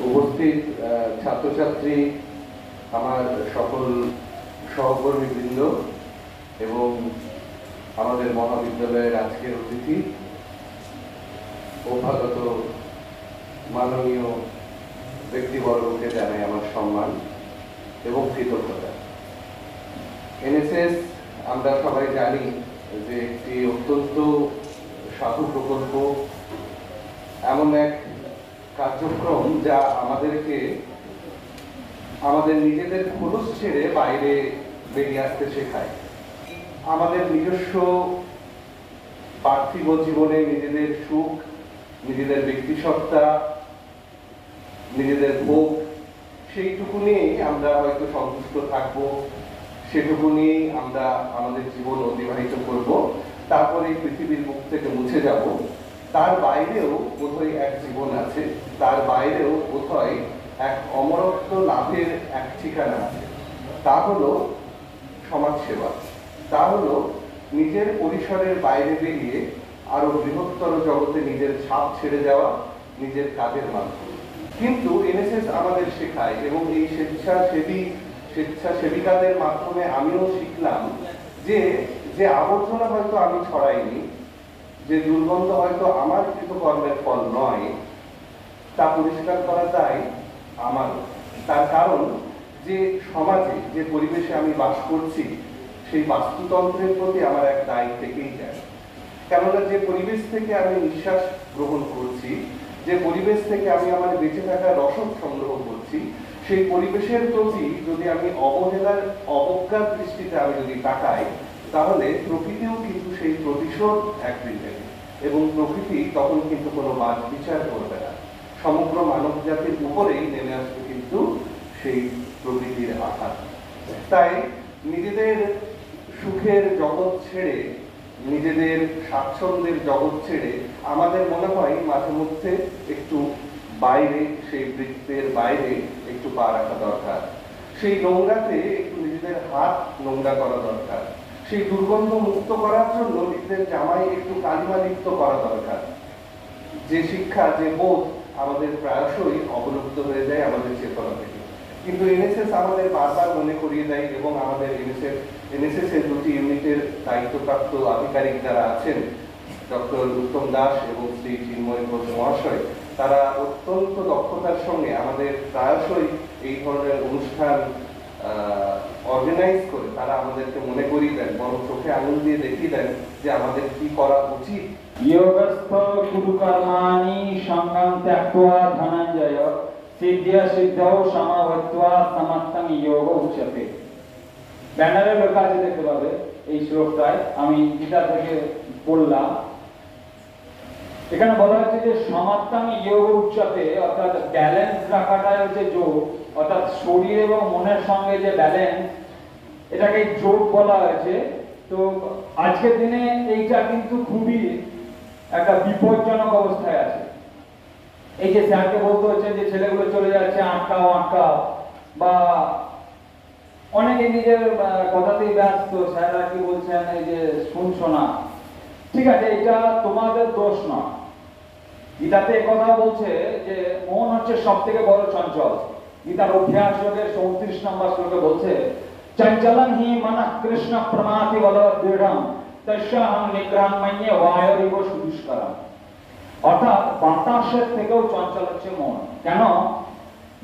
উপস্থিত ছাত্রছাত্রী, আমার সকল সহকর্মীবৃন্দ এবং আমাদের মহাবিদ্যালয়ের আজকের অতিথি, অভ্যাগত মাননীয় ব্যক্তিবর্গকে জানাই আমার সম্মান এবং কৃতজ্ঞতা। এনএসএস আমরা সবাই জানি যে একটি অত্যন্ত সাধু প্রকল্প, এমন এক কার্যক্রম যা আমাদেরকে আমাদের নিজেদের খোলস ছেড়ে বাইরে বেরিয়ে আসতে শেখায়। আমাদের নিজস্ব পার্থিব জীবনে নিজেদের সুখ, নিজেদের ব্যক্তিসত্তা, নিজেদের ভোগ, সেইটুকু নিয়েই আমরা হয়তো সন্তুষ্ট থাকবো, সেটুকু নিয়েই আমরা আমাদের জীবন অতিবাহিত করব, তারপরে এই পৃথিবীর মুখ থেকে মুছে যাব। তার বাইরেও বোধহয় এক জীবন আছে, তার বাইরেও বোধহয় এক অমরত্ব লাভের এক ঠিকানা আছে। তা হলো সমাজসেবা, তা হলো নিজের পরিসরের বাইরে বেরিয়ে আরো বৃহত্তর জগতে নিজের ছাপ ছেড়ে যাওয়া নিজের কাজের মাধ্যমে। কিন্তু এনএসএস আমাদের শেখায়, এবং এই স্বেচ্ছাসেবিকাদের মাধ্যমে আমিও শিখলাম যে যে আবর্জনা হয়তো আমি ছড়াইনি, যে দুর্গন্ধ হয়তো আমার কৃতকর্মের ফল নয়, তা পরিষ্কার করা যায় আমার। তার কারণ যে সমাজে, যে পরিবেশে আমি বাস করছি, সেই বাস্তুতন্ত্রের প্রতি আমার এক দায় থেকেই যায়। কেননা যে পরিবেশ থেকে আমি নিঃশ্বাস গ্রহণ করছি, যে পরিবেশ থেকে আমি আমার বেঁচে থাকার রসদ সংগ্রহ করছি, সেই পরিবেশের প্রতি যদি আমি অবজ্ঞার দৃষ্টিতে আমি যদি তাকাই, তাহলে প্রকৃতিও কিন্তু সেই প্রতিশোধ একদিন নেবে, এবং প্রকৃতি তখন কিন্তু কোনো বাদ বিচার করবে না। সমগ্র মানব জাতির উপরেই নেমে আসবে কিন্তু সেই প্রকৃতির আঘাত। তাই নিজেদের সুখের জগৎ ছেড়ে, নিজেদের স্বাচ্ছন্দ্যের জগৎ ছেড়ে আমাদের মনে হয় মাঝে মধ্যে একটু বাইরে, সেই বৃত্তের বাইরে একটু পা রাখা দরকার। সেই নোংরাতে একটু নিজেদের হাত নোংরা করা দরকার। সেই দুর্গন্ধ মুক্ত করার জন্য নিজেদের জামাই একটু কালিমা লিপ্ত করা দরকার। যে শিক্ষা, যে বোধ আমাদের প্রায়শই অবলুপ্ত হয়ে যায় আমাদের চেতনা থেকে। কিন্তু এনএসএস আমাদের বারবার মনে করিয়ে দেয়, এবং আমাদের এনএসএস এর দুটি ইউনিটের দায়িত্বপ্রাপ্ত আধিকারিক যারা আছেন, ডক্টর উত্তম দাস এবং শ্রী চিন্ময় ঘোষ মহাশয়, তারা অত্যন্ত দক্ষতার সঙ্গে আমাদের প্রায়শই এই ধরনের অনুষ্ঠান অর্গানাইজ করে তারা আমাদেরকে মনে করিয়ে দেন, বরং চোখে আঙুল দিয়ে দেখিয়ে দেন যে আমাদের কি করা উচিত। योगस्थ कुरु कर्माणि संगं त्यक्त्वा धनंजय सिद्ध्या सिद्धौ समवत्वा समस्तং যোগ উচ্যতে। ব্যানারে লেখা আছে, দেখতে পাবে এই শ্লোকটায়, আমি গীতা থেকে পড়লাম। এখানে বলা হচ্ছে যে সমস্তং যোগ উচ্যতে, অর্থাৎ ব্যালেন্স রাখাটাই হচ্ছে যোগ, অর্থাৎ শরীর এবং মনের সঙ্গে যে ব্যালেন্স, এটাকে যোগ বলা হয়েছে। তো আজকের দিনে এইটা কিন্তু খুবই একটা বিপজ্জনক অবস্থায় আছে। এই যে স্যারকে বলতে হচ্ছে যে ছেলেগুলো চলে যাচ্ছে, আটকাও, বা অনেকে নিজের কথাতেই ব্যস্ত, স্যাররা কি বলছেন এই যে শুনছো না। ঠিক আছে, এটা তোমাদের দোষ নয়। গীতাতে কথা বলছে যে মন হচ্ছে সব থেকে বড় চঞ্চল। গীতার অভ্যাস যোগের 34 নম্বর শ্লোকে বলছে, চঞ্চলং হি মনঃ কৃষ্ণ প্রমাতি বলবৎ দৃঢ়ং তস্যাহং নিগ্রহং মন্যে বায়ুরিব সুদুষ্করম। অর্থাৎ বাতাসের থেকেও চঞ্চল হচ্ছে মন। কেন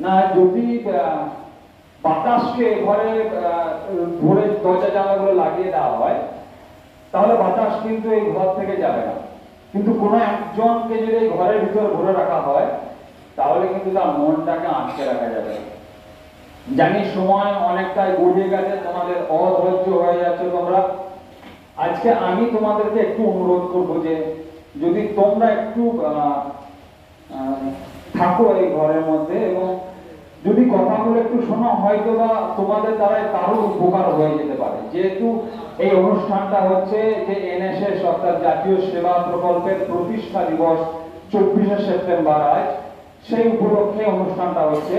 না, যদি বাতাসকে ঘরে ধরে দরজা জানালাগুলো লাগিয়ে দেওয়া হয়, তাহলে বাতাস কিন্তু এই ঘর থেকে যাবে না। কিন্তু কোনো একজনকে যদি এই ঘরের ভিতরে ভরে রাখা হয়, তাহলে কিন্তু তার মনটাকে আটকে রাখা যাবে। জানি সময় অনেকটাই গড়িয়ে গেছে, তোমাদের অধৈর্য হয়ে যাচ্ছে তোমরা। আজকে আমি তোমাদেরকে একটু অনুরোধ করব যে যদি তোমরা একটু থাকো এই ঘরের মধ্যে, এবং যদি কথাগুলো একটু শোনো, হয়তো বা তোমাদের দ্বারা কারো উপকার হয়ে যেতে পারে। যেহেতু এই অনুষ্ঠানটা হচ্ছে যে এনএসএস অর্থাৎ জাতীয় সেবা প্রকল্পের প্রতিষ্ঠা দিবস 24শে সেপ্টেম্বর আজ, সেই উপলক্ষে অনুষ্ঠানটা হচ্ছে।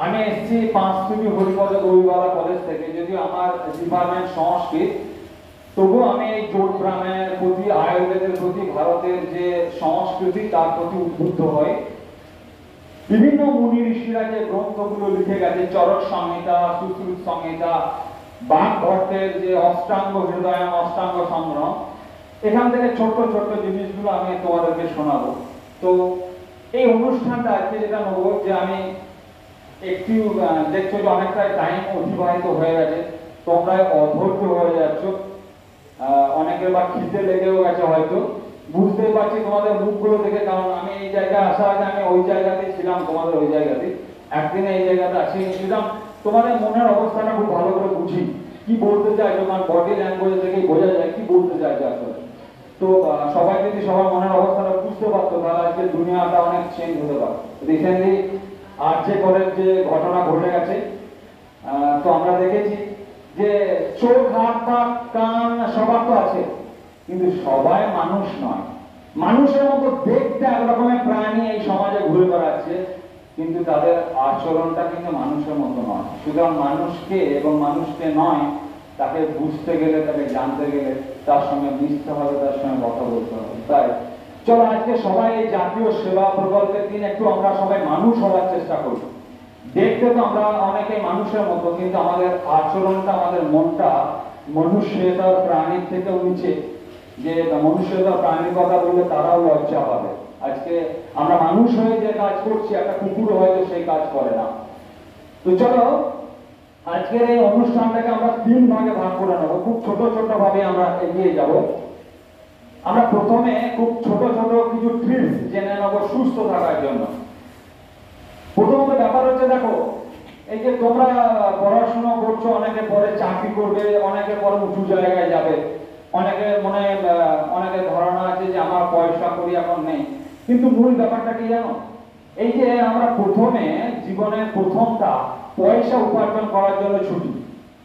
আমি এসেছি 5 হরিপদ গৌরীবালা কলেজ থেকে, যদিও আমার ডিপার্টমেন্ট সংস্কৃত। তবুও আমি এই যোগ ব্যায়ামের প্রতি, আয়ুর্বেদের প্রতি, ভারতের যে সংস্কৃতি তার প্রতি উদ্বুদ্ধ হই। বিভিন্ন মুনি ঋষিরা যে গ্রন্থগুলো লিখে গেছে, চরক সংহিতা, সুশ্রুত সংহিতা, বাঘ ভট্টের যে অষ্টাঙ্গ হৃদয়াম, অষ্টাঙ্গ সংগ্রহ, এখান থেকে ছোট্ট ছোট্ট জিনিসগুলো আমি তোমাদেরকে শোনাবো। তো এই অনুষ্ঠানটা আজকে যেটা নেবো, যে আমি একটু দেখছো যে অনেকটাই টাইম অতিবাহিত হয়ে গেছে, তোমরা অধৈর্য হয়ে যাচ্ছ, অনেকের বা খিদে লেগেও গেছে হয়তো, বুঝতেই পারছি তোমাদের মুখগুলো দেখে, কারণ আমি এই জায়গায় আসার আগে আমি ওই জায়গাতেই ছিলাম, তোমাদের ওই জায়গাতে একদিনে এই জায়গাতে আসিছিলাম। তোমাদের মনের অবস্থাটা খুব ভালো করে বুঝি, কি বলতে চাই, তোমার বডি ল্যাঙ্গুয়েজ থেকেই বোঝা যায় কি বলতে চাইছে আসলে। তো সবাই যদি সবার মনের অবস্থাটা বুঝতে পারতো, তাহলে আজকে দুনিয়াটা অনেক চেঞ্জ হতে পারত। রিসেন্টলি আরজে করের যে ঘটনা ঘটে গেছে, তো আমরা দেখেছি যে চোখ, হাত, পা, কান সবার তো আছে, কিন্তু সবাই মানুষ নয়। মানুষের মতো দেখতে এক রকমের প্রাণী এই সমাজে ঘুরে বেড়াচ্ছে, কিন্তু তাদের আচরণটা কিন্তু মানুষের মতো নয়। সুতরাং মানুষকে এবং মানুষকে নয়, তাকে বুঝতে গেলে, তাকে জানতে গেলে তার সঙ্গে মিশতে হবে, তার সঙ্গে কথা বলতে হবে। তাই চলো আজকে সবাই এই জাতীয় সেবা প্রকল্পের দিন একটু আমরা সবাই মানুষ হওয়ার চেষ্টা করি। দেখতে তো আমরা অনেকে মানুষের মতো, কিন্তু আমাদের আচরণটা, আমাদের মনটা মনুষ্যতার প্রাণীর থেকেও নিচে। যে মনুষ্যতার প্রাণীর কথা বললে তারাও লজ্জা পাবে। আজকে আমরা মানুষ হয়ে যে কাজ করছি, একটা কুকুর হয়তো সেই কাজ করে না। তো চলো আজকের এই অনুষ্ঠানটাকে আমরা 3 ভাগে ভাগ করে নেবো, খুব ছোট ছোট ভাবে আমরা এগিয়ে যাব। আমরা প্রথমে খুব ছোট ছোট কিছু ট্রিপস জেনে নেবো সুস্থ থাকার জন্য। প্রথমত ব্যাপার হচ্ছে, দেখো এই যে তোমরা পড়াশোনা করছো, অনেকে পরে চাকরি করবে, অনেকে পরে উঁচু জায়গায় যাবে, অনেকের মনে অনেকের ধারণা আছে যে আমার পয়সা করি এখন নেই, কিন্তু মূল ব্যাপারটা কি জানো? এই যে আমরা প্রথমে জীবনের প্রথমটা পয়সা উপার্জন করার জন্য ছুটি,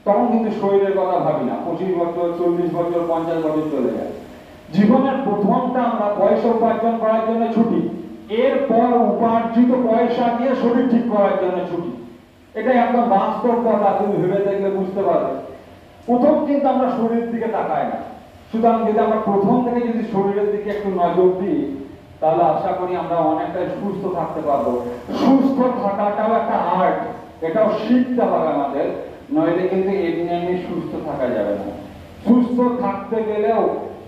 তখন কিন্তু শরীরের কথা ভাবি না। 25 বছর, 40 বছর, 50 বছর চলে যায়, জীবনের প্রথমটা আমরা পয়সা উপার্জন করার জন্য ছুটি, এরপর উপার্জিত পয়সা দিয়ে শরীর ঠিক করার জন্য ছুটি। এটা একদম বাস্তব কথা, তুমি ভেবে দেখলে বুঝতে পারবে। প্রথম কিন্তু আমরা শরীরের দিকে তাকাই না। সুতরাং যদি আমরা প্রথম থেকে যদি শরীরের দিকে একটু নজর দিই, তাহলে আশা করি আমরা অনেকটাই সুস্থ থাকতে পারবো। সুস্থ থাকাটাও একটা আর্ট, এটাও শিখতে হবে আমাদের, নইলে কিন্তু এমনি এমনি সুস্থ থাকা যাবে না। সুস্থ থাকতে গেলেও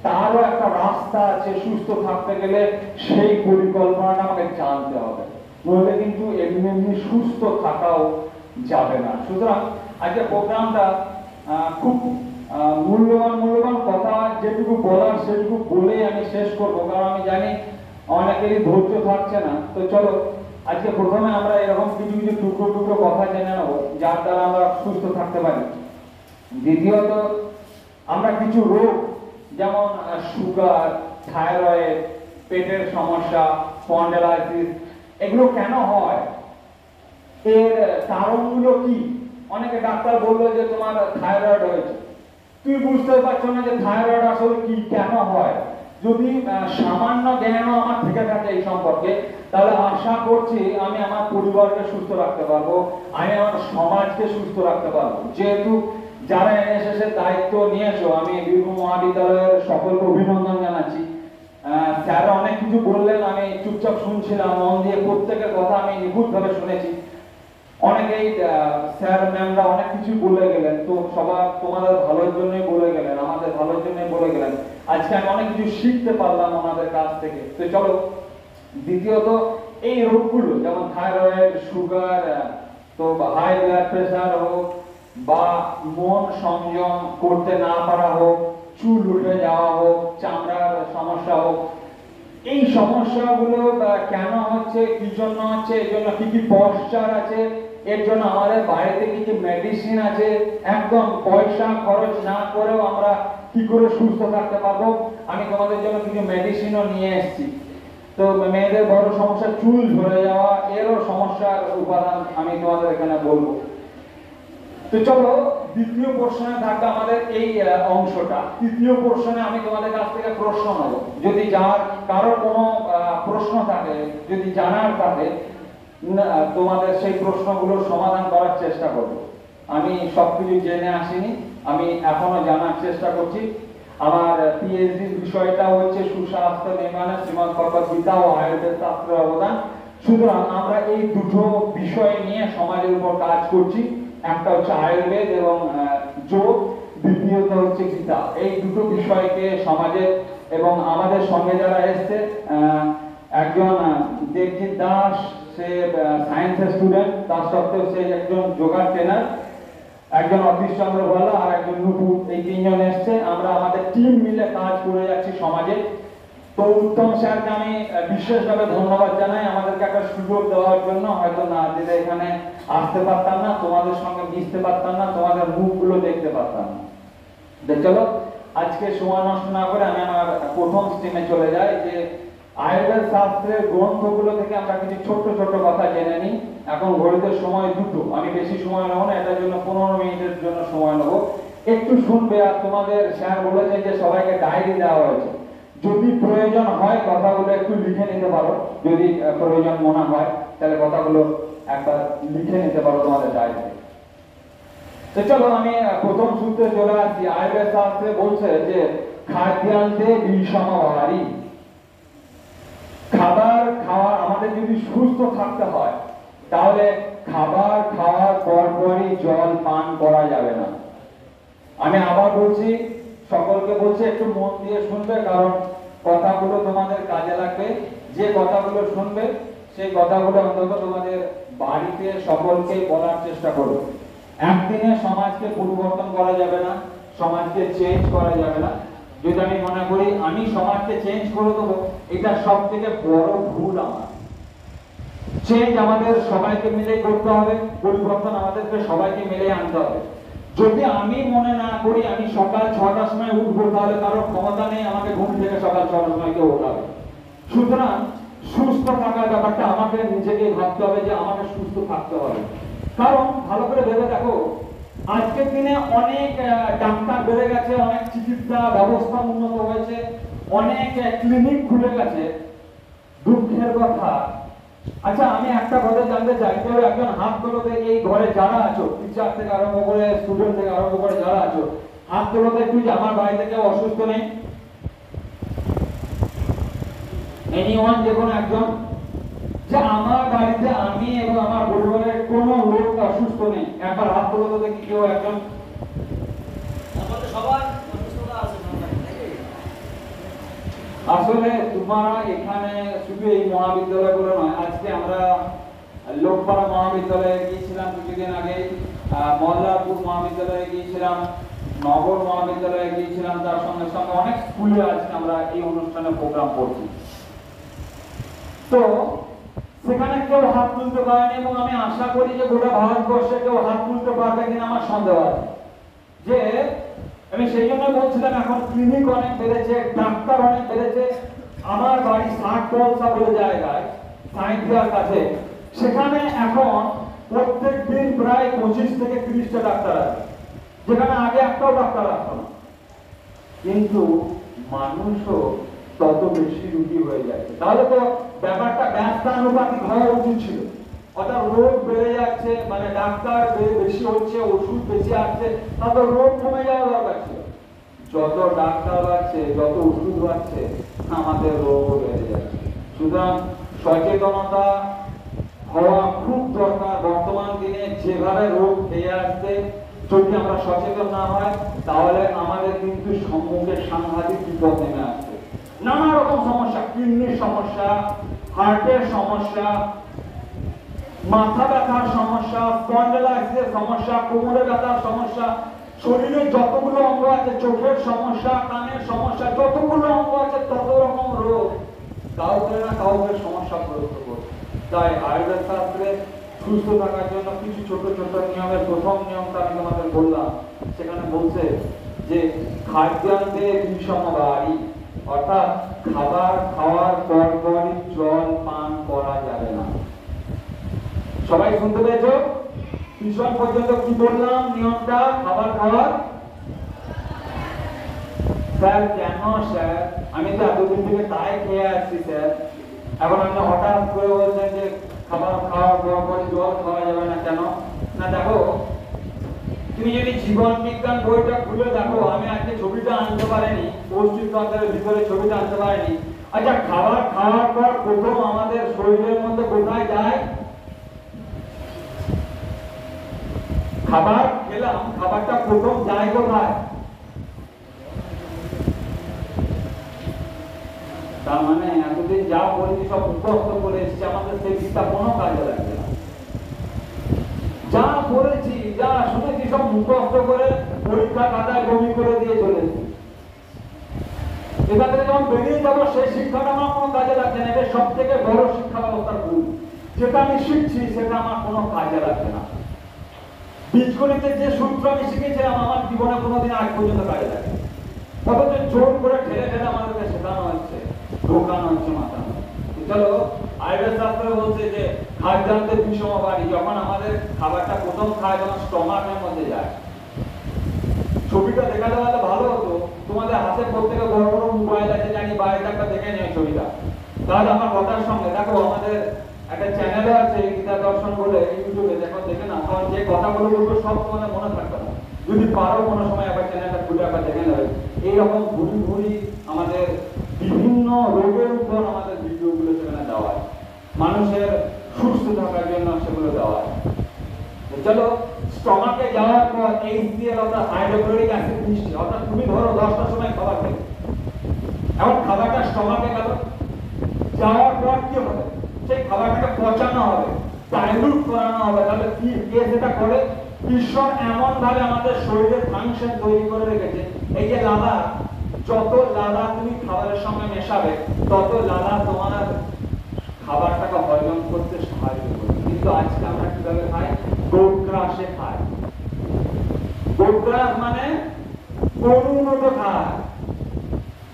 তারও একটা রাস্তা আছে, সুস্থ থাকতে গেলে সেই পরিকল্পনাটা আমাকে জানতে হবে, নইলে কিন্তু এমনি এমনি সুস্থ থাকাও যাবে না। সুতরাং আজকে প্রোগ্রামটা খুব মূল্যবান কথা, যেটুকু বলার সেটুকু বলেই আমি শেষ করবো, কারণ আমি জানি অনেকেরই ধৈর্য থাকছে না। তো চলো আজকে প্রথমে আমরা এরকম কিছু কিছু টুকরো টুকরো কথা জেনে নেবো, যার দ্বারা আমরা সুস্থ থাকতে পারি। দ্বিতীয়ত, আমরা কিছু রোগ যেমন সুগার, থাইরয়েড, পেটের সমস্যা, স্পন্ডেলাইটিস, এগুলো কেন হয়, এর কারণগুলো কি? অনেকে ডাক্তার বললো যে তোমার থাইরয়েড হয়েছে, তুই বুঝতে পারছো না যে থাইরয়েড আসলে কি, কেন হয়। যদি সামান্য জ্ঞানও আমার থেকে থাকে এই সম্পর্কে, তাহলে আশা করছি আমি আমার পরিবারকে সুস্থ রাখতে পারবো, আমি আমার সমাজকে সুস্থ রাখতে পারবো। যেহেতু যারা এনএসএস এর দায়িত্ব নিয়েছো, আমি বীরভূম মহাবিদ্যালয়ের সকলকে অভিনন্দন জানাচ্ছি। স্যার অনেক কিছু বললেন, আমি চুপচাপ শুনছিলাম মন দিয়ে, প্রত্যেকের কথা আমি নিখুঁতভাবে শুনেছি। অনেকেই স্যার ম্যামরা অনেক কিছু বলে গেলেন, তো সবার তোমাদের ভালোর জন্যই বলে গেলেন, আমাদের ভালোর জন্যই বলে গেলেন। আজকে আমি অনেক কিছু শিখতে পারলাম ওনাদের কাছ থেকে। তো চলো দ্বিতীয়ত, এই রোগগুলো যেমন থাইরয়েড, সুগার, তো হাই ব্লাড প্রেসার হোক, বা মন সংযম করতে না পারা হোক, চুল উঠে যাওয়া হোক, চামড়ার সমস্যা হোক, এই সমস্যাগুলো কেন হচ্ছে, কি জন্য হচ্ছে, এর জন্য কি কি পশ্চার আছে, এর জন্য আমাদের বাইরে কি কি মেডিসিন আছে, একদম পয়সা খরচ না করেও আমরা কি করে সুস্থ থাকতে পারবো, আমি তোমাদের জন্য কিছু মেডিসিনও নিয়ে এসেছি। তো মেয়েদের বড় সমস্যা চুল ঝরে যাওয়া, এরও সমস্যার উপাদান আমি তোমাদের এখানে বলবো। তো চলো দ্বিতীয় পোর্শনে থাকবে আমাদের এই অংশটা। তৃতীয় পোর্শনে আমি তোমাদের কাছ থেকে প্রশ্ন নেব, যদি যার কারো কোনো প্রশ্ন থাকে, যদি জানার থাকে, তোমাদের সেই প্রশ্নগুলোর সমাধান করার চেষ্টা করব। আমি সবকিছু জেনে আসিনি, আমি এখনো জানার চেষ্টা করছি। আমার পিএইচডি বিষয়টা হচ্ছে সুস্বাস্থ্য নির্মাণে শ্রীমদ ভগবদ গীতা ও আয়ুর্বেদ শাস্ত্রের অবদান। সুতরাং আমরা এই দুটো বিষয় নিয়ে সমাজের উপর কাজ করছি। একটা হচ্ছে আয়ুর্বেদ এবং যোগ, দ্বিতীয়ত হচ্ছে গীতা। এই দুটো বিষয়কে সমাজে এবং আমাদের সঙ্গে যারা এসছে, একজন দেবজিৎ দাস, সে সায়েন্সের স্টুডেন্ট, তার সত্ত্বেও সে একজন যোগা ট্রেনার, একজন অতীশ চন্দ্র ভালা আর একজন নুপুর, এই তিনজন এসছে। আমরা আমাদের টিম মিলে কাজ করে যাচ্ছি সমাজে। তো উত্তম স্যারকে আমি বিশেষভাবে ধন্যবাদ জানাই আমাদেরকে একটা সুযোগ দেওয়ার জন্য। হয়তো না দিলে এখানে আসতে পারতাম না, তোমাদের সঙ্গে মিশতে পারতাম না, তোমাদের মুখগুলো দেখতে পারতাম না। চলো আজকে সময় নষ্ট না করে আমি আমার প্রথম স্ট্রিমে চলে যাই, যে আয়ুর্বেদ শাস্ত্রের গ্রন্থগুলো থেকে আমরা কিছু ছোট্ট ছোট্ট কথা জেনে নিই। এখন ঘড়িতে সময় দুটো, আমি বেশি সময় নেবো না, এটার জন্য 15 মিনিটের জন্য সময় নেবো। একটু শুনবে, আর তোমাদের স্যার বলেছেন যে সবাইকে ডায়েরি দেওয়া হয়েছে, যদি প্রয়োজন হয় কথাগুলো একটু লিখে নিতে পারো, যদি প্রয়োজন মনে হয় তাহলে কথাগুলো একবার লিখে নিতে পারো তোমাদের ডায়েরিতে। তো চলো আমি প্রথম সূত্রে চলে আসছি। আয়ুর্বেদ শাস্ত্রে বলছে যে খাদ্যান্তে বিষমাহারী, খাবার খাওয়া, আমাদের যদি সুস্থ থাকতে হয় তাহলে খাবার খাওয়ার পরপরই জল পান করা যাবে না। আমি আবার বলছি, সকলকে বলছি একটু মন দিয়ে শুনবে, কারণ কথাগুলো তোমাদের কাজে লাগবে। যে কথাগুলো শুনবে সেই কথাগুলো অন্তত তোমাদের বাড়িতে সকলকে বলার চেষ্টা করবে। একদিনে সমাজকে পরিবর্তন করা যাবে না, সমাজকে চেঞ্জ করা যাবে না। যদি আমি মনে করি আমি সমাজকে চেঞ্জ করে দেবো, এটা সব থেকে বড় ভুল আমার। চেঞ্জ আমাদের সবাইকে মিলে করতে হবে, পরিবর্তন আমাদেরকে সবাইকে মিলে আনতে হবে। যদি আমি মনে না করি আমি সকাল 6টার সময় উঠবো, তাহলে কারো ক্ষমতা নেই আমাকে ঘুম থেকে সকাল 6টার সময় কেউ ওঠাবে। সুতরাং সুস্থ থাকার ব্যাপারটা আমাকে নিজেকে ভাবতে হবে যে আমাকে সুস্থ থাকতে হবে। কারণ ভালো করে ভেবে দেখো, আজকের দিনে অনেক ডাক্তার বেড়ে গেছে, অনেক চিকিৎসা ব্যবস্থা উন্নত হয়েছে, অনেক ক্লিনিক খুলে গেছে। দুঃখের কথা, আচ্ছা আমি একটা কথা জানতে চাই, কেউ একজন হাত তোলো তো, এই ঘরে যারা আছো, টিচার থেকে আরম্ভ করে স্টুডেন্ট থেকে আরম্ভ করে যারা আছো, হাত তোলো তো একটু, যে আমার বাড়িতে কেউ অসুস্থ নেই। এনিওয়ান, যে কোনো একজন, যে আমার বাড়িতে আমি এবং আমার পরিবারের কোনো লোক অসুস্থ নেই, একবার হাত তোলো তো দেখি কেউ একজন। আসলে তোমরা এখানে শুধু এই মহাবিদ্যালয়গুলো নয়, আজকে আমরা লোকপাড়া মহাবিদ্যালয়ে গিয়েছিলাম কিছুদিন আগে, মল্লারপুর মহাবিদ্যালয়ে গিয়েছিলাম, নগর মহাবিদ্যালয়ে গিয়েছিলাম, তার সঙ্গে সঙ্গে অনেক স্কুলে আজকে আমরা এই অনুষ্ঠানে প্রোগ্রাম করছি। তো সেখানে কেউ হাত তুলতে পারেনি, এবং আমি আশা করি যে গোটা ভারতবর্ষে কেউ হাত তুলতে পারবে কিনা আমার সন্দেহ আছে। যে আমি সেই জন্য বলছিলাম, এখন ক্লিনিক অনেক বেড়েছে, ডাক্তার অনেক বেড়েছে। আমার বাড়ি 60 বলে জায়গায়, সাঁইথিয়ার কাছে, সেখানে এখন প্রত্যেক দিন প্রায় 25 থেকে 30টা ডাক্তার আছে, যেখানে আগে একটাও ডাক্তার আসতো না। কিন্তু মানুষও তত বেশি রুগী হয়ে যাচ্ছে। তাহলে তো ব্যাপারটা ব্যস্তানুপাতিক হওয়া উচিত ছিল। অর্থাৎ রোগ বেড়ে যাচ্ছে, মানে ডাক্তার বেশি হচ্ছে, ওষুধ বেশি আসছে, তারপর রোগ কমে যাওয়া দরকার ছিল। যত ডাক্তার বাড়ছে, যত ওষুধ বাড়ছে, আমাদের রোগও বেড়ে যাচ্ছে। সুতরাং সচেতনতা হওয়া খুব দরকার। বর্তমান দিনে যেভাবে রোগ খেয়ে আসছে, যদি আমরা সচেতন না হয় তাহলে আমাদের কিন্তু সম্মুখে সাংঘাতিক বিপদ নেমে আসছে। নানা রকম সমস্যা, কিডনির সমস্যা, হার্টের সমস্যা, মাথা ব্যথার সমস্যা, স্পন্ডাইলাইটিসের সমস্যা, কোমরে ব্যথার সমস্যা, শরীরের যতগুলো অঙ্গ আছে, চোখের সমস্যা, কানের সমস্যা, যতগুলো অঙ্গ আছে তত রকম রোগ কাউকে না কাউকে সমস্যা প্রযুক্ত করছে। তাই আয়ুর্বেদ শাস্ত্রে সুস্থ থাকার জন্য কিছু ছোট ছোট নিয়মের প্রথম নিয়মটা আমি তোমাদের বললাম। সেখানে বলছে যে খাদ্যান্তে বিষমাহারী, অর্থাৎ খাবার খাওয়ার পরপরই জল পান করা যাবে না। সবাই শুনতে পেয়েছো? ভীষণ পর্যন্ত কি বললাম নিয়মটা? খাবার খাওয়ার। স্যার কেন স্যার? আমি তো এতদিন থেকে তাই খেয়ে আসছি স্যার, এখন আপনি হঠাৎ করে বলছেন যে খাবার খাওয়ার পর জল খাওয়া যাবে না, কেন? না দেখো, তুমি যদি জীবন বিজ্ঞান বইটা খুলে দেখো, আমি আজকে ছবি ছবিটা আনতে পারেনি, পৌষ্টিকতন্ত্রের ভিতরে ছবিটা আনতে পারেনি। আচ্ছা, খাবার খাওয়ার পর প্রথম আমাদের শরীরের মধ্যে কোথায় যায়? খাবার খেলাম, খাবারটা প্রথম যায় কোথায়? তার মানে এতদিন যা পড়েছি সব মুখস্থ করে এসেছি, আমাদের সেই বিদ্যা কোনো কাজে লাগবে না। যা পড়েছি, যা শুনেছি সব মুখস্থ করে পরীক্ষা খাতায় বমি করে দিয়ে চলেছি। এখান থেকে যখন বেরিয়ে যাবো সেই শিক্ষাটা আমার কোনো কাজে লাগছে না। এটা সব থেকে বড় শিক্ষা ব্যবস্থার ভুল। যেটা আমি শিখছি সেটা আমার কোনো কাজে লাগছে না। বীজগণিতের যে সূত্র আমি শিখেছিলাম আমার জীবনে কোনোদিন আজ পর্যন্ত কাজে লাগে, অথচ জোর করে ঠেলে ঠেলে আমাদেরকে শেখানো হচ্ছে, ঢোকানো হচ্ছে মাথা। চলো, আয়ুর্বেদ শাস্ত্রে বলছে যে খাদ্যান্তের বিষম বাড়ি। যখন আমাদের খাবারটা প্রথম খায় তখন স্টমাকের মধ্যে যায়। ছবিটা দেখাতে পারলে ভালো হতো। তোমাদের হাতে প্রত্যেকে বড় বড় মোবাইল আছে, জানি বাড়িতে একটা দেখে নেয় ছবিটা। তাহলে আমার কথার সঙ্গে দেখো, আমাদের একটা চ্যানেল আছে গীতা দর্শন বলে, ইউটিউবে দেখো, দেখে না, কারণ যে কথাগুলো বলবো সব তোমাদের মনে থাকবে না। যদি পারো কোনো সময় আবার চ্যানেলটা খুলে আবার দেখে নেবে। এইরকম ঘুরি ঘুরি আমাদের বিভিন্ন রোগের উপর আমাদের ভিডিওগুলো সেখানে দেওয়া হয়, মানুষের সুস্থ থাকার জন্য সেগুলো দেওয়া হয়। চলো, স্টমাকে যাওয়ার পর HCl অর্থাৎ হাইড্রোক্লোরিক অ্যাসিড মিশছে। অর্থাৎ তুমি ধরো 10টার সময় খাবার খেলে, এখন খাবারটা স্টমাকে গেল, যাওয়ার পর কি হবে? সেই খাবারটাকে পচানো হবে, ডাইলুট করানো হবে। তাহলে কি কে সেটা করে? ঈশ্বর এমন ভাবে আমাদের শরীরের ফাংশন তৈরি করে রেখেছে। এই যে লালা, যত লালা তুমি খাবারের সঙ্গে মেশাবে তত লালা তোমার খাবারটাকে হজম করতে সাহায্য করবে। কিন্তু আজকে আমরা কিভাবে খাই? গোগ্রাসে খাই। গোগ্রাস মানে গরুর মতো খায়।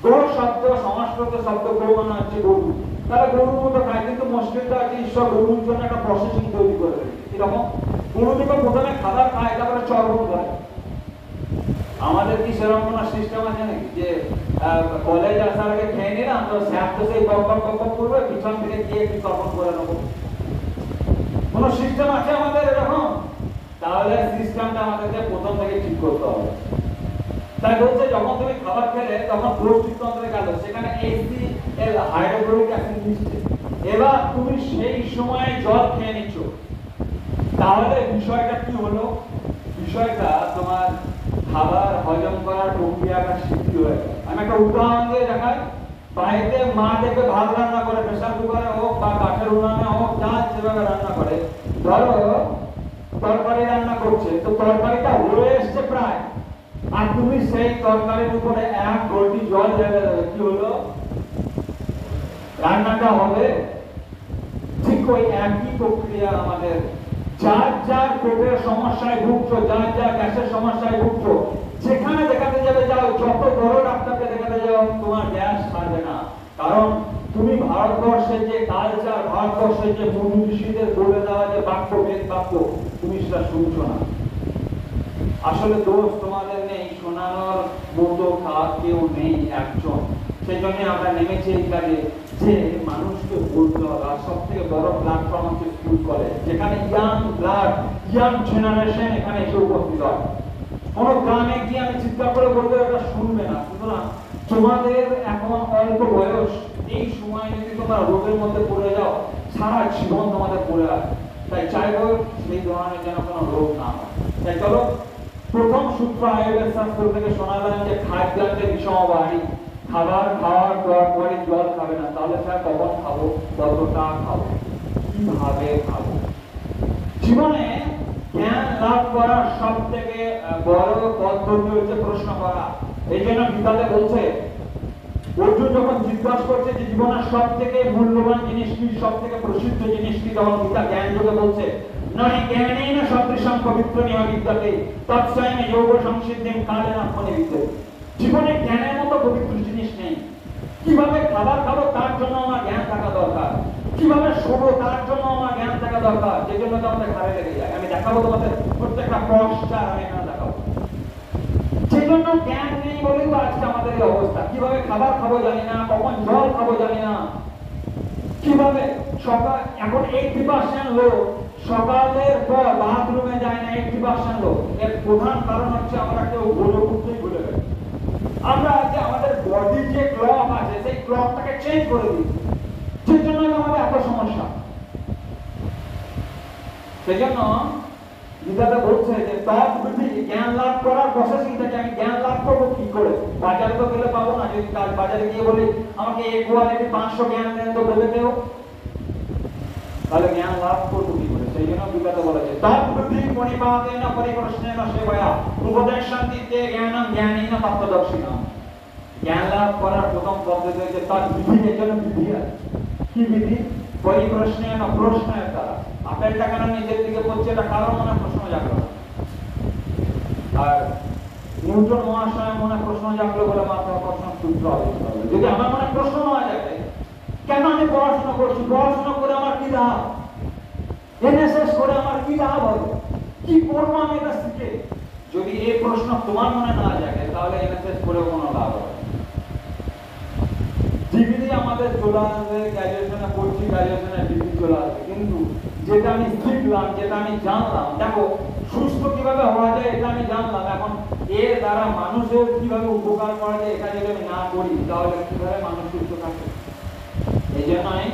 গো শব্দ সংস্কৃত শব্দ, গো মানে হচ্ছে গরু। তারা গরুর মতো খায়, কিন্তু মুশকিলটা আছে ঈশ্বর গরুর জন্য একটা প্রসেসিং তৈরি করে রেখেছে। এরকম গরু থেকে প্রথমে খাবার খায়, তারপরে চর্বণ করে। আমাদের কি সেরকম কোনো সিস্টেম আছে নাকি যে কলেজ আসার আগে খেয়ে নিলাম, তো স্যার তো সেই বকবক করবে, পিছন থেকে গিয়ে একটু তর্পণ করে নেবো? কোনো সিস্টেম আছে আমাদের এরকম? তাহলে সিস্টেমটা আমাদেরকে প্রথম থেকে ঠিক করতে হবে। তাই বলছে যখন তুমি খাবার খেলে তখন পৌষ্টিকতন্ত্রে গেল, সেখানে HCl হাইড্রোক্লোরিক অ্যাসিড মিশছে। এবার তুমি সেই সময়ে জল খেয়ে নিচ্ছ, তাহলে বিষয়টা কি হলো? বিষয়টা তোমার খাবার হজম করার প্রক্রিয়াটা শিথিল হয়ে গেল। আমি একটা উদাহরণ দিয়ে দেখাই। বাড়িতে মা দেখবে ভাত রান্না করে, প্রেসার কুকারে হোক বা কাঠের উনানে হোক, যা যেভাবে রান্না করে, ধরো তরকারি রান্না করছে, তো তরকারিটা হয়ে এসছে প্রায়, আর তুমি সেই তরকারির উপরে এক ঘটি জল ঢেলে দেবে, কি হলো? রান্নাটা হবে। ঠিক ওই একই প্রক্রিয়া আমাদের, যার যার পেটের সমস্যায় ভুগছো, যার যার গ্যাসের সমস্যায় ভুগছো, যেখানে দেখাতে যাবে যাও, যত বড় ডাক্তারকে দেখাতে যাও, তোমার গ্যাস ছাড়বে না। কারণ তুমি ভারতবর্ষের যে কালচার, ভারতবর্ষের যে মুনি ঋষিদের বলে দেওয়া যে বাক্য, বেদ বাক্য, তুমি সেটা শুনছো না। আসলে দোষ তোমাদের নেই, শোনানোর মতো কেউ নেই একজন। সেই জন্য আমরা নেমেছি এই কাজে যে মানুষকে বলতে হবে। আর সব থেকে বড় প্ল্যাটফর্ম হচ্ছে স্কুল কলেজ, যেখানে ইয়াং ব্লাড, ইয়াং জেনারেশন এখানে এসে উপস্থিত হয়। কোনো গ্রামে গিয়ে আমি চিন্তা করে বলবো এটা শুনবে না। সুতরাং তোমাদের এখন অল্প বয়স, এই সময় যদি তোমরা রোগের মধ্যে পড়ে যাও, সারা জীবন তোমাদের পড়ে আছে। তাই চাইবো সেই ধরনের যেন কোনো রোগ না হয়। তাই চলো, প্রথম সূত্র আয়ুর্বেদ শাস্ত্র থেকে শোনালাম যে খাদ্যান্তে বিষম বাড়ি। খাবার খাওয়ার পরে জল খাবে না, তাহলে স্যার কখন খাবো, কতটা খাবো, কিভাবে খাবো? জীবনে জ্ঞান লাভ করার সব থেকে বড় পদ্ধতি হচ্ছে প্রশ্ন করা। এই জন্য গীতাতে বলছে, অর্জুন যখন জিজ্ঞাসা করছে যে জীবনের সব থেকে মূল্যবান জিনিস কি, সব থেকে প্রসিদ্ধ জিনিস কি, তখন গীতা জ্ঞান যোগে বলছে, নহি জ্ঞানেন সদৃশং পবিত্রমিহ বিদ্যতে তৎস্বয়ং যোগ সংসিদ্ধিং কালেন আত্মনি বিদ্যতে। জীবনে জ্ঞানের মতো পবিত্র জিনিস নেই। কিভাবে খাবার খাবো তার জন্য আমার জ্ঞান থাকা দরকার, কিভাবে শোবো তার জন্য আমার জ্ঞান থাকা দরকার। যে জন্য তো আমাদের ঘাড়ে লেগে যায়। আমি দেখাবো তোমাদের প্রত্যেকটা পশ্চার, আমি এখানে দেখাবো। সেই জন্য জ্ঞান নেই বলেই তো আজকে আমাদের এই অবস্থা। কিভাবে খাবার খাবো জানি না, কখন জল খাবো জানি না, কিভাবে সকাল, এখন 80% লোক সকালের পর বাথরুমে যায় না, 80% লোক। এর প্রধান কারণ হচ্ছে আমরা কেউ ভুলে উঠতেই ভুলে গেছি। আমরা যে আমাদের বডির যে ক্লক আছে সেই ক্লকটাকে চেঞ্জ করে দিচ্ছি, সেই জন্য আমাদের এত সমস্যা। সেই জন্য গীতাতে বলছে যে তৎ বুদ্ধি, জ্ঞান লাভ করার প্রসেসিংটাকে আমি জ্ঞান লাভ করবো কি করে? বাজারে তো গেলে পাবো না। যদি বাজারে গিয়ে বলি আমাকে এ কোয়ালিটি 500 জ্ঞান দেন তো বলে দেও, তাহলে জ্ঞান লাভ করবো কি করে? সেই জন্য গীতাতে বলেছে তৎ বুদ্ধি পরিপাকেন পরিপ্রশ্নেন সেবয়া উপদেশান্তিতে জ্ঞানম জ্ঞানেন তত্ত্বদর্শিনাম। জ্ঞান লাভ করার প্রথম পদ্ধতি হচ্ছে তৎ বুদ্ধি। এর জন্য বিধি আছে। কি বিধি? পরিপ্রশ্নেন, প্রশ্নের দ্বারা। আপেলটা কেন নিজের দিকে পড়ছে এটা কারোর মনে প্রশ্ন জাগলো, আর নিউটন মহাশয়ের মনে প্রশ্ন জাগলো বলে মাধ্যাকর্ষণ সূত্র আবিষ্কার হলো। যদি আমার মনে প্রশ্ন না জাগে, কেন আমি পড়াশোনা করছি? পড়াশোনা করে আমার কি লাভ? এনএসএস করে আমার কি লাভ হবে? কি করবো আমি এটা শিখে? যদি এই প্রশ্ন তোমার মনে না জাগে, তাহলে এনএসএস করেও কোনো লাভ হবে। ডিগ্রি আমাদের চলে আসবে, গ্র্যাজুয়েশনে পড়ছি, গ্র্যাজুয়েশনে ডিগ্রি চলে আসবে, কিন্তু যেটা আমি শিখলাম, যেটা আমি জানলাম, দেখো সুস্থ কিভাবে হওয়া যায় এটা আমি জানলাম, এখন এর দ্বারা মানুষের কিভাবে উপকার করা যায় এটা যদি আমি না করি, তাহলে কিভাবে মানুষ সুস্থ থাকবে? এই জন্যই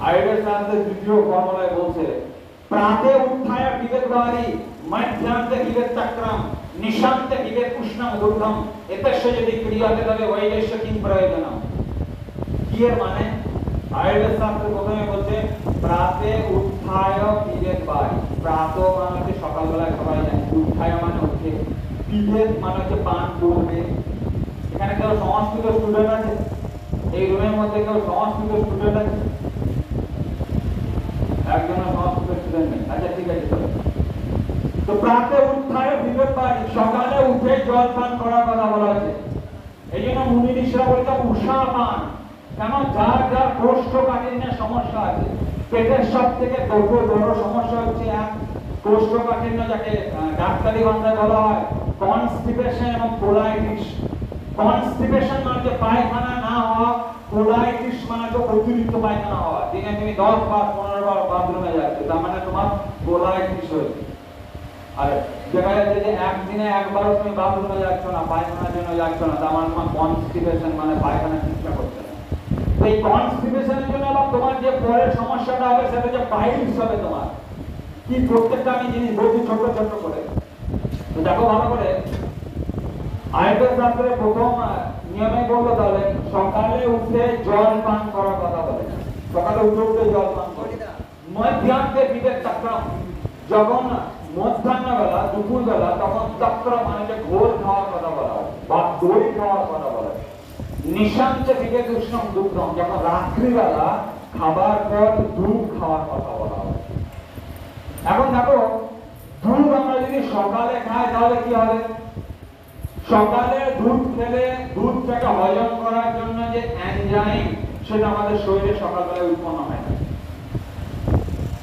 আয়ুর্বেদ শাস্ত্রের দ্বিতীয় ফর্মুলায় বলছে প্রাতে উত্থায় বিবেকবারি মধ্যান্তে বিবেক চক্রম নিশান্তে বিবেক উষ্ণম ঊর্ধ্বম এতস্য যদি ক্রিয়াতে তবে বৈদেশ্য কিং প্রয়োজনম। কি এর মানে? আয়ুর্বেদ শাস্ত্র প্রথমে বলছে প্রাতে উত্থায় বিবেকবারি। প্রাত মানে হচ্ছে সকালবেলা সবাই জানে, উত্থায় মানে উঠে, বিবেক মানে হচ্ছে পান করবে। এখানে কেউ সংস্কৃত স্টুডেন্ট আছে? এই রুমের মধ্যে কেউ সংস্কৃত স্টুডেন্ট আছে? একজন সংস্কৃত স্টুডেন্ট নেই। আচ্ছা ঠিক আছে, চলো। তো প্রাতে উত্থায় বিবেকবারি, সকালে উঠে জল পান করার কথা বলা হয়েছে। এই জন্য মুনি ঋষিরা বলছে উষা পান। কেন? যার যার কোষ্ঠকাঠিন্যের সমস্যা আছে, পেটের সব থেকে বড় সমস্যা হচ্ছে এক কোষ্ঠকাঠিন্য, যাকে ডাক্তারি ভাষায় বলা হয় কনস্টিপেশন এবং কোলাইটিস। কনস্টিপেশন মানে যে পায়খানা না হওয়া, কোলাইটিস মানে যে অতিরিক্ত পায়খানা হওয়া। দিনে তুমি 10 বার 15 বার বাথরুমে যাচ্ছ, তার মানে তোমার কোলাইটিস হয়েছে। আর দেখা যাচ্ছে যে একদিনে একবারও তুমি বাথরুমে যাচ্ছ না, পায়খানার জন্য যাচ্ছ না, তার মানে তোমার কনস্টিপেশন মানে পায়খানা ঠিকঠাক করছে না। এই কনস্টিপেশনের জন্য আবার তোমার যে পরের সমস্যাটা হবে সেটা যে পাইলস হবে তোমার। কি প্রত্যেকটা আমি জিনিস বলছি ছোট ছোট করে, তো দেখো ভালো করে। আয়ুর্বেদ শাস্ত্রের প্রথম নিয়মে বলবো তাহলে সকালে উঠে জল পান করার কথা বলে। সকালে উঠে জল পান করে। মধ্যাহ্নে বিবেক চক্রম, যখন মধ্যাহ্নবেলা দুপুরবেলা তখন চক্র মানে যে ঘোল খাওয়ার কথা বলা হয় বা দই খাওয়ার কথা বলা হয়। নিশান্তে বিবেক উষ্ণম দুগ্ধম, যখন রাত্রিবেলা খাবার পর দুধ খাওয়ার কথা বলা হয়। এখন দেখো দুধ আমরা যদি সকালে খাই তাহলে কি হবে? সকালে দুধ খেলে দুধটাকে হজম করার জন্য যে এনজাইম সেটা আমাদের শরীরে সকালবেলা উৎপন্ন হয় না।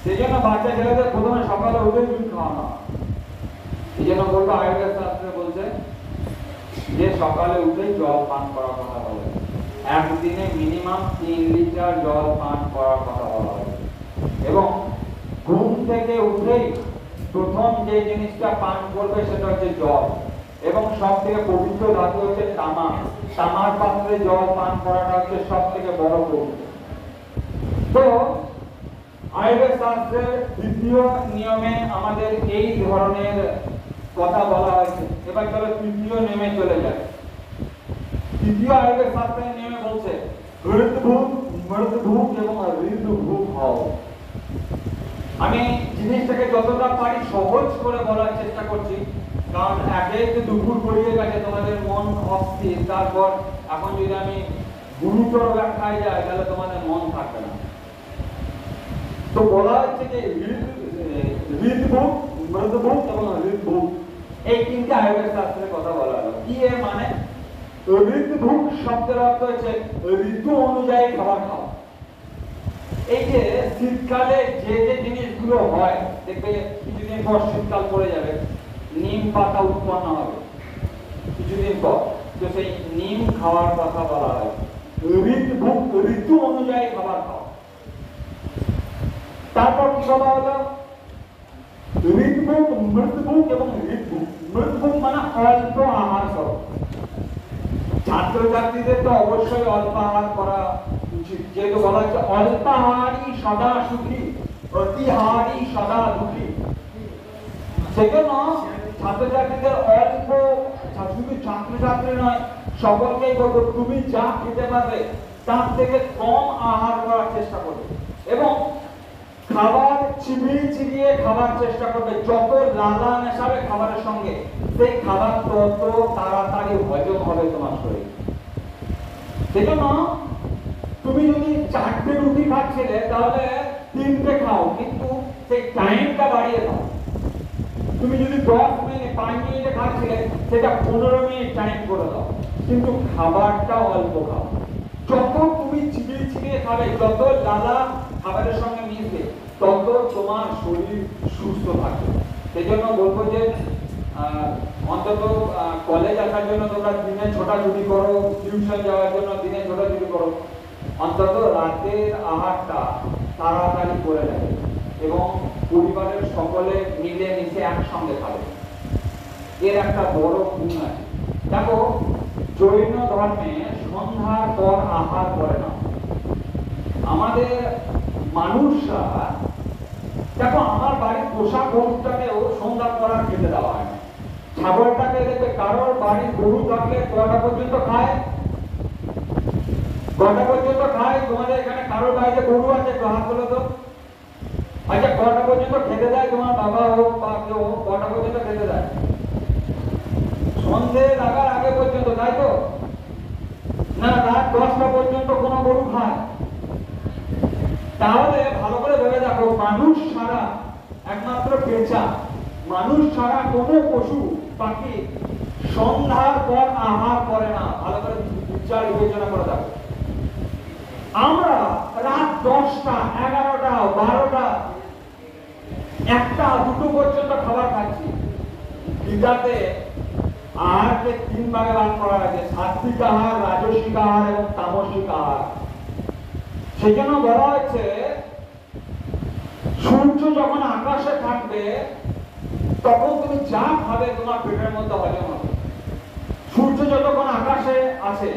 সেই জন্য বাচ্চা ছেলেদের প্রথমে সকালে উঠে দুধ খাওয়ানো হয়। এই জন্য বলবো আয়ুর্বেদ শাস্ত্রে বলছে যে সকালে উঠে জল পান করার কথা বলে। একদিনে মিনিমাম 3 লিটার জল পান করার কথা বলা হয়। এবং ঘুম থেকে উঠেই প্রথম যে জিনিসটা পান করবে সেটা হচ্ছে জল। এবং সব থেকে পবিত্র ধাতু হচ্ছে তামা। তামার পাত্রে জল পান করাটা হচ্ছে সব থেকে বড় পবিত্র। তো আয়ুর্বেদ শাস্ত্রের দ্বিতীয় নিয়মে আমাদের এই ধরনের কথা বলা হয়েছে। এবার চলো তৃতীয় নিয়মে চলে যায়। তৃতীয় আয়ুর্বেদ শাস্ত্রের নিয়মে বলছে হৃদভূক, মৃদভূক এবং ঋতুভূক হও। আমি জিনিসটাকে যতটা পারি সহজ করে বলার চেষ্টা করছি, কারণ একেই তো দুপুর গড়িয়ে গেছে, তোমাদের মন অস্থির। তারপর এখন যদি আমি গুরুতর ব্যাখ্যায় যাই তাহলে তোমাদের মন থাকবে না। তো বলা হচ্ছে যে হৃদভূক, মৃদভূক এবং ঋতুভূক, এই তিনটা আয়ুর্বেদ শাস্ত্রের কথা বলা হলো। কি এর মানে? ঋতুভূক শব্দের অর্থ হচ্ছে ঋতু অনুযায়ী খাবার খাওয়া। এই যে শীতকালে যে যে জিনিসগুলো হয়, দেখবে কিছুদিন পর শীতকাল পড়ে যাবে, নিম পাতা উৎপন্ন হবে কিছুদিন পর, তো সেই নিম খাওয়ার কথা বলা হয়। ঋতুভূক, ঋতু অনুযায়ী খাবার খাওয়া। তারপর কি বলা হলো? ঋতুভূক, মৃদভূক এবং ঋতুভূক। মৃদভূক মানে অল্প আহার করো। ছাত্রছাত্রীদের তো অবশ্যই অল্পাহার করা উচিত, যেহেতু বলা হচ্ছে অল্পাহারই সদা সুখী, অতিহারই সদা দুঃখী। সেজন্য ছাত্রছাত্রীদের অল্প, শুধু ছাত্রছাত্রী নয় সকলকেই বলবো তুমি যা খেতে পারবে তার থেকে কম আহার করার চেষ্টা করবে এবং খাবার চিবিয়ে চিবিয়ে খাবার চেষ্টা করবে। যত লালা মেশাবে খাবারের সঙ্গে সেই খাবার তত তাড়াতাড়ি হজম হবে তোমার শরীর। সেজন্য তুমি যদি 4টে রুটি খাচ্ছিলে তাহলে 3টে খাও, কিন্তু সেই টাইমটা বাড়িয়ে দাও। তুমি যদি 10 মিনিট 5 মিনিটে খাচ্ছিলে সেটা 15 মিনিট টাইম করে দাও, কিন্তু খাবারটা অল্প খাও। যত তুমি চিবিয়ে চিবিয়ে খাবে, যত লালা খাবারের সঙ্গে মিশবে তত তোমার শরীর সুস্থ থাকবে। সেই জন্য বলবো যে অন্তত কলেজ আসার জন্য তোমরা দিনে ছোটাছুটি করো, টিউশন যাওয়ার জন্য দিনে ছোটাছুটি করো, অন্তত রাতের আহারটা তাড়াতাড়ি করে নেবে এবং পরিবারের সকলে মিলে মিশে একসঙ্গে খাবে। এর একটা বড় গুণ আছে। দেখো, জৈন ধর্মে সন্ধ্যার পর আহার করে না। আমাদের মানুষরা, দেখো আমার বাড়ির পোষা গরুটাকেও সন্ধ্যার পর আর খেতে দেওয়া হয় না। ছাগলটাকে দেখবে কারোর বাড়ির গরু থাকলে কটা পর্যন্ত খায়? কটা পর্যন্ত খায়? তোমাদের এখানে কারোর বাড়িতে গরু আছে? একটু হাত তোলো তো। আচ্ছা, কটা পর্যন্ত খেতে দেয়? তোমার বাবা হোক বা কেউ হোক, কটা পর্যন্ত খেতে দেয়? সন্ধে লাগার আগে পর্যন্ত, তাই তো? না, রাত 10টা পর্যন্ত কোনো গরু খায়? তাহলে ভালো করে ভেবে দেখো, মানুষ ছাড়া, একমাত্র পেঁচা, মানুষ ছাড়া কোনো পশু পাখি সন্ধ্যার পর আহার করে না। ভালো করে বিচার বিবেচনা করে দেখো। আমরা রাত 10টা, 11টা, 12টা, 1টা, 2টো পর্যন্ত খাবার খাচ্ছি। গীতাতে আহারকে 3 ভাগে ভাগ করা হয়েছে: সাত্বিক আহার, রাজসিক আহার এবং তামসিক আহার। সেই জন্য বলা হচ্ছে সূর্য যখন আকাশে থাকবে তখন তুমি যা খাবে তোমার পেটের মধ্যে হজম হবে। সূর্য যতক্ষণ আকাশে আছে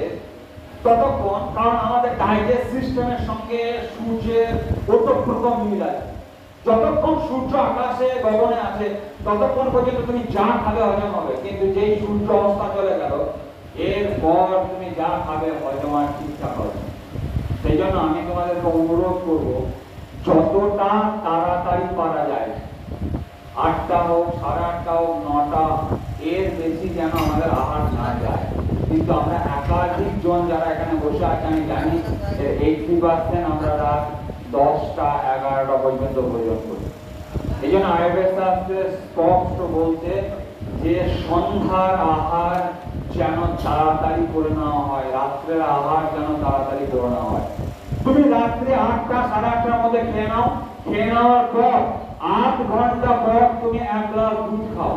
ততক্ষণ, কারণ আমাদের ডাইজেস্ট সিস্টেমের সঙ্গে সূর্যের ওতপ্রোত মিল আছে। যতক্ষণ সূর্য আকাশে গগনে আছে ততক্ষণ পর্যন্ত তুমি যা খাবে হজম হবে, কিন্তু যেই সূর্য অবস্থা চলে গেল এরপর তুমি যা খাবে হজম আর ঠিকঠাক হবে। সেই জন্য আমি তোমাদেরকে অনুরোধ করব, যতটা তাড়াতাড়ি পারা যায়, 8টা হোক, 8:30 হোক, 9টা, এর বেশি যেন আমাদের আহার না যায়। কিন্তু আমরা একাধিক জন যারা এখানে বসে আছে আমি জানি 80% আমরা রাত 10টা 11টা পর্যন্ত ভোজন করি। এই জন্য আয়ুর্বেদ শাস্ত্রে স্পষ্ট বলছে যে সন্ধ্যার আহার যেন তাড়াতাড়ি করে নেওয়া হয়, রাত্রের আহার যেন তাড়াতাড়ি করে নেওয়া হয়। তুমি রাত্রে 8টা 8:30টার মধ্যে খেয়ে নাও, খেয়ে নেওয়ার পর 8 ঘন্টা পর তুমি 1 গ্লাস দুধ খাও,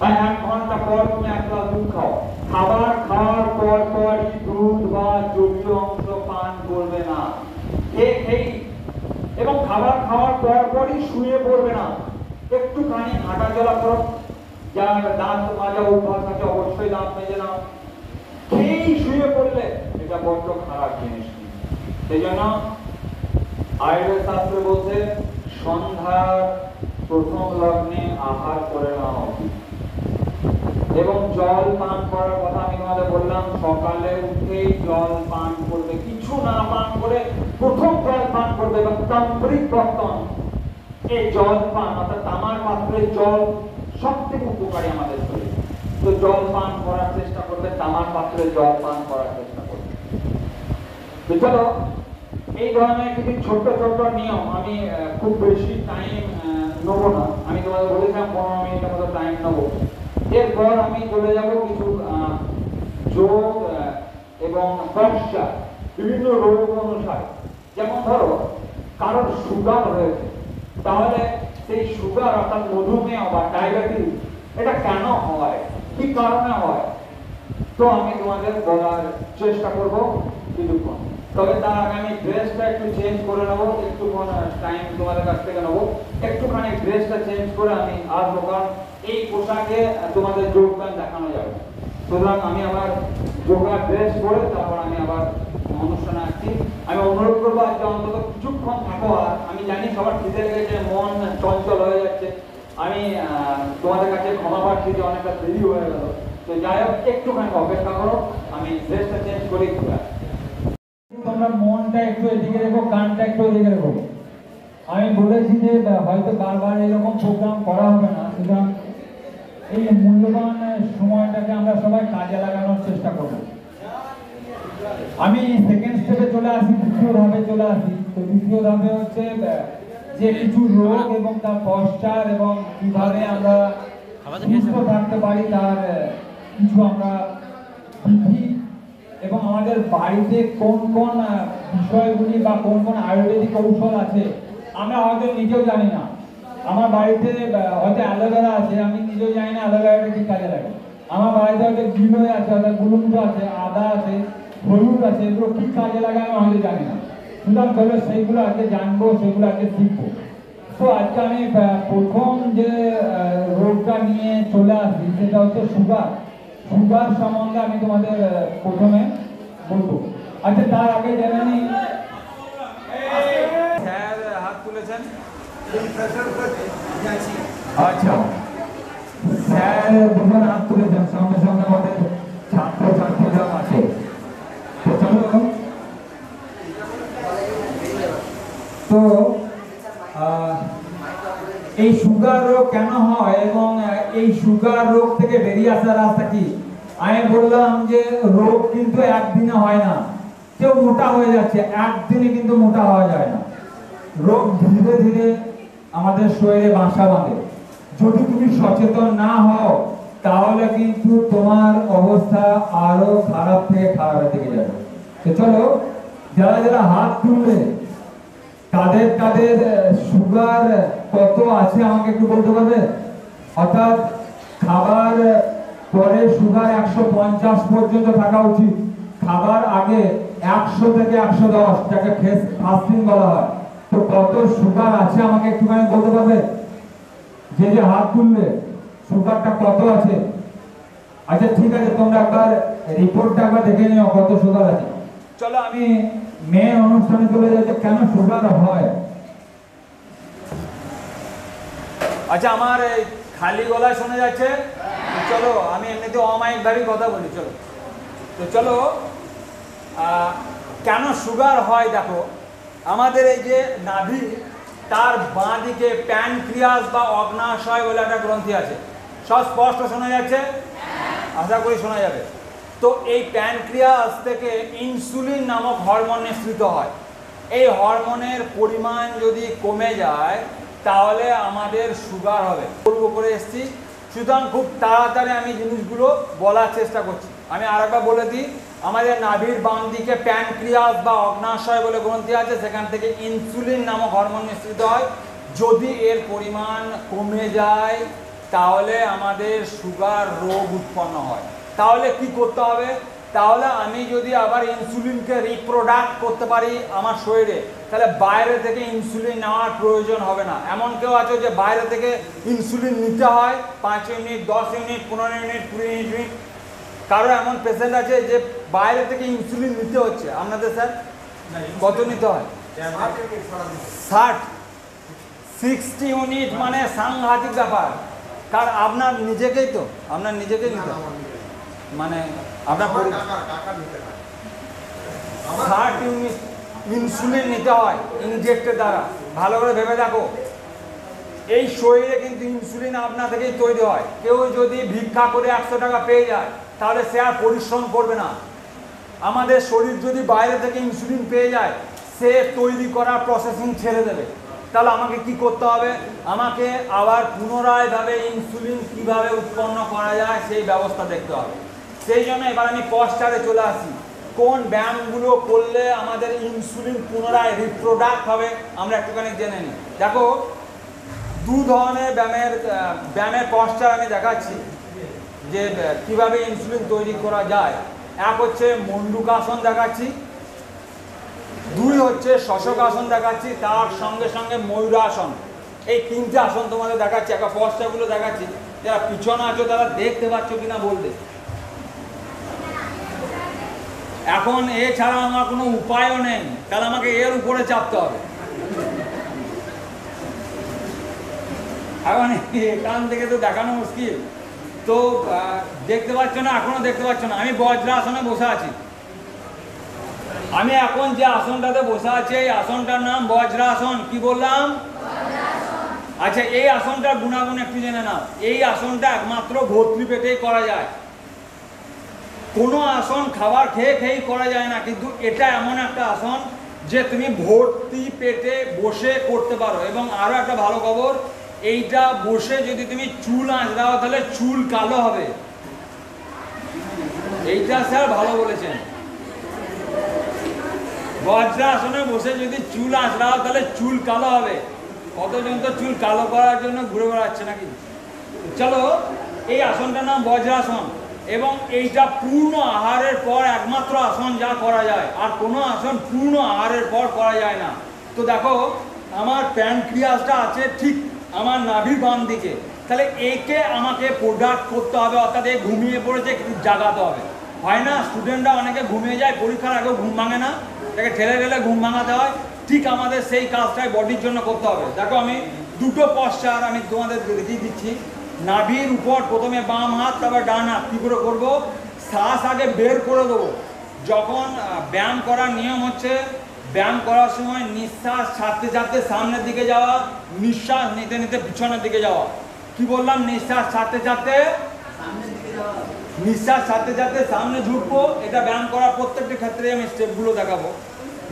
বা 1 ঘন্টা পর তুমি 1 গ্লাস দুধ খাও। খাবার খাওয়ার পর পরই দুধ বা জলীয় অংশ পান করবে না, খেয়ে এবং খাবার খাওয়ার পর পরই শুয়ে পড়বে না। একটুখানি হাঁটা চলা করো, যার দাঁত মাজা অভ্যাস আছে অবশ্যই দাঁত মেজে নাও। খেয়েই শুয়ে পড়লে এটা বড্ড খারাপ জিনিস। সেই জন্য আয়ুর্বেদ শাস্ত্রে বলছে সন্ধ্যার প্রথম লগ্নে আহার করে নেওয়া উচিত এবং জল পান করার কথা আমি তোমাদের বললাম। সকালে উঠেই জল পান করবে, কিছু না পান করে প্রথম জল পান করবে এবং তাম্রিক বর্তন, এই জল পান অর্থাৎ তামার পাত্রের জল সবথেকে উপকারী আমাদের শরীরে। তো জল পান করার চেষ্টা করবে, তামার পাত্রে জল পান করার চেষ্টা করবে। তো চলো, এই ধরনের কিছু ছোট্ট ছোট্ট নিয়ম, আমি খুব বেশি টাইম নেবো না। আমি তোমাদের বলেছিলাম 15 মিনিটের মতো টাইম নেবো। এরপর আমি চলে যাব কিছু যোগ এবং পশ্চাৎ বিভিন্ন রোগ অনুসারে। যেমন ধরো কারোর সুগার হয়েছে, তাহলে সেই সুগার অর্থাৎ মধুমেহ বা ডায়াবেটিস এটা কেন হয়, কি কারণে হয়, তো আমি তোমাদের বলার চেষ্টা করব কিছুক্ষণ। তবে তার আগে আমি ড্রেসটা একটু চেঞ্জ করে নেবো, একটুক্ষণ টাইম তোমাদের কাছ থেকে নেবো। একটুখানি ড্রেসটা চেঞ্জ করে আমি আসবো, কারণ এই পোশাকে তোমাদের যোগদান দেখানো যাবে। সুতরাং আমি আবার যোগার ড্রেস পরে তারপর আমি আবার অনুষ্ঠানে আসছি। আমি অনুরোধ করবো আজকে অন্তত কিছুক্ষণ থাকো। আর আমি জানি সবার খিদে লেগেছে, মন চঞ্চল হয়ে যাচ্ছে, আমি তোমাদের কাছে ক্ষমা পাচ্ছি যে অনেকটা দেরি হয়ে গেল। তো যাই হোক, একটুখানি অপেক্ষা করো, আমি ড্রেসটা চেঞ্জ করি। তোমরা মনটা একটু এদিকে রেখো, কানটা একটু এদিকে রেখো। আমি বলেছি যে হয়তো বারবার এরকম প্রোগ্রাম করা হবে না, সুতরাং এই মূল্যবান সময়টাকে আমরা সবাই কাজে লাগানোর চেষ্টা করব। আমি সেকেন্ড স্টেপে চলে আসি, দ্বিতীয় ধাপে চলে আসি। তো দ্বিতীয় ধাপে হচ্ছে যে কিছু রোগ এবং তার পশ্চার এবং কিভাবে আমরা সুস্থ থাকতে পারি তার কিছু আমরা বিধি এবং আমাদের বাড়িতে কোন কোন বিষয়গুলি বা কোন কোন আয়ুর্বেদিক কৌশল আছে আমরা হয়তো নিজেও জানি না। আমার বাড়িতে হয়তো অ্যালোভেরা আছে, আমি নিজেও জানি না অ্যালোভেরাটা কি কাজে লাগে। আমার বাড়িতে হয়তো গিলোয় আছে, হয়তো গুলুমুটো আছে, আদা আছে, হলুদ আছে, এগুলো কি কাজে লাগে আমি হয়তো জানি না। সুতরাং তাহলে সেইগুলো আজকে জানবো, সেগুলো আজকে শিখবো। তো আজকে আমি প্রথম যে রোগটা নিয়ে চলে আসি সেটা হচ্ছে সুগার। সুগার সম্বন্ধে আমি তোমাদের প্রথমে বলবো। আচ্ছা, তার আগে জেনে নিই, স্যার হাত তুলেছেন। আচ্ছা, স্যার দুজন হাত তুলেছেন, সঙ্গে সঙ্গে আমাদের ছাত্র ছাত্রীরা আছে। তো এই সুগার রোগ কেন হয় এবং এই সুগার রোগ থেকে বেরিয়ে আসার রাস্তা কি? আমি বললাম যে রোগ কিন্তু একদিনে হয় না। কেউ মোটা হয়ে যাচ্ছে, একদিনে কিন্তু মোটা হওয়া যায় না। রোগ ধীরে ধীরে আমাদের শরীরে বাসা বাঁধে। যদি তুমি সচেতন না হও তাহলে কিন্তু তোমার অবস্থা আরো খারাপ থেকে খারাপের দিকে যাবে। তো চলো, যারা যারা হাত তুলবে তাদের তাদের সুগার কত আছে আমাকে একটু বলতে পারবে? অর্থাৎ খাবার পরে সুগার 150 পর্যন্ত থাকা উচিত, খাবার আগে 100 থেকে 110, যাকে ফাস্টিং বলা হয়। তো কত সুগার আছে আমাকে একটুখানি বলতে পারবে? যে যে হাত তুলবে সুগারটা কত আছে? আচ্ছা ঠিক আছে, তোমরা একবার রিপোর্টটা একবার দেখে নিও কত সুগার আছে। চলো আমি মেন অনুষ্ঠানে চলে যাই, কেন সুগার হয়। আচ্ছা, আমার খালি গলায় শোনা যাচ্ছে? চলো, আমি এমনিতে অমাইক ভাবে কথা বলি। চলো, তো চলো, কেন সুগার হয় দেখো। আমাদের এই যে নাভি, তার বাঁ দিকে প্যানক্রিয়াস বা অগ্নাশয় বলে একটা গ্রন্থি আছে। সব স্পষ্ট শোনা যাচ্ছে? আশা করি শোনা যাবে। তো এই প্যানক্রিয়াস থেকে ইনসুলিন নামক হরমোন নিঃসৃত হয়। এই হরমোনের পরিমাণ যদি কমে যায় তাহলে আমাদের সুগার হবে। গল্প করে এসেছি, সুতরাং খুব তাড়াতাড়ি আমি জিনিসগুলো বলার চেষ্টা করছি। আমি আরেকবার বলে দিই, আমাদের নাভির বাম দিকে প্যানক্রিয়াস বা অগ্নাশয় বলে গ্রন্থি আছে, সেখান থেকে ইনসুলিন নামক হরমোন নিঃসৃত হয়। যদি এর পরিমাণ কমে যায় তাহলে আমাদের সুগার রোগ উৎপন্ন হয়। তাহলে কি করতে হবে? তাহলে আমি যদি আবার ইনসুলিনকে রিপ্রোডাক্ট করতে পারি আমার শরীরে, তাহলে বাইরে থেকে ইনসুলিন নেওয়ার প্রয়োজন হবে না। এমন কেউ আছে যে বাইরে থেকে ইনসুলিন নিতে হয় 5 ইউনিট, 10 ইউনিট, 15 ইউনিট, 20 ইউনিট। কারো এমন পেশেন্ট আছে যে বাইরে থেকে ইনসুলিন নিতে হচ্ছে। আপনাদের স্যার কত নিতে হয়? 60 ইউনিট, মানে সাংঘাতিক ব্যাপার। কারণ আপনার নিজেকেই তো, আপনার নিজেকেই নিতে হয়, মানে আপনার 60 ইউনিট ইনসুলিন নিতে হয় ইনজেক্টের দ্বারা। ভালো করে ভেবে দেখো, এই শরীরে কিন্তু ইনসুলিন আপনা থেকেই তৈরি হয়। কেউ যদি ভিক্ষা করে 100 টাকা পেয়ে যায় তাহলে সে আর পরিশ্রম করবে না। আমাদের শরীর যদি বাইরে থেকে ইনসুলিন পেয়ে যায়, সে তৈরি করার প্রসেসিং ছেড়ে দেবে। তাহলে আমাকে কি করতে হবে? আমাকে আবার পুনরায়ভাবে ইনসুলিন কিভাবে উৎপন্ন করা যায় সেই ব্যবস্থা দেখতে হবে। সেই জন্য এবার আমি পশ্চারে চলে আসি। কোন ব্যায়ামগুলো করলে আমাদের ইনসুলিন পুনরায় রিপ্রোডাক্ট হবে আমরা একটুখানি জেনে নিই। দেখো, দু ধরনের ব্যায়ামের পশ্চার আমি দেখাচ্ছি যে কিভাবে ইনসুলিন তৈরি করা যায়। এক হচ্ছে মণ্ডূকাসন দেখাচ্ছি, 2 হচ্ছে শশকাসন দেখাচ্ছি, তার সঙ্গে সঙ্গে ময়ূরাসন। এই 3টে আসন তোমাদের দেখাচ্ছি, একটা পশ্চারগুলো দেখাচ্ছি। যারা পিছনে আছো তারা দেখতে পাচ্ছ কিনা বলবে। এখন এছাড়া আমার কোনো উপায়ও নেই, তাহলে আমাকে এর উপরে চাপতে হবে। এখন এখান থেকে তো দেখানো মুশকিল। তো দেখতে পাচ্ছ না, এখনো দেখতে পাচ্ছ না, আমি বজ্রাসনে বসে আছি। আমি এখন যে আসনটাতে বসে আছি এই আসনটার নাম বজ্রাসন। কি বললাম? আচ্ছা, এই আসনটার গুণাগুণ একটু জেনে নাও। এই আসনটা একমাত্র ভর্তি পেটেই করা যায়। কোনো আসন খাবার খেয়ে খেয়েই করা যায় না, কিন্তু এটা এমন একটা আসন যে তুমি ভর্তি পেটে বসে করতে পারো। এবং আরো একটা ভালো খবর, এইটা বসে যদি তুমি চুল আঁচড়াও তাহলে চুল কালো হবে। এইটা স্যার ভালো বলেছেন, বজ্রাসনে বসে যদি চুল আঁচড়াও তাহলে চুল কালো হবে। কতজন তো চুল কালো করার জন্য ঘুরে বেড়াচ্ছে নাকি। চলো, এই আসনটার নাম বজ্রাসন এবং এইটা পূর্ণ আহারের পর একমাত্র আসন যা করা যায়, আর কোনো আসন পূর্ণ আহারের পর করা যায় না। তো দেখো, আমার প্যানক্রিয়াসটা আছে ঠিক আমার নাভির বাম দিকে, তাহলে একে আমাকে প্রোডাক্ট করতে হবে, অর্থাৎ এ ঘুমিয়ে পড়েছে, একটু জাগাতে হবে। হয় না, স্টুডেন্টরা অনেকে ঘুমিয়ে যায়, পরীক্ষার আগেও ঘুম ভাঙে না, তাকে ঠেলে ঠেলে ঘুম ভাঙাতে হয়। ঠিক আমাদের সেই কাজটাই বডির জন্য করতে হবে। দেখো, আমি দুটো পশ্চার আমি তোমাদের দেখিয়ে দিচ্ছি। নাভির উপর প্রথমে বাম হাত, তারপর ডান হাত। কী করে করবো? শ্বাস আগে বের করে দেবো। যখন ব্যায়াম করার নিয়ম হচ্ছে, ব্যায়াম করার সময় নিঃশ্বাস ছাড়তে ছাড়তে সামনের দিকে যাওয়া, নিঃশ্বাস নিতে নিতে পিছনের দিকে যাওয়া। কি বললাম? নিঃশ্বাস ছাড়তে ছাড়তে নিঃশ্বাস ছাড়তে ছাড়তে সামনে ঝুঁকবো। এটা ব্যায়াম করার প্রত্যেকটি ক্ষেত্রে আমি স্টেপগুলো দেখাবো।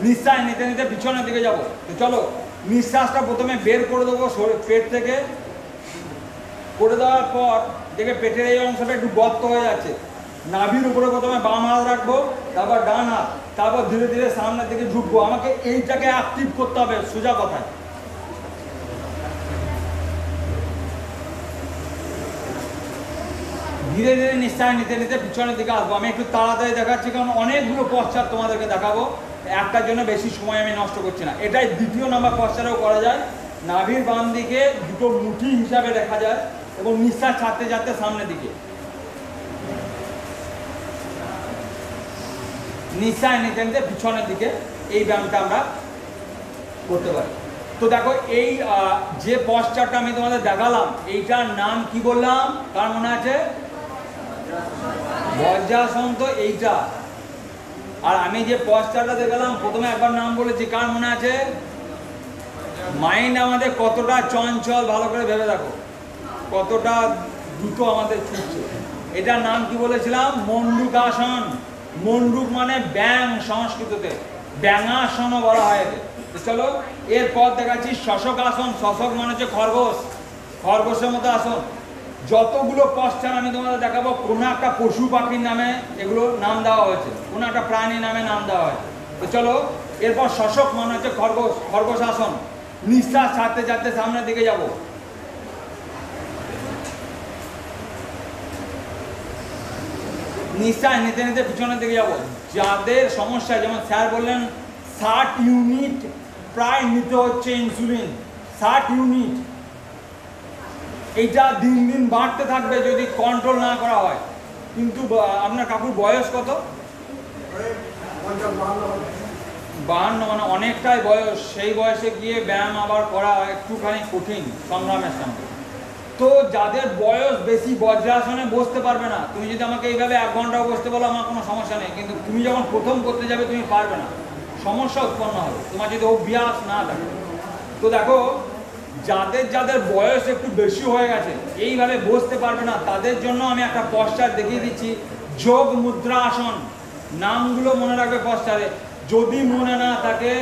নিঃশ্বাস নিতে নিতে পিছনের দিকে যাবো। তো চলো, নিঃশ্বাসটা প্রথমে বের করে দেবো পেট থেকে। করে দেওয়ার পর দেখে পেটের এই অংশটা একটু গর্ত হয়ে যাচ্ছে। নাভির উপরে প্রথমে বাম হাত রাখবো, তারপর ডান হাত, তারপর ধীরে ধীরে সামনের দিকে ঝুঁকবো। আমাকে এইটাকে অ্যাক্টিভ করতে হবে, সোজা কথায়। ধীরে ধীরে নিঃশ্বাস নিতে নিতে পিছনের দিকে আসবো। আমি একটু তাড়াতাড়ি দেখাচ্ছি, কারণ অনেকগুলো পশ্চাৎ তোমাদেরকে দেখাবো, একটার জন্য বেশি সময় আমি নষ্ট করছি না। এটাই দ্বিতীয় নাম্বার পশ্চারেও করা যায়। নাভির বাম দিকে দুটো মুঠি হিসাবে দেখা যায় এবং নিঃশ্বাস ছাড়তে ছাড়তে সামনের দিকে, নিঃশ্বাস নিতে নিতে পিছনের দিকে, এই ব্যায়ামটা আমরা করতে পারি। তো দেখো, এই যে পশ্চারটা আমি তোমাদের দেখালাম, এইটার নাম কি বললাম? কার মনে আছে? বজ্রাসন। তো এইটা, আর আমি যে পশ্চারটা দেখালাম প্রথমে একবার নাম বলেছি, কার মনে আছে? মাইন্ড আমাদের কতটা চঞ্চল, ভালো করে ভেবে দেখো, কতটা দ্রুত আমাদের ছুটছে। এটার নাম কি বলেছিলাম? মণ্ডূকাসন। মণ্ডূক মানে ব্যাং, সংস্কৃততে ব্যাঙাসনও বলা হয় একে। তো চলো, এরপর দেখাচ্ছি শশকাসন। শশক মানে হচ্ছে খরগোশ, খরগোশের মতো আসন। যতগুলো পশ্চার আমি তোমাদের দেখাবো, কোনো একটা পশু পাখির নামে এগুলো নাম দেওয়া হয়েছে, কোনো একটা প্রাণী নামে নাম দেওয়া হয়েছে। তো চলো, এরপর শশক মানে হচ্ছে খরগোশ, খরগোশ আসন। নিঃশ্বাস ছাড়তে ছাড়তে সামনের দিকে যাব। নিঃশ্বাস নিতে নিতে পিছনের দিকে যাব। যাদের সমস্যা, যেমন স্যার বললেন 60 ইউনিট প্রায় নিতে হচ্ছে ইনসুলিন, 60 ইউনিট। এইটা দিন দিন বাড়তে থাকবে যদি কন্ট্রোল না করা হয়। কিন্তু আপনার কাকুর বয়স কত? 52, মানে অনেকটাই বয়স। সেই বয়সে গিয়ে ব্যায়াম আবার করা একটুখানি কঠিন, সংগ্রামের সঙ্গে। তো যাদের বয়স বেশি বজ্রাসনে বসতে পারবে না, তুমি যদি আমাকে এইভাবে 1 ঘন্টাও বসতে বলো, আমার কোনো সমস্যা নেই, কিন্তু তুমি যখন প্রথম করতে যাবে তুমি পারবে না, সমস্যা উৎপন্ন হবে তোমার যদি অভ্যাস না থাকে। তো দেখো, যাদের যাদের বয়স একটু বেশি হয়ে গেছে, এইভাবে বসতে পারবে না, তাদের জন্য আমি একটা পশ্চার দেখিয়ে দিচ্ছি, যোগ মুদ্রা আসন। নামগুলো মনে রাখবে পশ্চারে। যদি মনে না থাকে,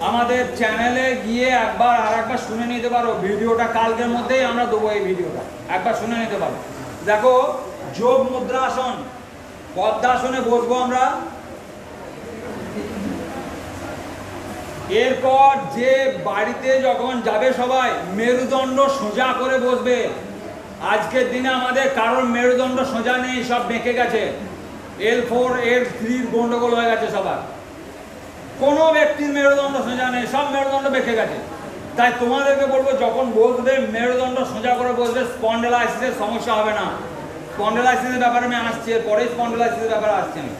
আমাদের চ্যানেলে গিয়ে একবার শুনে নিতে পারো। ভিডিওটা কালকের মধ্যেই আমরা দেবো, এই ভিডিওটা একবার শুনে নিতে পারো। দেখো, যোগ মুদ্রা আসন, পদ্মাসনে বসবো আমরা। এরপর যে বাড়িতে যখন যাবে সবাই, মেরুদণ্ড সোজা করে বসবে। আজকের দিনে আমাদের কারোর মেরুদণ্ড সোজা নেই, সব বেঁকে গেছে। L4 L3 গন্ডগোল হয়ে গেছে সবার। কোনো ব্যক্তির মেরুদণ্ড সোজা নেই, সব মেরুদণ্ড বেঁকে গেছে। তাই তোমাদেরকে বলবো, যখন বসবে মেরুদণ্ড সোজা করে বসবে, স্পন্ডেলাইসিসের সমস্যা হবে না। স্পন্ডেলাইসিসের ব্যাপারে আমি আসছি, এরপরেই স্পন্ডেলাইসিসের ব্যাপারে আসছি আমি।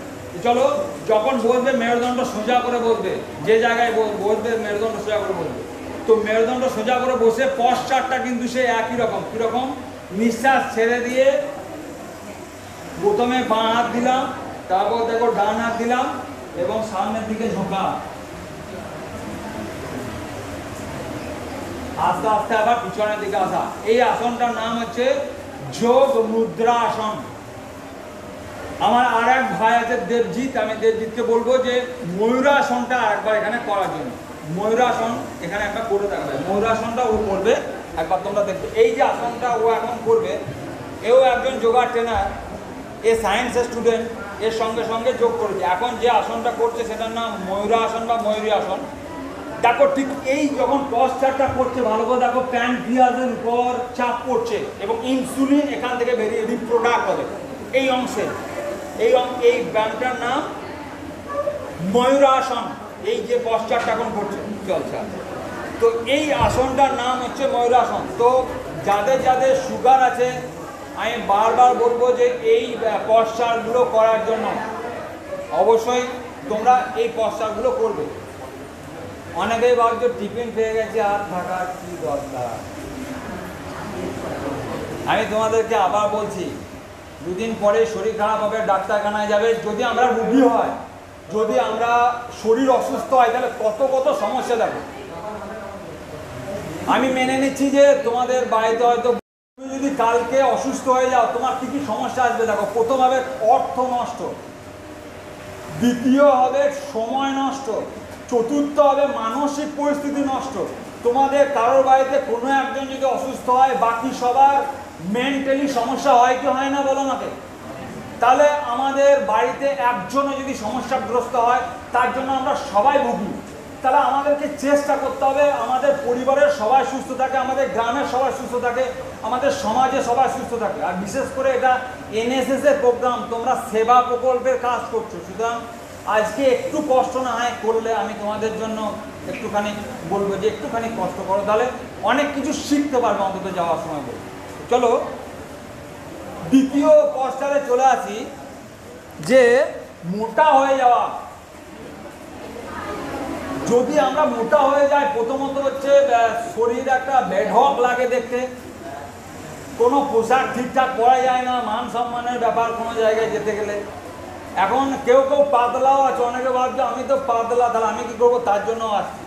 চলো, যখন বসবে মেরুদণ্ড সোজা করে বসবে, যে জায়গায় বসবে মেরুদণ্ড সোজা করে বসবে। তো মেরুদণ্ড সোজা করে বসে পশ্চারটা কিন্তু সে একই রকম। কিরকম? নিঃশ্বাস ছেড়ে দিয়ে প্রথমে বাঁ হাত দিলাম, তারপর দেখো ডান হাত দিলাম এবং সামনের দিকে ঝোঁকা, আস্তে আস্তে আবার পিছনের দিকে আসা। এই আসনটার নাম হচ্ছে যোগ মুদ্রা আসন। আমার আর এক ভাই আছে দেবজিৎ, আমি দেবজিৎকে বলবো যে ময়ূরাসনটা একবার এখানে করার জন্য। ময়ূরাসন এখানে একটা করে থাকবে, ময়ূরাসনটা ও করবে, একবার তোমরা দেখবে। এই যে আসনটা ও এখন করবে, এও একজন যোগা ট্রেনার, এ সায়েন্সের স্টুডেন্ট, এর সঙ্গে সঙ্গে যোগ করেছে। এখন যে আসনটা করছে সেটার নাম ময়ূরাসন বা ময়ূরী আসন। দেখো ঠিক এই যখন পশ্চারটা করছে, ভালো করে দেখো, প্যানক্রিয়াসের উপর চাপ পড়ছে এবং ইনসুলিন এখান থেকে বেরিয়ে রিপ্রোডাক্ট হবে এই অংশে। এই ব্যায়ামটার নাম ময়ূরাসন। এই যে পশ্চারটা এখন করছে চলছে, তো এই আসনটার নাম হচ্ছে ময়ূরাসন। তো যাদের যাদের সুগার আছে, আমি বারবার বলবো যে এই পশ্চারগুলো করার জন্য অবশ্যই তোমরা এই পশ্চারগুলো করবে। অনেকেই ভাবছো টিফিন পেয়ে গেছে আর থাকার কি দরকার। আমি তোমাদেরকে আবার বলছি, দুদিন পরে শরীর খারাপ হবে, ডাক্তারখানায় যাবে। যদি আমরা রোগী হয়, যদি আমরা শরীর অসুস্থ হয়, তাহলে কত কত সমস্যা দেখো। আমি মেনে নিচ্ছি যে তোমাদের বাড়িতে হয়তো তুমি যদি কালকে অসুস্থ হয়ে যাও, তোমার কি কি সমস্যা আসবে দেখো। প্রথম হবে অর্থ নষ্ট, দ্বিতীয় হবে সময় নষ্ট, চতুর্থ হবে মানসিক পরিস্থিতি নষ্ট। তোমাদের কারোর বাড়িতে কোনো একজন যদি অসুস্থ হয়, বাকি সবার মেন্টালি সমস্যা হয় কি হয় না বলো আমাকে? তাহলে আমাদের বাড়িতে একজনও যদি সমস্যাগ্রস্ত হয়, তার জন্য আমরা সবাই ভুগি। তাহলে আমাদেরকে চেষ্টা করতে হবে আমাদের পরিবারের সবাই সুস্থ থাকে, আমাদের গ্রামের সবাই সুস্থ থাকে, আমাদের সমাজে সবাই সুস্থ থাকে। আর বিশেষ করে এটা এনএসএস এর প্রোগ্রাম, তোমরা সেবা প্রকল্পের কাজ করছো, সুতরাং আজকে একটু কষ্ট না হয় করলে আমি তোমাদের জন্য একটুখানি বলবো যে একটুখানি কষ্ট করো, তাহলে অনেক কিছু শিখতে পারবে অন্তত যাওয়ার সময় বলবো। চলো দ্বিতীয় পশ্চারে চলে আসি, যে মোটা হয়ে যাওয়া। যদি আমরা মোটা হয়ে যাই, প্রথমত হচ্ছে শরীর একটা বেঢপ লাগে দেখতে, কোনো পোশাক ঠিকঠাক পরা যায় না, মান সম্মানের ব্যাপার কোনো জায়গায় যেতে গেলে। এখন কেউ কেউ পাতলাও আছে, অনেকে ভাবছে আমি তো পাতলা, তাহলে আমি কি করবো? তার জন্য আসছি,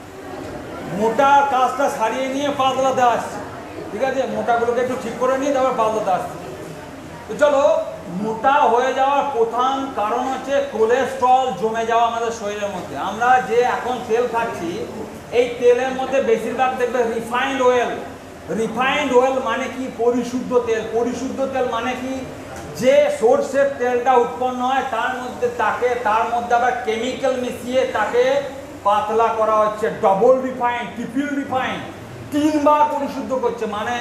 মোটা কাজটা সারিয়ে নিয়ে পাতলাতে আসছি। ঠিক আছে, মোটাগুলোকে একটু ঠিক করে নিয়ে তারপর পাতলাতে আসছি। তো চলো, মোটা হয়ে যাওয়ার প্রধান কারণ হচ্ছে কোলেস্ট্রল জমে যাওয়া আমাদের শরীরের মধ্যে। আমরা যে এখন তেল খাচ্ছি, এই তেলের মধ্যে বেশিরভাগ দেখবে রিফাইন্ড অয়েল। রিফাইন্ড অয়েল মানে কি? পরিশুদ্ধ তেল। পরিশুদ্ধ তেল মানে কি? যে সরষের তেলটা উৎপন্ন হয় তার মধ্যে আবার কেমিক্যাল মিশিয়ে তাকে পাতলা করা হচ্ছে, ডবল রিফাইন্ড, ট্রিপল রিফাইন্ড, 3 বার পরিশুদ্ধ করছে। মানে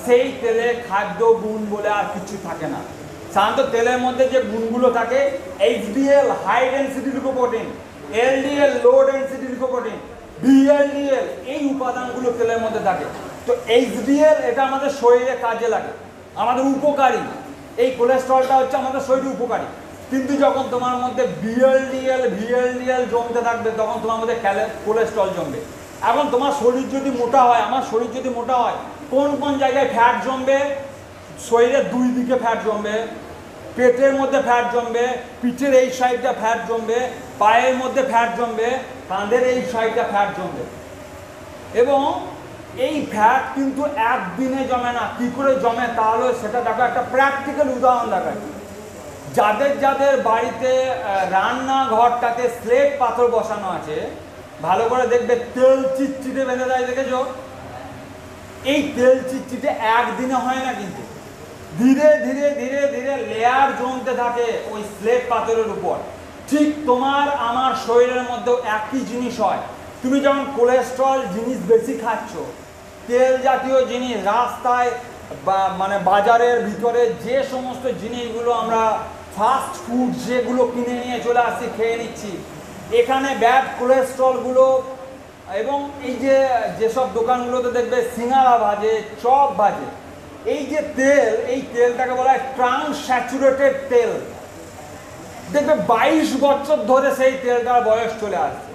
সেই তেলে খাদ্য গুণ বলে আর কিছু থাকে না। সাধারণত তেলের মধ্যে যে গুণগুলো থাকে, HDL high density lipoprotein, LDL low density lipoprotein, VLDL এই উপাদানগুলো তেলের মধ্যে থাকে। তো HDL এটা আমাদের শরীরে কাজে লাগে, আমাদের উপকারী। এই কোলেস্ট্রলটা হচ্ছে আমাদের শরীরে উপকারী। কিন্তু যখন তোমার মধ্যে VLDL জমতে থাকবে, তখন তোমার মধ্যে কোলেস্ট্রল জমবে। এখন তোমার শরীর যদি মোটা হয়, আমার শরীর যদি মোটা হয়, কোন কোন জায়গায় ফ্যাট জমবে? শরীরের 2 দিকে ফ্যাট জমবে, পেটের মধ্যে ফ্যাট জমবে, পিঠের এই সাইডটা ফ্যাট জমবে, পায়ের মধ্যে ফ্যাট জমবে, কাঁধের এই সাইডটা ফ্যাট জমবে। এবং এই ফ্যাট কিন্তু একদিনে জমে না। কি করে জমে তাহলে সেটা দেখো, একটা প্র্যাকটিক্যাল উদাহরণ দেখায়। যাদের যাদের বাড়িতে রান্নাঘরটাতে স্লেট পাথর বসানো আছে, ভালো করে দেখবে তেল চিটচিটে বেঁধে দেয়, দেখেছো? এই তেল চিটচিটে একদিনে হয় না, কিন্তু ধীরে ধীরে ধীরে ধীরে লেয়ার জমতে থাকে ওই স্লেট পাথরের উপর। ঠিক তোমার আমার শরীরের মধ্যেও একই জিনিস হয়। তুমি যখন কোলেস্ট্রল জিনিস বেশি খাচ্ছ, তেল জাতীয় জিনিস, রাস্তায় বা মানে বাজারের ভিতরে যে সমস্ত জিনিসগুলো আমরা ফাস্ট ফুড যেগুলো কিনে নিয়ে চলে আসছি, খেয়ে নিচ্ছি, এখানে ব্যাড কোলেস্ট্রলগুলো। এবং এই যেসব দোকানগুলোতে দেখবে সিঙ্গারা ভাজে, চপ ভাজে, এই যে তেল, এই তেলটাকে বলা হয় ট্রান্স স্যাচুরেটেড তেল। দেখবে 22 বছর ধরে সেই তেলটার বয়স চলে আসছে।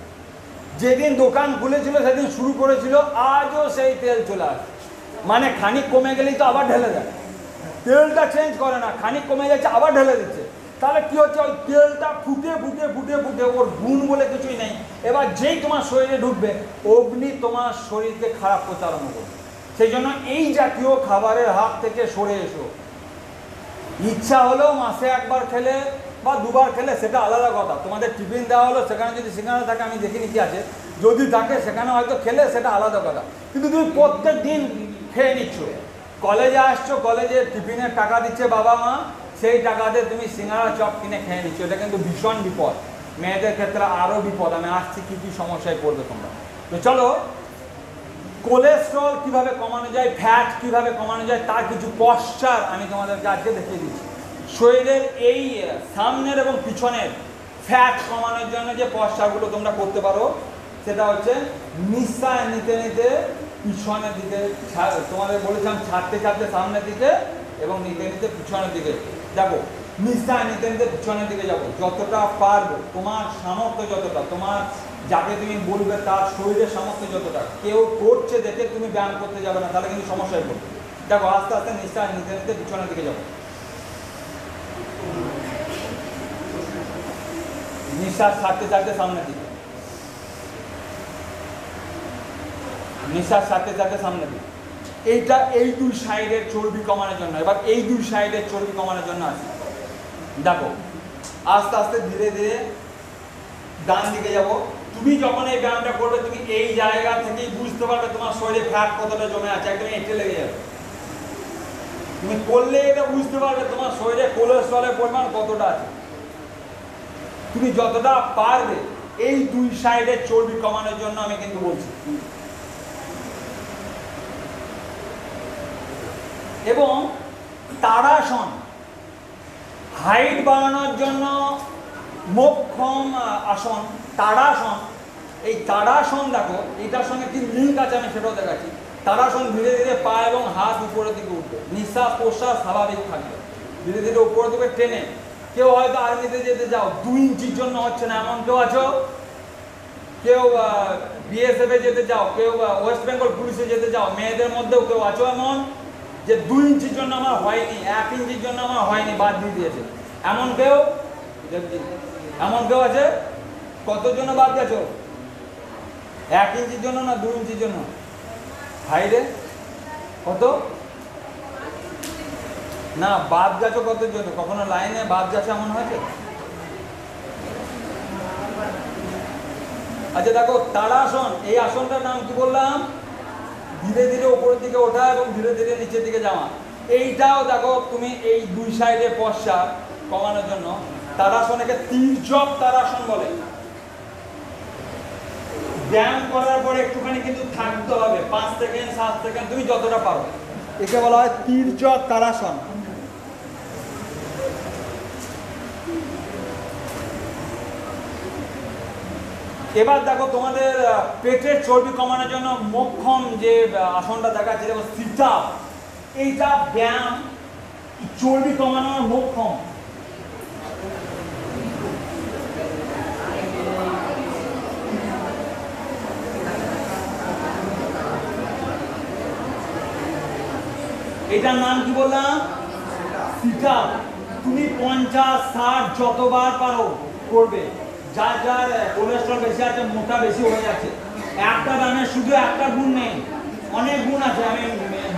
যেদিন দোকান খুলেছিল সেদিন শুরু করেছিল, আজও সেই তেল চলে আসছে। মানে খানিক কমে গেলেই তো আবার ঢেলে দেয়, তেলটা চেঞ্জ করে না, খানিক কমে যাচ্ছে আবার ঢেলে দিচ্ছে। তাহলে কি হচ্ছে, ওই তেলটা ফুটে ফুটে ফুটে ফুটে ওর গুণ বলে কিছুই নেই। এবার যেই তোমার শরীরে ঢুকবে অগ্নি তোমার শরীরকে খারাপ করতে আরম্ভ করবে। সেই জন্য এই জাতীয় খাবারের হাত থেকে সরে এসো। ইচ্ছা হলেও মাসে একবার খেলে বা দুবার খেলে সেটা আলাদা কথা। তোমাদের টিফিন দেওয়া হলো, সেখানে যদি সিঙ্গারা থাকে, আমি দেখিনি কি আছে, যদি থাকে সেখানে হয়তো খেলে সেটা আলাদা কথা। কিন্তু তুমি প্রত্যেক দিন খেয়ে নিচ্ছ, কলেজে আসছো, কলেজে টিফিনের টাকা দিচ্ছে বাবা মা, সেই টাকাতে তুমি সিঙ্গারা চপ কিনে খেয়ে নিচ্ছ। এটা কিন্তু ভীষণ বিপদ, মেয়েদের ক্ষেত্রে আরও বিপদ। আমি আসছি কী কী সমস্যায় পড়বে তোমরা। তো চলো, কোলেস্ট্রল কিভাবে কমানো যায়, ফ্যাট কিভাবে কমানো যায়, তার কিছু পশ্চার আমি তোমাদেরকে আজকে দেখিয়ে দিচ্ছি। শরীরের এই সামনের এবং পিছনের ফ্যাট কমানোর জন্য যে পশ্চারগুলো তোমরা করতে পারো, সেটা হচ্ছে নিঃশ্বাস নিতে নিতে পিছনের দিকে, তোমাদের বলেছিলাম ছাড়তে ছাড়তে সামনের দিকে এবং নিতে নিতে পিছনের দিকে যাবো। নিঃশ্বাস নিতে নিতে পিছনের দিকে যাবো, যতটা পারবো, তোমার সামর্থ্য যতটা, তোমার যাকে তুমি বলবে তার শরীরের সামর্থ্য যতটা। কেউ করছে দেখে তুমি ব্যায়াম করতে যাবে না, তাহলে কিন্তু সমস্যায় পড়বে। দেখো, আস্তে আস্তে নিঃশ্বাস নিতে নিতে পিছনের দিকে যাবো, নিঃশ্বাস ছাড়তে ছাড়তে সামনের দিকে, নিঃশ্বাস ছাড়তে ছাড়তে সামনের দিকে। এইটা এই দুই সাইডের চর্বি কমানোর জন্য। এবার এই দুই সাইডের চর্বি কমানোর জন্য আছে। দেখো, আস্তে আস্তে ধীরে ধীরে ডান দিকে যাব। তুমি যখন এই ব্যায়ামটা করবে, তুমি এই জায়গা থেকেই বুঝতে পারবে তোমার শরীরে ফ্যাট কতটা জমে আছে, একদম এঁটে লেগে যাবে। তুমি করলে এটা বুঝতে পারবে তোমার শরীরে কোলেস্ট্রলের পরিমাণ কতটা আছে। তুমি যতটা পারবে এই দুই সাইডের চর্বি কমানোর জন্য আমি কিন্তু বলছি। এবং তাড়াসন, হাইট বাড়ানোর জন্য মোক্ষম আসন, তাড়াসন। এই তাড়াসন দেখো, এটার সঙ্গে কি লিঙ্ক আছে আমি সেটাও দেখাচ্ছি। তাড়াসন ধীরে ধীরে পা এবং হাত উপরের দিকে উঠবে, নিঃশ্বাস প্রশ্বাস স্বাভাবিক থাকবে, ধীরে ধীরে উপরের দিকে টেনে। কেউ হয়তো আর্মিতে যেতে যাও, 2 ইঞ্চির জন্য হচ্ছে না, এমন কেউ আছো। কেউ বিএসএফে যেতে চাও, কেউ ওয়েস্ট বেঙ্গল পুলিশে যেতে চাও, মেয়েদের মধ্যেও কেউ আছো এমন যে 2 ইঞ্চির জন্য আমার হয়নি, 1 ইঞ্চির জন্য আমার হয়নি, বাদ দিয়ে দিয়েছে, এমন কেউ, এমন কেউ আছে? কতর জন্য বাদ গেছো? 1 ইঞ্চির জন্য না 2 ইঞ্চির জন্য? হাইরে কত না বাদ গেছো কতর জন্য? কখনো লাইনে বাদ গেছে এমন হয়েছে? আচ্ছা দেখো, তাড়াসন, এই আসনটার নাম কি বললাম? ধীরে ধীরে উপরের দিকে ওঠা এবং ধীরে ধীরে নিচের দিকে যাওয়া। এইটাও দেখো, তুমি এই দুই সাইডে পশ্চাৎ কমানোর জন্য তাড়াসনকে তির্যক তাড়াসন বলে। ব্যায়াম করার পরে একটুখানি কিন্তু থাকতে হবে, 5 সেকেন্ড 7 সেকেন্ড, তুমি যতটা পারো। একে বলা হয় তির্যক তাড়াসন। এবার দেখো, তোমাদের পেটের চর্বি কমানোর জন্য মোক্ষম যে আসনটা দেখাচ্ছে, দেখো সিট আপ। এইটা ব্যায়াম চর্বি কমানোর মোক্ষম। এটার নাম কি বললাম? Sit up. তুমি 50 60 যতবার পারো করবে। যার যার কোলেস্ট্রল বেশি আছে, মোটা বেশি হয়ে যাচ্ছে, একটা ব্যায়ামের শুধু একটা গুণ নেই, অনেক গুণ আছে। আমি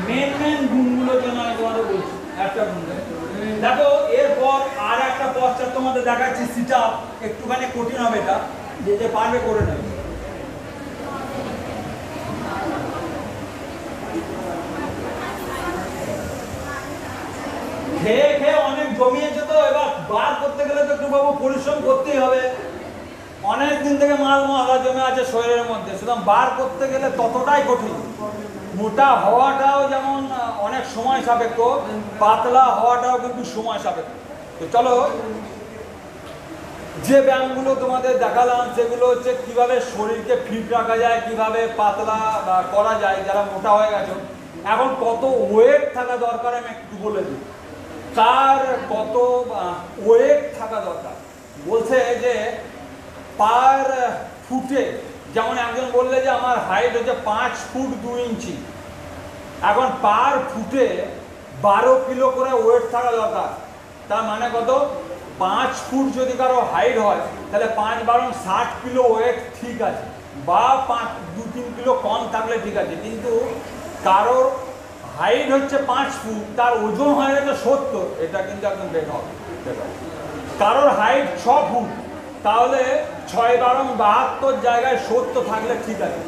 মেন গুণগুলোর জন্য আমি তোমাদের বলছি, একটা গুণ দেখো। এরপর আর একটা পশ্চাৎ তোমাদের দেখাচ্ছি, সিট আপ। একটুখানি কঠিন হবে এটা, যে পারবে করে নেবে। খেয়ে খেয়ে অনেক জমিয়েছে, তো এবার বার করতে গেলে তো একটু বাবু পরিশ্রম করতেই হবে। অনেক দিন থেকে মাল মশলা জমে আছে শরীরের মধ্যে, সুতরাং বার করতে গেলে ততটাই কঠিন। মোটা হওয়াটাও যেমন অনেক সময় সাপেক্ষ, পাতলা হওয়াটাও কিন্তু সময় সাপেক্ষ। তো চলো, যে ব্যায়ামগুলো তোমাদের দেখালাম সেগুলো হচ্ছে কিভাবে শরীরকে ফিট রাখা যায়, কিভাবে পাতলা করা যায় যারা মোটা হয়ে গেছে। এখন কত ওয়েট থাকা দরকার আমি একটু বলে দিই, কার কত ওয়েট থাকা দরকার। বলছে যে পার ফুটে, যেমন একজন বললে যে আমার হাইট হচ্ছে 5 ফুট 2 ইঞ্চি, এখন পার ফুটে 12 কিলো করে ওয়েট থাকা দরকার। তার মানে কত? 5 ফুট যদি কারো হাইট হয় তাহলে 5 12 60 কিলো ওয়েট ঠিক আছে, বা 2-3 কিলো কম থাকলে ঠিক আছে। কিন্তু কারোর হাইট হচ্ছে 5 ফুট, তার ওজন হয়ে গেছে 70, এটা কিন্তু একদম বেকার। কারোর হাইট 6 ফুট, তাহলে 6 12 72 জায়গায় 70 থাকলে ঠিক আছে।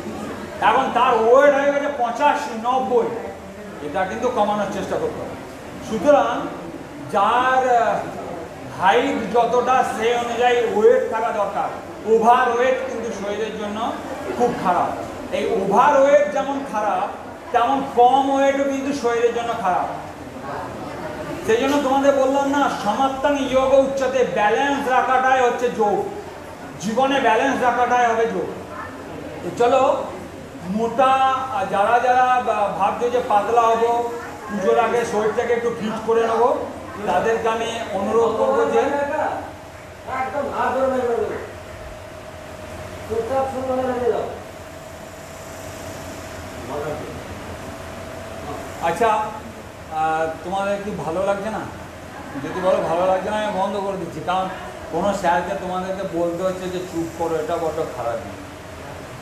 এখন তার ওয়েট হয়ে গেছে 85 90, এটা কিন্তু কমানোর চেষ্টা করতে হবে। সুতরাং যার হাইট যতটা সেই অনুযায়ী ওয়েট থাকা দরকার। ওভার ওয়েট কিন্তু শরীরের জন্য খুব খারাপ। এই ওভার ওয়েট যেমন খারাপ, তেমন কম ওয়েটও কিন্তু শরীরের জন্য খারাপ। সেই জন্য তোমাদের বললাম না, সমাপ্তাং যোগ উচ্চতে, ব্যালেন্স রাখাটাই হচ্ছে যোগ। জীবনে ব্যালেন্স রাখাটাই হবে যোগ। তো চলো, মোটা যারা যারা ভাবছো যে পাতলা হবো, পুজোর আগে শরীরটাকে একটু ফিট করে নেবো, তাদেরকে আমি অনুরোধ করবো যে আচ্ছা, তোমাদের কি ভালো লাগছে না? যদি বলো ভালো লাগছে না, আমি বন্ধ করে দিচ্ছি। কারণ কোনো স্যারকে তোমাদেরকে বলতে হচ্ছে যে চুপ করো, এটা বড্ড খারাপ।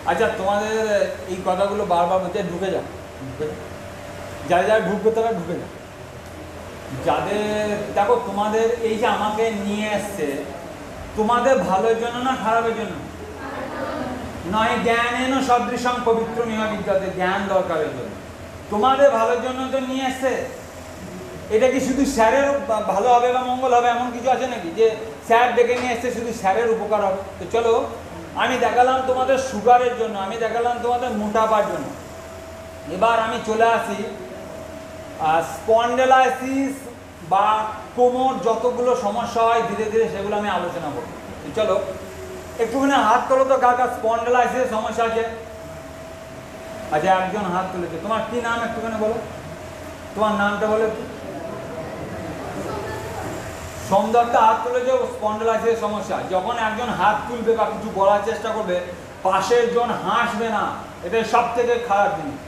আচ্ছা, তোমাদের এই কথাগুলো বারবার বলতে ঢুকে যাও, যারা যারা ঢুকবে তারা ঢুকে যাও। যাদের দেখো, তোমাদের এই যে আমাকে নিয়ে এসছে, তোমাদের ভালোর জন্য না খারাপের জন্য? নয় জ্ঞানেন সদৃশং পবিত্র নিমা বিদ্যাতে, জ্ঞান দরকারের জন্য, তোমাদের ভালোর জন্য তো নিয়ে এসছে। এটা কি শুধু স্যারের ভালো হবে বা মঙ্গল হবে এমন কিছু আছে নাকি যে স্যার ডেকে নিয়ে এসছে শুধু স্যারের উপকার হবে? তো চলো, আমি দেখালাম তোমাদের সুগারের জন্য, আমি দেখালাম তোমাদের মোটাপার জন্য। এবার আমি চলে আসি স্পন্ডেলাইসিস বা কোমর যতগুলো সমস্যা হয় ধীরে ধীরে সেগুলো আমি আলোচনা করব। চলো, একটুখানি হাত তোলো তো, কার কার স্পন্ডেলাইসিসের সমস্যা আছে? আচ্ছা, একজন হাত তুলেছে। তোমার কি নাম একটুখানি বলো, তোমার নামটা বলো একটু। সোমদত্তা হাত তুলেছে, স্পন্ডেলাইসিসের সমস্যা। যখন একজন হাত তুলবে বা কিছু বলার চেষ্টা করবে, পাশের জন হাসবে না, এটাই সব থেকে খারাপ জিনিস।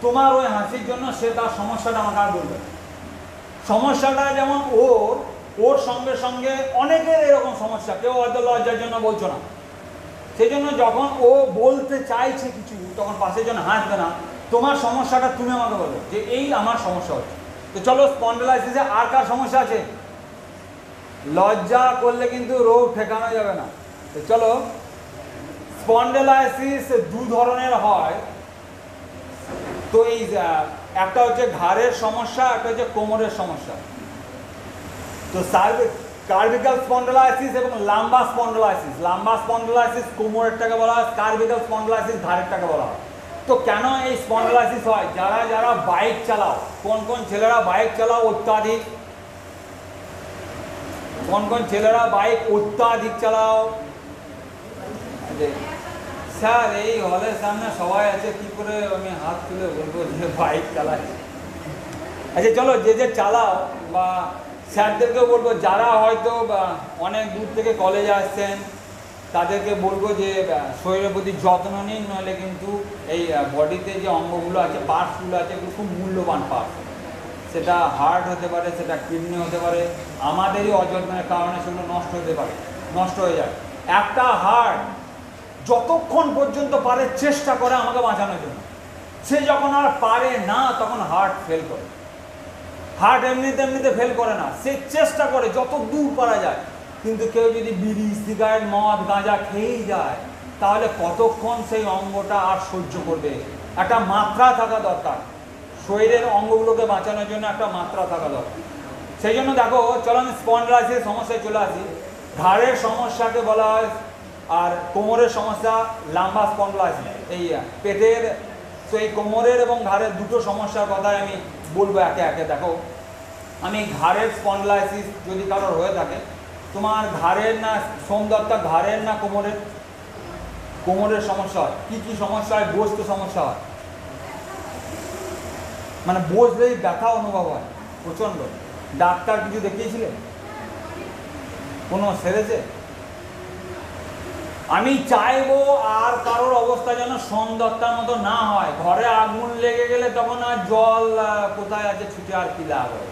তোমার ওই হাসির জন্য সে তার সমস্যাটা আমাকে আর বলবে না। সমস্যাটা যেমন ওর সঙ্গে সঙ্গে অনেকের এরকম সমস্যা, কেউ হয়তো লজ্জার জন্য বলছো না, সেই জন্য যখন ও বলতে চাইছে কিছু, তখন পাশের জন হাসবে না। তোমার সমস্যাটা তুমি আমাকে বলো যে এই আমার সমস্যা হচ্ছে। তো চলো, স্পন্ডেলাইসিসে আর কার সমস্যা আছে? লজ্জা করলে কিন্তু রোগ ঠেকানো যাবে না। তো চলো, স্পন্ডেলাইসিস দু ধরনের হয়। তো এই একটা হচ্ছে ঘাড়ের সমস্যা, একটা হচ্ছে কোমরের সমস্যা। তো সার্ভিক্যাল স্পন্ডেলাইসিস এবং লাম্বা স্পন্ডেলাইসিস। লাম্বা স্পন্ডেলাইসিস কোমরেরটাকে বলা হয়, সার্ভিক্যাল স্পন্ডেলাইসিস ঘাড়েরটাকে বলা হয়। তো কেন এই স্পন্ডেলাইসিস হয়? যারা যারা বাইক চালাও, কোন কোন ছেলেরা বাইক চালাও অত্যাধিক? কোন কোন ছেলেরা বাইক অত্যাধিক চালাও? স্যার, এই হলের সামনে সবাই আছে, কি করে আমি হাত তুলে বলবো যে বাইক চালাই? আচ্ছা চলো, যে যে চালাও বা স্যারদেরকেও বলবো, যারা হয়তো অনেক দূর থেকে কলেজে আসছেন, তাদেরকে বলবো যে শরীরের প্রতি যত্ন নিন, নইলে কিন্তু এই বডিতে যে অঙ্গগুলো আছে, পার্টসগুলো আছে, এগুলো খুব মূল্যবান পার্ট। সেটা হার্ট হতে পারে, সেটা কিডনি হতে পারে, আমাদেরই অযত্নের কারণে সেগুলো নষ্ট হতে পারে, নষ্ট হয়ে যায়। একটা হার্ট যতক্ষণ পর্যন্ত পারে চেষ্টা করে আমাকে বাঁচানোর জন্য, সে যখন আর পারে না তখন হার্ট ফেল করে। হার্ট এমনিতে ফেল করে না, সে চেষ্টা করে যত দূর পারা যায়। কিন্তু কেউ যদি বিড়ি সিগারেট মদ গাঁজা খেয়েই যায়, তাহলে কতক্ষণ সেই অঙ্গটা আর সহ্য করবে? একটা মাত্রা থাকা দরকার, শরীরের অঙ্গগুলোকে বাঁচানোর জন্য একটা মাত্রা থাকা দরকার। সেই জন্য দেখো, চলো আমি স্পন্ডেলাইসিসের সমস্যায় চলে আসি। ঘাড়ের সমস্যাকে বলা হয়, আর কোমরের সমস্যা লাম্বা স্পন্ডেলাইসিস। এই পেটের, তো এই কোমরের এবং ঘাড়ের দুটো সমস্যার কথাই আমি বলবো একে একে। দেখো, আমি ঘাড়ের স্পন্ডেলাইসিস যদি কারোর হয়ে থাকে, তোমার ঘাড়ের না সোমদত্তা, ঘাড়ের না কোমরের? কোমরের সমস্যা হয়। কি কি সমস্যা হয়? বসতে সমস্যা হয়, মানে বসলেই ব্যথা অনুভব হয় প্রচণ্ড। ডাক্তার কিছু দেখিয়েছিলেন? কোনো সেরেছে? আমি চাইবো আর কারোর অবস্থা যেন সন্দত্তার মতো না হয়। ঘরে আগুন লেগে গেলে তখন আর জল কোথায় আছে ছুটে আর কি লাভ হবে।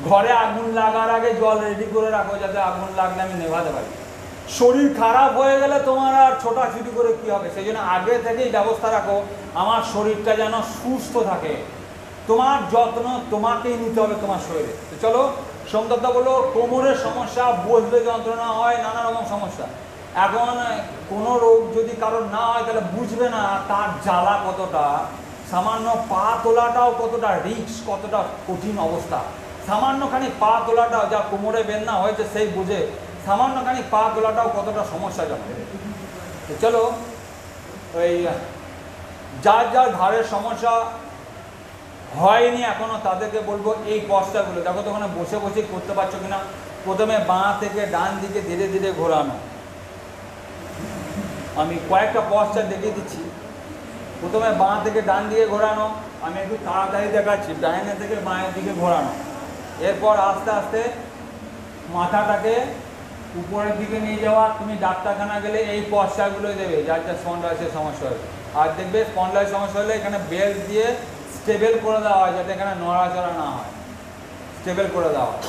ঘরে আগুন লাগার আগে জল রেডি করে রাখো, যাতে আগুন লাগলে আমি নেভাতে পারি। শরীর খারাপ হয়ে গেলে তোমার আর ছোটাছুটি করে কি হবে, সেই জন্য আগে থেকেই ব্যবস্থা রাখো আমার শরীরটা যেন সুস্থ থাকে। তোমার যত্ন তোমাকেই নিতে হবে তোমার শরীরে। তো চলো, সোমদত্তা বললো কোমরের সমস্যা, বসলে যন্ত্রণা হয়, নানা রকম সমস্যা। এখন কোনো রোগ যদি কারোর না হয় তাহলে বুঝবে না তার জ্বালা কতটা, সামান্য পা তোলাটাও কতটা রিস্ক, কতটা কঠিন অবস্থা। সামান্যখানি পা তোলাটাও, যা কোমরে বেদনা হয়েছে সেই বুঝে, সামান্যখানি পা তোলাটাও কতটা সমস্যাজনক। তো চলো, ওই যার যার ঘাড়ের সমস্যা হয়নি এখনো তাদেরকে বলবো এই পশ্চাগুলো দেখো তো, ওখানে বসে বসে করতে পারছো কিনা। প্রথমে বাঁ থেকে ডান দিকে ধীরে ধীরে ঘোরানো। আমি কয়েকটা পশ্চার দেখিয়ে দিচ্ছি। প্রথমে বাঁ থেকে ডান দিকে ঘোরানো, আমি একটু তাড়াতাড়ি দেখাচ্ছি। ডাইনে থেকে বাঁয়ের দিকে ঘোরানো। এরপর আস্তে আস্তে মাথাটাকে উপরের দিকে নিয়ে যাওয়া। তুমি ডাক্তারখানা গেলে এই পশ্চাগুলো দেবে যার যার স্পন্ডাইটিসের সমস্যা হবে। আর দেখবে স্পন্ডাইটিস সমস্যা হলে এখানে বেল্ট দিয়ে স্টেবল করে দেওয়া হয়, যাতে এখানে নড়াচড়া না হয়, স্টেবল করে দেওয়া হয়।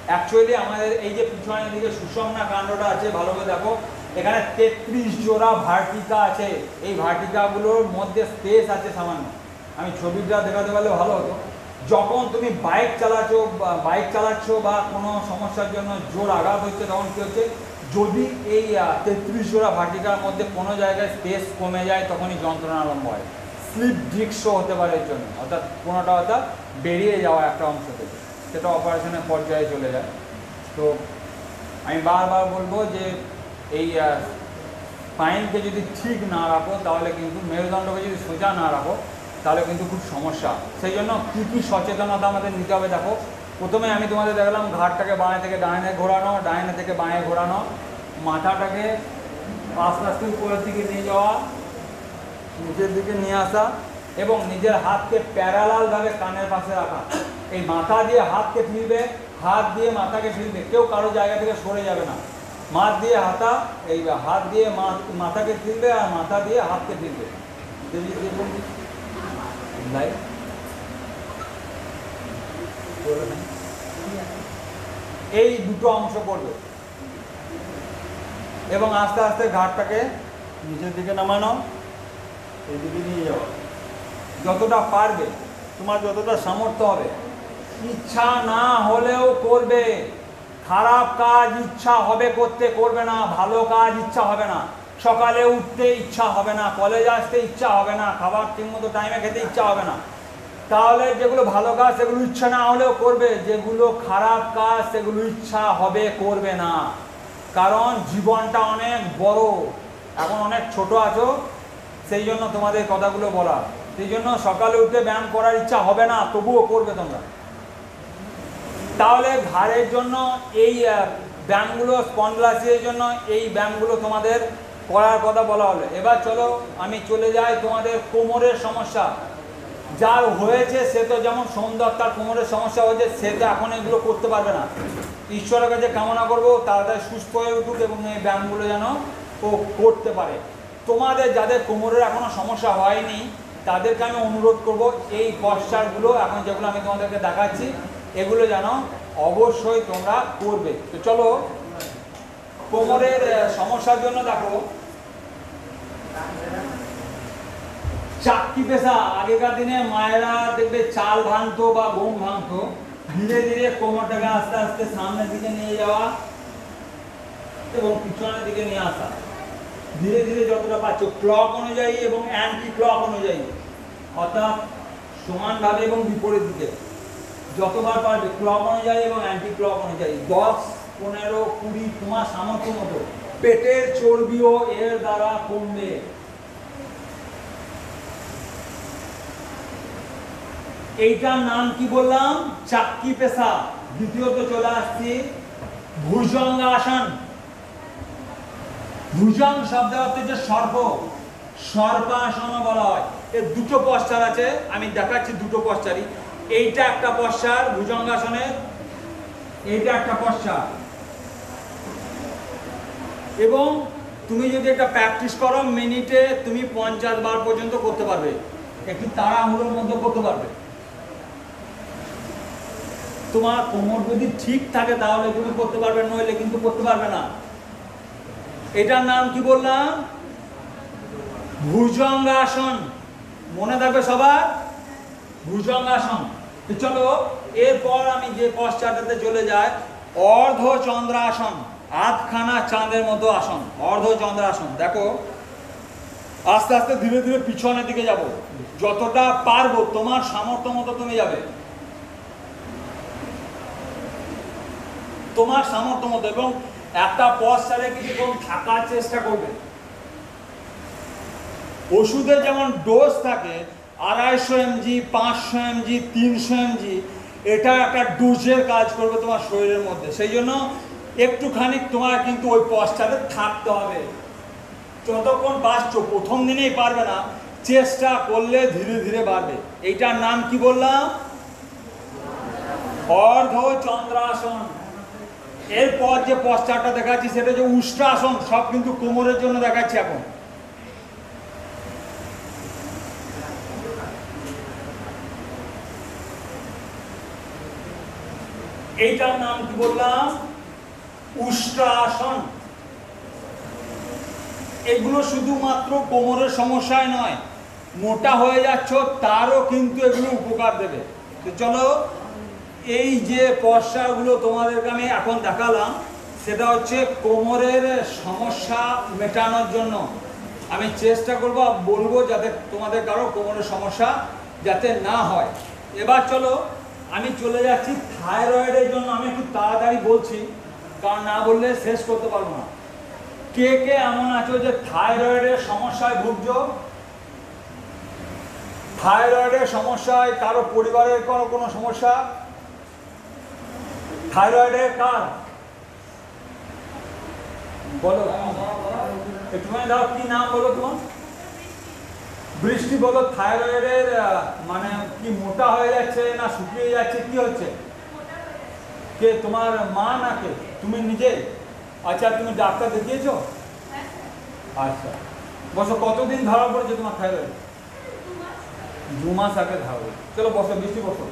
অ্যাকচুয়ালি আমাদের এই যে পিছনের দিকে সুষমনা কাণ্ডটা আছে, ভালো করে দেখো, এখানে 33 জোড়া ভার্টিকা আছে। এই ভার্টিকাগুলোর মধ্যে স্পেস আছে সামান্য। আমি ছবিটা দেখাতে পারলে ভালো হতো। যখন তুমি বাইক চালাচ্ছ বা কোনো সমস্যার জন্য জোর আঘাত হচ্ছে, তখন কী হচ্ছে, যদি এই 33 জোড়া ভার্টিকার মধ্যে কোনো জায়গায় স্পেস কমে যায়, তখনই যন্ত্রণা আরম্ভ হয়। স্লিপ ডিস্কও হতে পারে এর জন্য, অর্থাৎ কোনোটা অর্থাৎ বেরিয়ে যাওয়া একটা অংশ থেকে, সেটা অপারেশনের পর্যায়ে চলে যায়। তো আমি বারবার বলবো যে এই স্পাইনকে যদি ঠিক না রাখো, তাহলে কিন্তু মেরুদণ্ডকে যদি সোজা না রাখো, তাহলে কিন্তু খুব সমস্যা। সেই জন্য কী কী সচেতনতা আমাদের নিতে হবে দেখো। প্রথমে আমি তোমাদের দেখালাম ঘাটটাকে বাঁয়ে থেকে ডাইনে ঘোরানো, ডাইনে থেকে বাঁয়ে ঘোরানো, মাথাটাকে আস্তে আস্তে উপরের দিকে নিয়ে যাওয়া, নিচের দিকে নিয়ে আসা, এবং নিজের হাতকে প্যারালালভাবে কানের পাশে রাখা। এই মাথা দিয়ে হাতকে ফিরবে, হাত দিয়ে মাথাকে ফিরবে, কেউ কারো জায়গা থেকে সরে যাবে না। মাথা দিয়ে হাতা, এই হাত দিয়ে মাথাকে ফিরবে আর মাথা দিয়ে হাতকে ফিরবে। এই দুটো অংশ করবে, এবং আস্তে আস্তে ঘাটটাকে নিচের দিকে নামানো, এইদিকে নিয়ে যাওয়া। যতটা পারবে, তোমার যতটা সামর্থ্য হবে। ইচ্ছা না হলেও করবে। খারাপ কাজ ইচ্ছা হবে করতে, করবে না। ভালো কাজ ইচ্ছা হবে না। সকালে উঠতে ইচ্ছা হবে না, কলেজ আসতে ইচ্ছা হবে না, খাবার ঠিকমতো টাইমে খেতে ইচ্ছা হবে না। তাহলে যেগুলো ভালো কাজ সেগুলো ইচ্ছা না হলেও করবে, যেগুলো খারাপ কাজ সেগুলো ইচ্ছা হবে করবে না। কারণ জীবনটা অনেক বড়, এখন অনেক ছোট আছো, সেই জন্য তোমাদের কথাগুলো বলা। সেই জন্য সকালে উঠে ব্যায়াম করার ইচ্ছা হবে না, তবুও করবে তোমরা। তাহলে ঘাড়ের জন্য এই ব্যায়ামগুলো, স্পন্ডলাইসিসের জন্য এই ব্যায়ামগুলো তোমাদের করার কথা বলা হলো। এবার চলো আমি চলে যাই তোমাদের কোমরের সমস্যা। যার হয়েছে সে তো, যেমন সোমদত্তার কোমরের সমস্যা হয়েছে, সে তো এখন এগুলো করতে পারবে না। ঈশ্বরের কাছে কামনা করবো তাড়াতাড়ি সুস্থ হয়ে উঠুক এবং এই ব্যায়ামগুলো যেন ও করতে পারে। তোমাদের যাদের কোমরের এখনো সমস্যা হয়নি তাদেরকে আমি অনুরোধ করব, এই পশ্চারগুলো এখন যেগুলো আমি তোমাদেরকে দেখাচ্ছি, এগুলো যেন অবশ্যই তোমরা করবে। তো চলো, কোমরের সমস্যার জন্য দেখো, চাক্কি পেশা। আগেকার দিনে মায়েরা দেখবে চাল ভাঙতো বা গম ভাঙতো, ধীরে ধীরে কোমরটাকে আস্তে আস্তে সামনের দিকে নিয়ে যাওয়া এবং পিছনের দিকে নিয়ে আসা। ধীরে ধীরে যতটা পাচ্ছ, ক্লক অনুযায়ী এবং অ্যান্টি ক্লক অনুযায়ী, অর্থাৎ সমানভাবে এবং বিপরীত দিকে যতবার পারবে, ক্লক অনুযায়ী এবং অ্যান্টি ক্লক অনুযায়ী। 10, 15, 20 তোমার সামর্থ্য মতো। পেটের চর্বিও এর দ্বারা কমবে। এইটার নাম কি বললাম? চাক্কি পেশা। দ্বিতীয়ত চলে আসছি ভুজঙ্গাসন। ভুজং শব্দ হচ্ছে যে সর্প, সর্পাসন বলা হয়। এর দুটো পশ্চার আছে, আমি দেখাচ্ছি দুটো পশ্চারই। এইটা একটা পশ্চার ভুজঙ্গাসনের, এইটা একটা পশ্চার, এবং তুমি যদি একটা প্র্যাকটিস করো মিনিটে তুমি 50 বার পর্যন্ত করতে পারবে, একটু তাড়াহুড়োর মধ্যে করতে পারবে। তোমার কোমর যদি ঠিক থাকে তাহলে তুমি করতে পারবে, নইলে কিন্তু করতে পারবে না। এটার নাম কি বললাম? ভুজঙ্গাসন। মনে থাকবে সবার, ভুজঙ্গাসন। তো চলো এরপর আমি যে পশ্চাৎটাতে চলে যাই, অর্ধচন্দ্রাসন, আধখানা চাঁদের মতো আসন, অর্ধচন্দ্রাসন। দেখো আস্তে আস্তে ধীরে ধীরে পিছনের দিকে যাব, যতটা পারবো তোমার সামর্থ্য মতো তুমি যাবে, তোমার সামর্থ্য মতো, এবং একটা পশ্চারে কিছুক্ষণ থাকার চেষ্টা করবে। ওষুধের যেমন ডোজ থাকে 250 mg, 500 mg, 300 mg, এটা একটা ডোজের কাজ করবে তোমার শরীরের মধ্যে। সেই জন্য একটুখানি তোমার কিন্তু ওই পশ্চাতে থাকতে হবে যতক্ষণ বাঁচছো। প্রথম দিনেই পারবে না, চেষ্টা করলে ধীরে ধীরে বাড়বে। এইটার নাম কি বললাম? অর্ধচন্দ্রাসন। এরপর যে পশ্চাৎটা দেখাচ্ছি সেটা যে উষ্ট্রাসন, সব কিন্তু কোমরের জন্য দেখাচ্ছি এখন। এইটার নাম কি বললাম? উষ্ট্রাসন। এগুলো শুধুমাত্র কোমরের সমস্যায় নয়, মোটা হয়ে যাচ্ছ তারও কিন্তু এগুলো উপকার দেবে। তো চলো এই যে পশ্চাগুলো তোমাদেরকে আমি এখন দেখালাম, সেটা হচ্ছে কোমরের সমস্যা মেটানোর জন্য। আমি চেষ্টা করবো, বলবো যাতে তোমাদের কারো কোমরের সমস্যা যাতে না হয়। এবার চলো আমি চলে যাচ্ছি থাইরয়েডের জন্য। আমি একটু তাড়াতাড়ি বলছি, কারণ না বললে শেষ করতে পারবো না। কে কে এমন আছো যে থাইরয়েডের সমস্যায় ভুগছো? থাইরয়েডের সমস্যায় কারো পরিবারের কোনো সমস্যা? থাইরয়েডের কার বলো, একটুখানি দাও, কি নাম বলো তোমার? বৃষ্টি। বলো থাইরয়েডের মানে কি মোটা হয়ে যাচ্ছে না শুকিয়ে যাচ্ছে, কি হচ্ছে? কে তোমার মা না কে তুমি নিজে? আচ্ছা তুমি ডাক্তার দেখিয়েছো? আচ্ছা বসো। কতদিন ধরা পড়েছে তোমার থাইরয়েড? 2 মাস আগে ধরা পড়েছে। চলো বসো, বৃষ্টি বসো।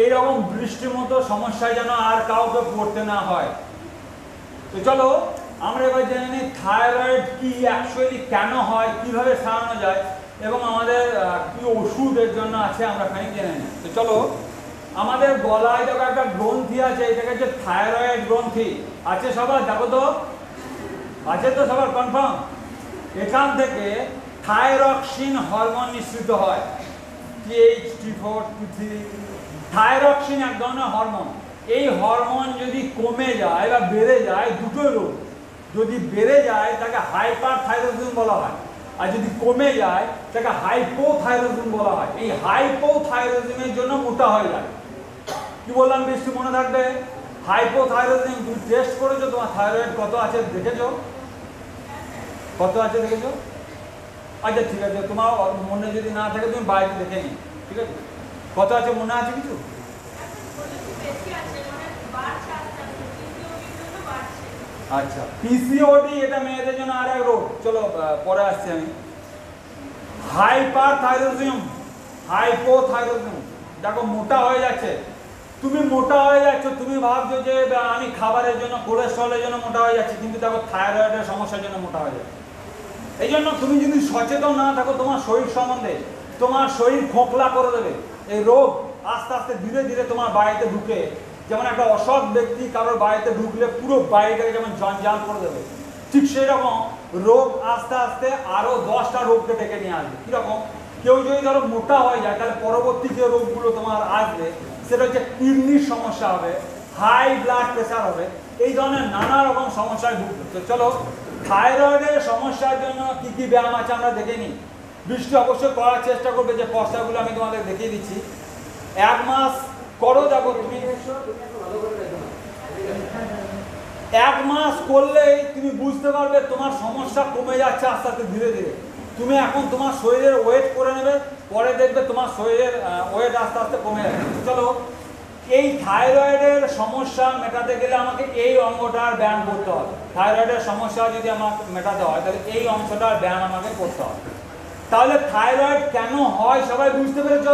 এইরকম বৃষ্টির মতো সমস্যায় যেন আর কাউকে পড়তে না হয়। তো চলো আমরা এবার জেনে নিই থাইরয়েড কি, অ্যাকচুয়ালি কেন হয়, কিভাবে সারানো যায়, এবং আমাদের কি ওষুধ এর জন্য আছে আমরা খানিক জেনে নিই। তো চলো, আমাদের গলায় দেখো একটা গ্রন্থি আছে, এটাকে হচ্ছে থাইরয়েড গ্রন্থি। আছে সবার? দেখো তো, আছে তো সবার? কনফার্ম? এখান থেকে থাইরক্সিন হরমোন নিঃসৃত হয়, TH, T4, T3। থাইরক্সিন এক ধরনের হরমোন। এই হরমোন যদি কমে যায় বা বেড়ে যায়, দুটোই রোগ। যদি বেড়ে যায় তাকে হাইপার থাইরয়েডিজম বলা হয়, আর যদি কমে যায় তাকে হাইপোথাইরয়েডিজম বলা হয়। এই হাইপোথাইরয়েডিজমের জন্য মোটা হয়ে যায়। কি বললাম বৃষ্টি, মনে থাকবে? হাইপোথাইরয়েডিজম। তুমি টেস্ট করেছো তোমার থাইরয়েড কত আছে দেখেছো? কত আছে দেখেছো? আচ্ছা ঠিক আছে, তোমার মনে যদি না থাকে তুমি বাইরে দেখে নিই, ঠিক আছে? কত আছে মনে আছে কিছু? আচ্ছা, পিসিওডি এটা মেয়েদের জন্য আর এক রোগ। চলো পরে আসছি আমি। Hyperthyroidism, hypothyroidism. দেখো মোটা হয়ে যাচ্ছে, তুমি মোটা হয়ে যাচ্ছ, তুমি ভাবছো যে আমি খাবারের জন্য, কোলেস্ট্রলের জন্য মোটা হয়ে যাচ্ছি, কিন্তু দেখো থাইরয়েডের সমস্যার জন্য মোটা হয়ে যাচ্ছে। এই জন্য তুমি যদি সচেতন না থাকো তোমার শরীর সম্বন্ধে, তোমার শরীর খোকলা করে দেবে। এই রোগ আস্তে আস্তে ধীরে ধীরে তোমার বাড়িতে ঢুকে, যেমন একটা অসৎ ব্যক্তি কারোর বাড়িতে ঢুকলে পুরো বাড়িটাকে যেমন জঞ্জাল করে দেবে, ঠিক সেই রকম রোগ আস্তে আস্তে আরো 10টা রোগকে ডেকে নিয়ে আসবে। কিরকম? কেউ যদি ধরো মোটা হয়ে যায়, তাহলে পরবর্তী যে রোগগুলো তোমার আসবে সেটা হচ্ছে কিডনির সমস্যা হবে, হাই ব্লাড প্রেশার হবে, এই ধরনের নানা রকম সমস্যায় ভুগবে। তো চলো থাইরয়েডের সমস্যার জন্য কি কি ব্যায়াম আছে আমরা দেখে নিই। বৃষ্টি অবশ্যই করার চেষ্টা করবে, যে পশ্চাগুলো আমি তোমাদের দেখিয়ে দিচ্ছি। 1 মাস করো, দেখো তুমি 1 মাস করলেই তুমি বুঝতে পারবে তোমার সমস্যা কমে যাচ্ছে আস্তে আস্তে ধীরে ধীরে। তুমি এখন তোমার শরীরের ওয়েট করে নেবে, পরে দেখবে তোমার শরীরের ওয়েট আস্তে আস্তে কমে যাচ্ছে। চলো এই থাইরয়েডের সমস্যা মেটাতে গেলে আমাকে এই অঙ্গটার ব্যায়াম করতে হবে। থাইরয়েডের সমস্যা যদি আমাকে মেটাতে হয় তাহলে এই অংশটার ব্যায়াম আমাকে করতে হবে। তাহলে থাইরয়েড কেন হয় সবাই বুঝতে পেরেছ?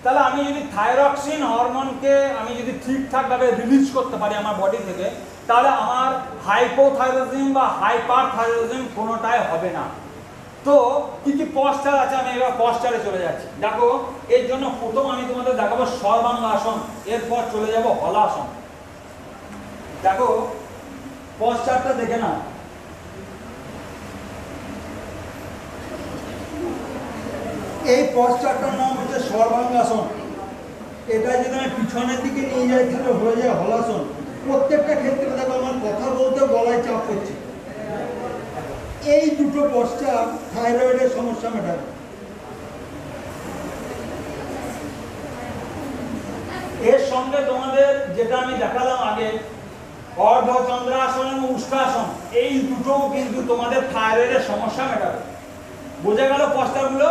তাহলে আমি যদি থাইরক্সিন হরমোনকে আমি যদি ঠিকঠাকভাবে রিলিজ করতে পারি আমার বডি থেকে, তাহলে আমার হাইপোথাইরয়েডিজম বা হাইপারথাইরয়েডিজম কোনোটাই হবে না। তো কি কি পশ্চার আছে, আমি এবার পশ্চারে চলে যাচ্ছি। দেখো, এর জন্য প্রথম আমি তোমাদের দেখাবো সর্বাঙ্গাসন, এরপর চলে যাব হলাসন। দেখো পশ্চারটা দেখে না, এই পশ্চারটার নাম হচ্ছে সর্বাঙ্গাসন। এটা যদি আমি পিছনের দিকে নিয়ে যাই তাহলে হয়ে যায় হলাসন। প্রত্যেকটা ক্ষেত্রে দেখো আমার কথা বলতে গলায় চাপ হচ্ছে। এই দুটো পশ্চার থাইরয়েডের সমস্যা মেটাবে। এর সঙ্গে তোমাদের যেটা আমি দেখালাম আগে, অর্ধচন্দ্রাসন এবং উষ্ট্রাসন, এই দুটোও কিন্তু তোমাদের থাইরয়েডের সমস্যা মেটাবে। বোঝা গেল পশ্চারগুলো?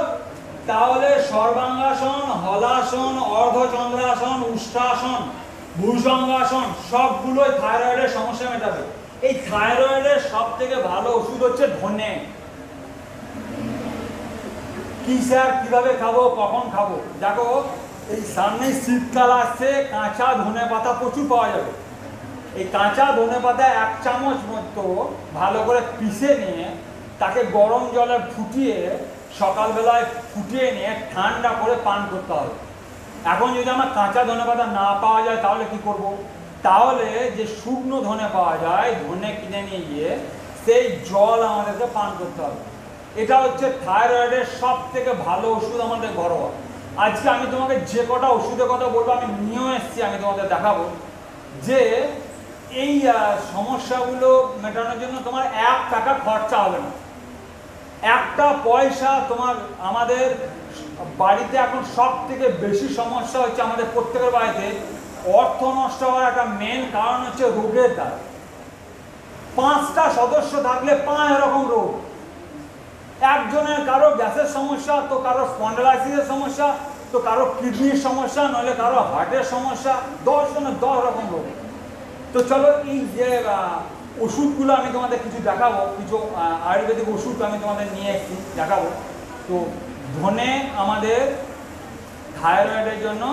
তাহলে সর্বাঙ্গাসন, হলাসন, অর্ধচন্দ্রাসন, উষ্ট্রাসন, ভূসঙ্গাসন সবগুলোই থাইরয়েডের সমস্যা মেটাবে। এই থাইরয়েডের সব থেকে ভালো ওষুধ হচ্ছে ধনে। কি স্যার কিভাবে খাবো, কখন খাবো? দেখো, এই সামনে শীতকাল আসছে, কাঁচা ধনে পাতা প্রচুর পাওয়া যাবে। এই কাঁচা ধনে পাতা 1 চামচ মতো ভালো করে পিষে নিয়ে তাকে গরম জলে ফুটিয়ে সকালবেলায় ফুটিয়ে নিয়ে ঠান্ডা করে পান করতে হবে। এখন যদি আমার কাঁচা ধনে পাতা না পাওয়া যায় তাহলে কি করব? তাহলে যে শুকনো ধনে পাওয়া যায়, ধনে কিনে নিয়ে গিয়ে সেই জল আমাদেরকে পান করতে হবে। এটা হচ্ছে থাইরয়েডের সব থেকে ভালো ওষুধ আমাদের ঘরোয়া। আজকে আমি তোমাকে যে কটা ওষুধের কথা বলবো আমি নিয়েও এসেছি, আমি তোমাদের দেখাবো যে এই সমস্যাগুলো মেটানোর জন্য তোমার 1 টাকা খরচা হবে না। একটা পয়সা তোমার, আমাদের বাড়িতে এখন সব থেকে বেশি সমস্যা হচ্ছে আমাদের প্রত্যেকের বাড়িতে অর্থ নষ্ট হওয়ার একটা মেন কারণ হচ্ছে রোগের দ্বারা। 5টা সদস্য থাকলে 5 রকম রোগ। একজনের কারো গ্যাসের সমস্যা, তো কারো স্পন্ডালাইসিসের সমস্যা, তো কারো কিডনির সমস্যা, নইলে কারো হার্টের সমস্যা, 10 জনের 10 রকম রোগ। তো চলো এই যে ওষুধগুলো আমি তোমাদের কিছু দেখাবো, কিছু আয়ুর্বেদিক ওষুধ আমি তোমাদের নিয়ে এসেছি দেখাবো। তো ধনে আমাদের থাইরয়েডের জন্য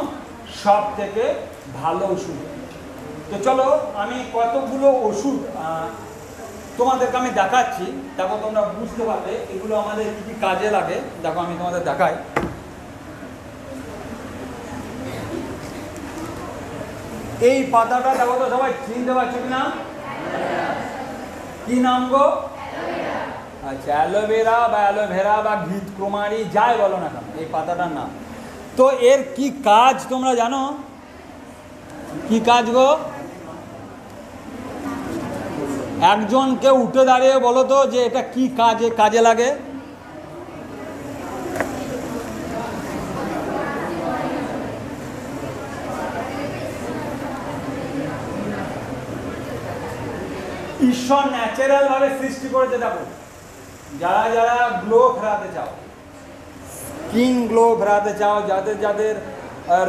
সব থেকে ভালো ওষুধ। তো চলো আমি কতগুলো ওষুধ তোমাদেরকে আমি দেখাচ্ছি, দেখো তোমরা বুঝতে পারবে এগুলো আমাদের কী কী কাজে লাগে। দেখো আমি তোমাদের দেখাই। এই পাতাটা দেখো তো সবাই চিনতে পারছো কি না? কি নাম গো? আচ্ছা, অ্যালোভেরা বা অ্যালোভেরা বা ঘৃতকুমারী যাই বলো না কেন, এই পাতাটার নাম। তো এর কি কাজ তোমরা জানো? কি কাজ গো? একজনকে উঠে দাঁড়িয়ে বলো তো যে এটা কি কাজে লাগে? ঈশ্বর ন্যাচারাল ভাবে সৃষ্টি করেছে। দেখো, যারা যারা গ্লো ফেরাতে চাও, স্কিন গ্লো ফেরাতে চাও, যাদের যাদের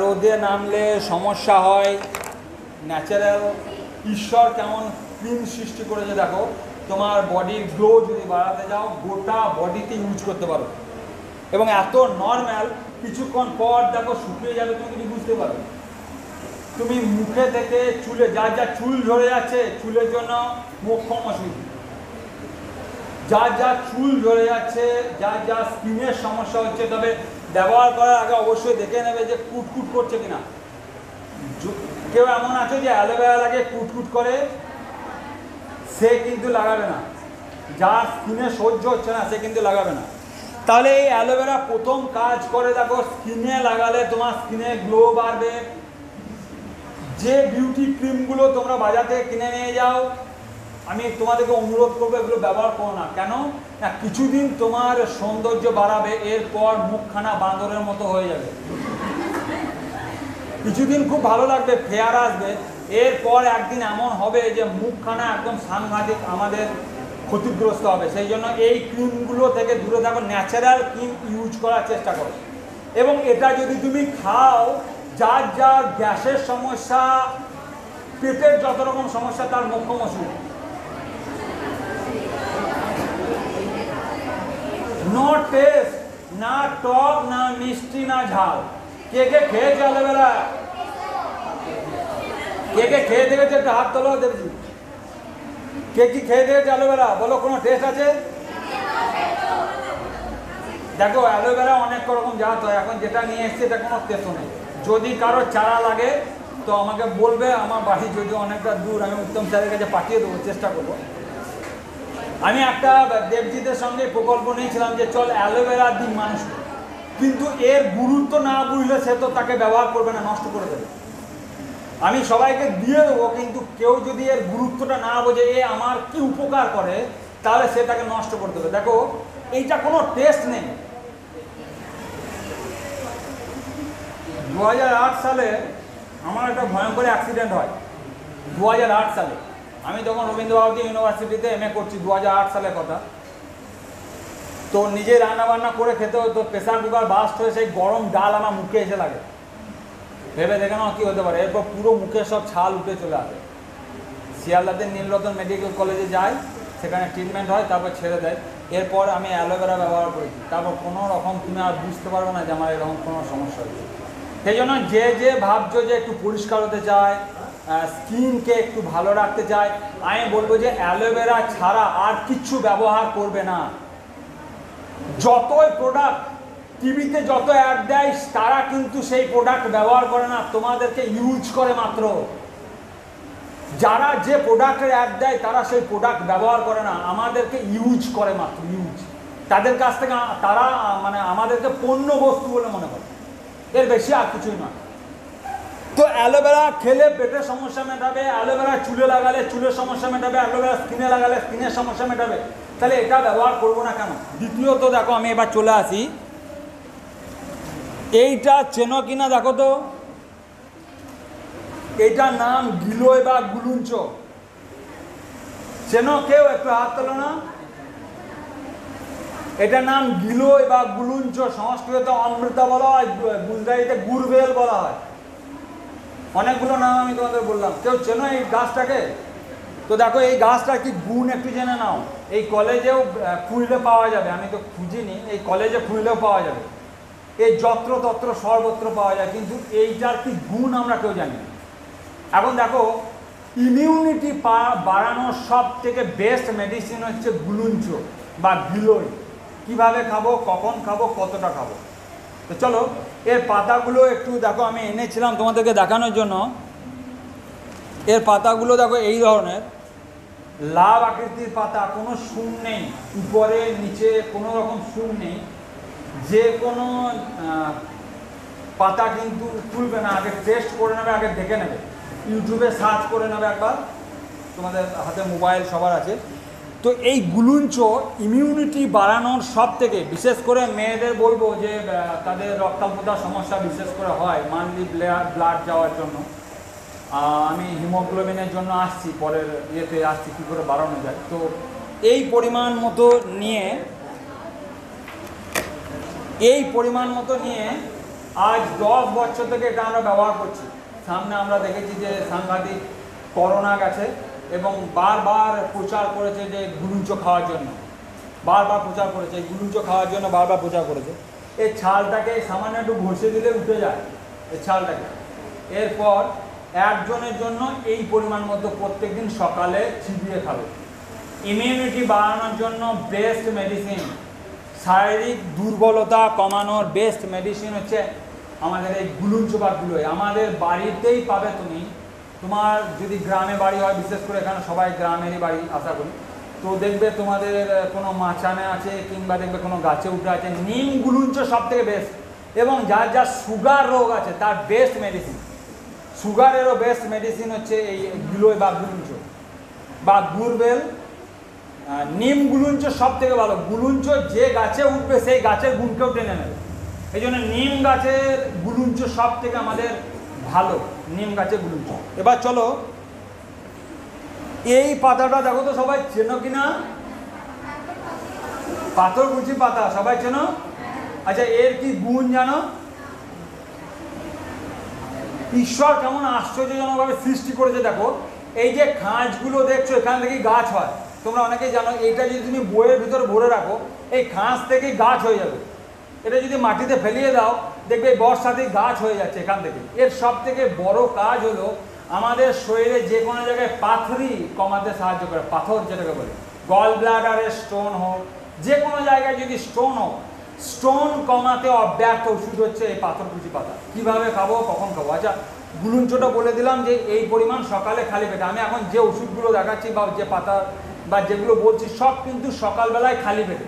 রোদে নামলে সমস্যা হয়, ন্যাচারাল ঈশ্বর কেমন ক্রিম সৃষ্টি করেছে দেখো। তোমার বডির গ্লো যদি বাড়াতে চাও গোটা বডিতে ইউজ করতে পারো, এবং এত নর্মাল, কিছুক্ষণ পর দেখো শুকিয়ে যাবে, তুমি কিছু বুঝতে পারবে। তুমি মুখে থেকে চুলে, যার যা চুল ঝরে যাচ্ছে, চুলের জন্য মোক্ষম ওষুধ। যার যা চুল ঝরে যাচ্ছে, যার যা স্কিনের সমস্যা হচ্ছে, তবে ব্যবহার করার আগে অবশ্যই দেখে নেবে যে কুটকুট করছে কিনা। কেউ এমন আছে যে অ্যালোভেরা লাগে কুটকুট করে, সে কিন্তু লাগাবে না। যার স্কিনে সহ্য হচ্ছে না সে কিন্তু লাগাবে না। তাহলে এই অ্যালোভেরা প্রথম কাজ করে দেখো, স্কিনে লাগালে তোমার স্কিনে গ্লো বাড়বে। যে বিউটি ক্রিমগুলো তোমরা বাজার থেকে কিনে নিয়ে যাও, আমি তোমাদেরকে অনুরোধ করবো এগুলো ব্যবহার করো না। কেন না, কিছুদিন তোমার সৌন্দর্য বাড়াবে, এরপর মুখখানা বাঁদরের মতো হয়ে যাবে। কিছুদিন খুব ভালো লাগবে, ফেয়ার আসবে, এরপর একদিন এমন হবে যে মুখখানা একদম সাংঘাতিক আমাদের ক্ষতিগ্রস্ত হবে। সেই জন্য এই ক্রিমগুলো থেকে দূরে থাকো, ন্যাচারাল ক্রিম ইউজ করার চেষ্টা করো। এবং এটা যদি তুমি খাও যার যার গ্যাসের সমস্যা, পেটের যত রকম সমস্যা, তার মোক্ষম ওষুধ। নো টেস্ট, না টক, না মিষ্টি, না ঝাল। কে কে খেয়েছে অ্যালোভেরা? কে কে খেয়ে দেখেছে? একটা হাত তোলো দেখছি। কে কি খেয়ে দেখেছে অ্যালোভেরা? বলো, কোনো টেস্ট আছে? দেখো, অ্যালোভেরা অনেক রকম জাত হয়, এখন যেটা নিয়ে এসছে এটা কোনো টেস্ট নেই। যদি কারো চারা লাগে তো আমাকে বলবে, আমার বাড়ি যদি অনেকটা দূর, আমি উত্তম স্যারের কাছে পাঠিয়ে দেবো, চেষ্টা করবো। আমি একটা দেবজিতের সঙ্গে প্রকল্প নিয়েছিলাম যে চল অ্যালোভেরা দিই মানুষকে, কিন্তু এর গুরুত্ব না বুঝলে সে তো তাকে ব্যবহার করবে না, নষ্ট করে দেবে। আমি সবাইকে দিয়ে দেবো, কিন্তু কেউ যদি এর গুরুত্বটা না বোঝে, এ আমার কি উপকার করে, তাহলে সে তাকে নষ্ট করে দেবে। দেখো, এইটা কোনো টেস্ট নেই। 2008 সালে আমার একটা ভয়ঙ্কর অ্যাক্সিডেন্ট হয়। 2008 সালে আমি তখন রবীন্দ্রভারতী ইউনিভার্সিটিতে MA করছি, 2008 সালের কথা। তো নিজে রান্নাবান্না করে খেতে হতো, প্রেসার কুকার বাস্ট হয়ে সেই গরম ডাল আমার মুখে এসে লাগে। ভেবে দেখে নাও কী হতে পারে। এরপর পুরো মুখে সব ছাল উঠে চলে আসে। শিয়ালদাতে নীলরতন মেডিকেল কলেজে যাই, সেখানে ট্রিটমেন্ট হয়, তারপর ছেড়ে দেয়। এরপর আমি অ্যালোভেরা ব্যবহার করেছি, তারপর কোনো রকম তুমি আর বুঝতে পারবে না যে আমার এরকম কোনো সমস্যা হচ্ছে। সেই জন্য যে ভাবছো যে একটু পরিষ্কার হতে চায়, স্কিনকে একটু ভালো রাখতে চায়, আমি বলবো যে অ্যালোভেরা ছাড়া আর কিচ্ছু ব্যবহার করবে না। যতই প্রোডাক্ট টিভিতে যত অ্যাড দেয়, তারা কিন্তু সেই প্রোডাক্ট ব্যবহার করে না, তোমাদেরকে ইউজ করে মাত্র। যারা যে প্রোডাক্টের অ্যাড দেয় তারা সেই প্রোডাক্ট ব্যবহার করে না, আমাদেরকে ইউজ করে মাত্র, ইউজ। তাদের কাছ থেকে তারা মানে আমাদেরকে পণ্য বস্তু বলে মনে করে, এর বেশি আর কিছুই নয়। তো অ্যালোভেরা খেলে পেটের সমস্যা মেটাবে, অ্যালোভেরা চুলে লাগালে চুলের সমস্যা মেটাবে, অ্যালোভেরা স্কিনে লাগালে স্কিনের সমস্যা মেটাবে, তাহলে এটা ব্যবহার করবো না কেন? দ্বিতীয়ত দেখো, আমি এবার চলে আসি, এইটা চেনো কিনা দেখো তো। এইটার নাম গিলোয় বা গুলুঞ্চ। চেনো কেউ? একটু হাত তোলো না। এটার নাম গিলোয় বা গুলুঞ্চ। সংস্কৃতে অমৃতা বলা হয়, গুজরাটিতে গুরবেল বলা হয়। অনেকগুলো নাম আমি তোমাদের বললাম। কেউ চেনো এই গাছটাকে? তো দেখো, এই গাছটার কি গুণ একটু জেনে নাও। এই কলেজেও খুঁজলে পাওয়া যাবে, আমি তো খুঁজিনি, এই কলেজে খুঁজলেও পাওয়া যাবে। এই যত্রতত্র সর্বত্র পাওয়া যায়, কিন্তু এইটার কি গুণ আমরা কেউ জানি না। এখন দেখো, ইমিউনিটি বাড়ানোর সব থেকে বেস্ট মেডিসিন হচ্ছে গুলুঞ্চ বা গিলোয়। কিভাবে খাবো, কখন খাবো, কতটা খাবো? তো চলো, এর পাতাগুলো একটু দেখো, আমি এনেছিলাম তোমাদেরকে দেখানোর জন্য। এর পাতাগুলো দেখো এই ধরনের লাভ আকৃতির পাতা, কোনো শুং নেই, উপরে নিচে কোনো রকম শুং নেই। যে কোনো পাতা কিন্তু তুলবে না, আগে টেস্ট করে নেবে, আগে দেখে নেবে, ইউটিউবে সার্চ করে নেবে একবার, তোমাদের হাতে মোবাইল সবার আছে। তো এই গুলুঞ্চ ইমিউনিটি বাড়ানোর সব থেকে, বিশেষ করে মেয়েদের বলবো যে তাদের রক্তাল্পতার সমস্যা বিশেষ করে হয়, মান্থলি ব্লাড যাওয়ার জন্য। আমি হিমোগ্লোবিনের জন্য আসছি, পরের ইয়েতে আসছি কী করে বাড়ানো যায়। তো এই পরিমাণ মতো নিয়ে আজ 10 বছর থেকে এটা আমরা ব্যবহার করছি। সামনে আমরা দেখেছি যে সাংঘাতিক করোনা গেছে এবং বারবার প্রচার করেছে যে গুলুঞ্চ খাওয়ার জন্য, বারবার প্রচার করেছে, এই গুলুঞ্চ খাওয়ার জন্য বারবার প্রচার করেছে। এই ছালটাকে সামান্য একটু ঘষে দিলে উঠে যায় এই ছালটাকে। এরপর একজনের জন্য এই পরিমাণ মতো প্রত্যেক দিন সকালে চিবিয়ে খাবে। ইমিউনিটি বাড়ানোর জন্য বেস্ট মেডিসিন, শারীরিক দুর্বলতা কমানোর বেস্ট মেডিসিন হচ্ছে আমাদের এই গুলুঞ্চ বা গিলোয়। আমাদের বাড়িতেই পাবে তুমি। তোমার যদি গ্রামে বাড়ি হয়, বিশেষ করে এখানে সবাই গ্রামেরই বাড়ি আশা করি, তো দেখবে তোমাদের কোনো মাচানে আছে কিংবা দেখবে কোনো গাছে উঠে আছে, নিম গুলুঞ্চ সব থেকে বেস্ট। এবং যার যার সুগার রোগ আছে তার বেস্ট মেডিসিন, সুগারেরও বেস্ট মেডিসিন হচ্ছে এই গিলোয় বা গুলুঞ্চ বা গুরবেল। নিম গুলুঞ্চ সব থেকে ভালো। গুলুঞ্চ যে গাছে উঠবে সেই গাছের গুণকেও টেনে নেবে, এই জন্য নিম গাছের গুলুঞ্চ সব থেকে আমাদের ভালো, নিম গাছের গুলুঞ্চ। এবার চলো, এই পাতাটা দেখো তো, সবাই চেনো কিনা? পাথরকুচি পাতা সবাই চেনো? আচ্ছা, এর কি গুণ জানো? ঈশ্বর কেমন আশ্চর্যজনকভাবে সৃষ্টি করেছে দেখো। এই যে খাঁজগুলো দেখছো এখান থেকেই গাছ হয়, তোমরা অনেকেই জানো। এইটা যদি তুমি বইয়ের ভিতরে ভরে রাখো এই খাঁজ থেকেই গাছ হয়ে যাবে। এটা যদি মাটিতে ফেলিয়ে দাও দেখবে বর্ষাতেই গাছ হয়ে যাচ্ছে এখান থেকে। এর সব থেকে বড় কাজ হলো আমাদের শরীরে যে কোনো জায়গায় পাথরি কমাতে সাহায্য করে। পাথর যেটাকে বলে, গল ব্লাডারের স্টোন হোক, যে কোনো জায়গায় যদি স্টোন হোক, স্টোন কমাতে অব্যর্থ ওষুধ হচ্ছে এই পাথরকুচি পাতা। কিভাবে খাবো, কখন খাবো? আচ্ছা গুলুঞ্চটা বলে দিলাম যে এই পরিমাণ সকালে খালি পেটে। আমি এখন যে ওষুধগুলো দেখাচ্ছি বা যে পাতা বা যেগুলো বলছি সব কিন্তু সকালবেলায় খালি পেটে।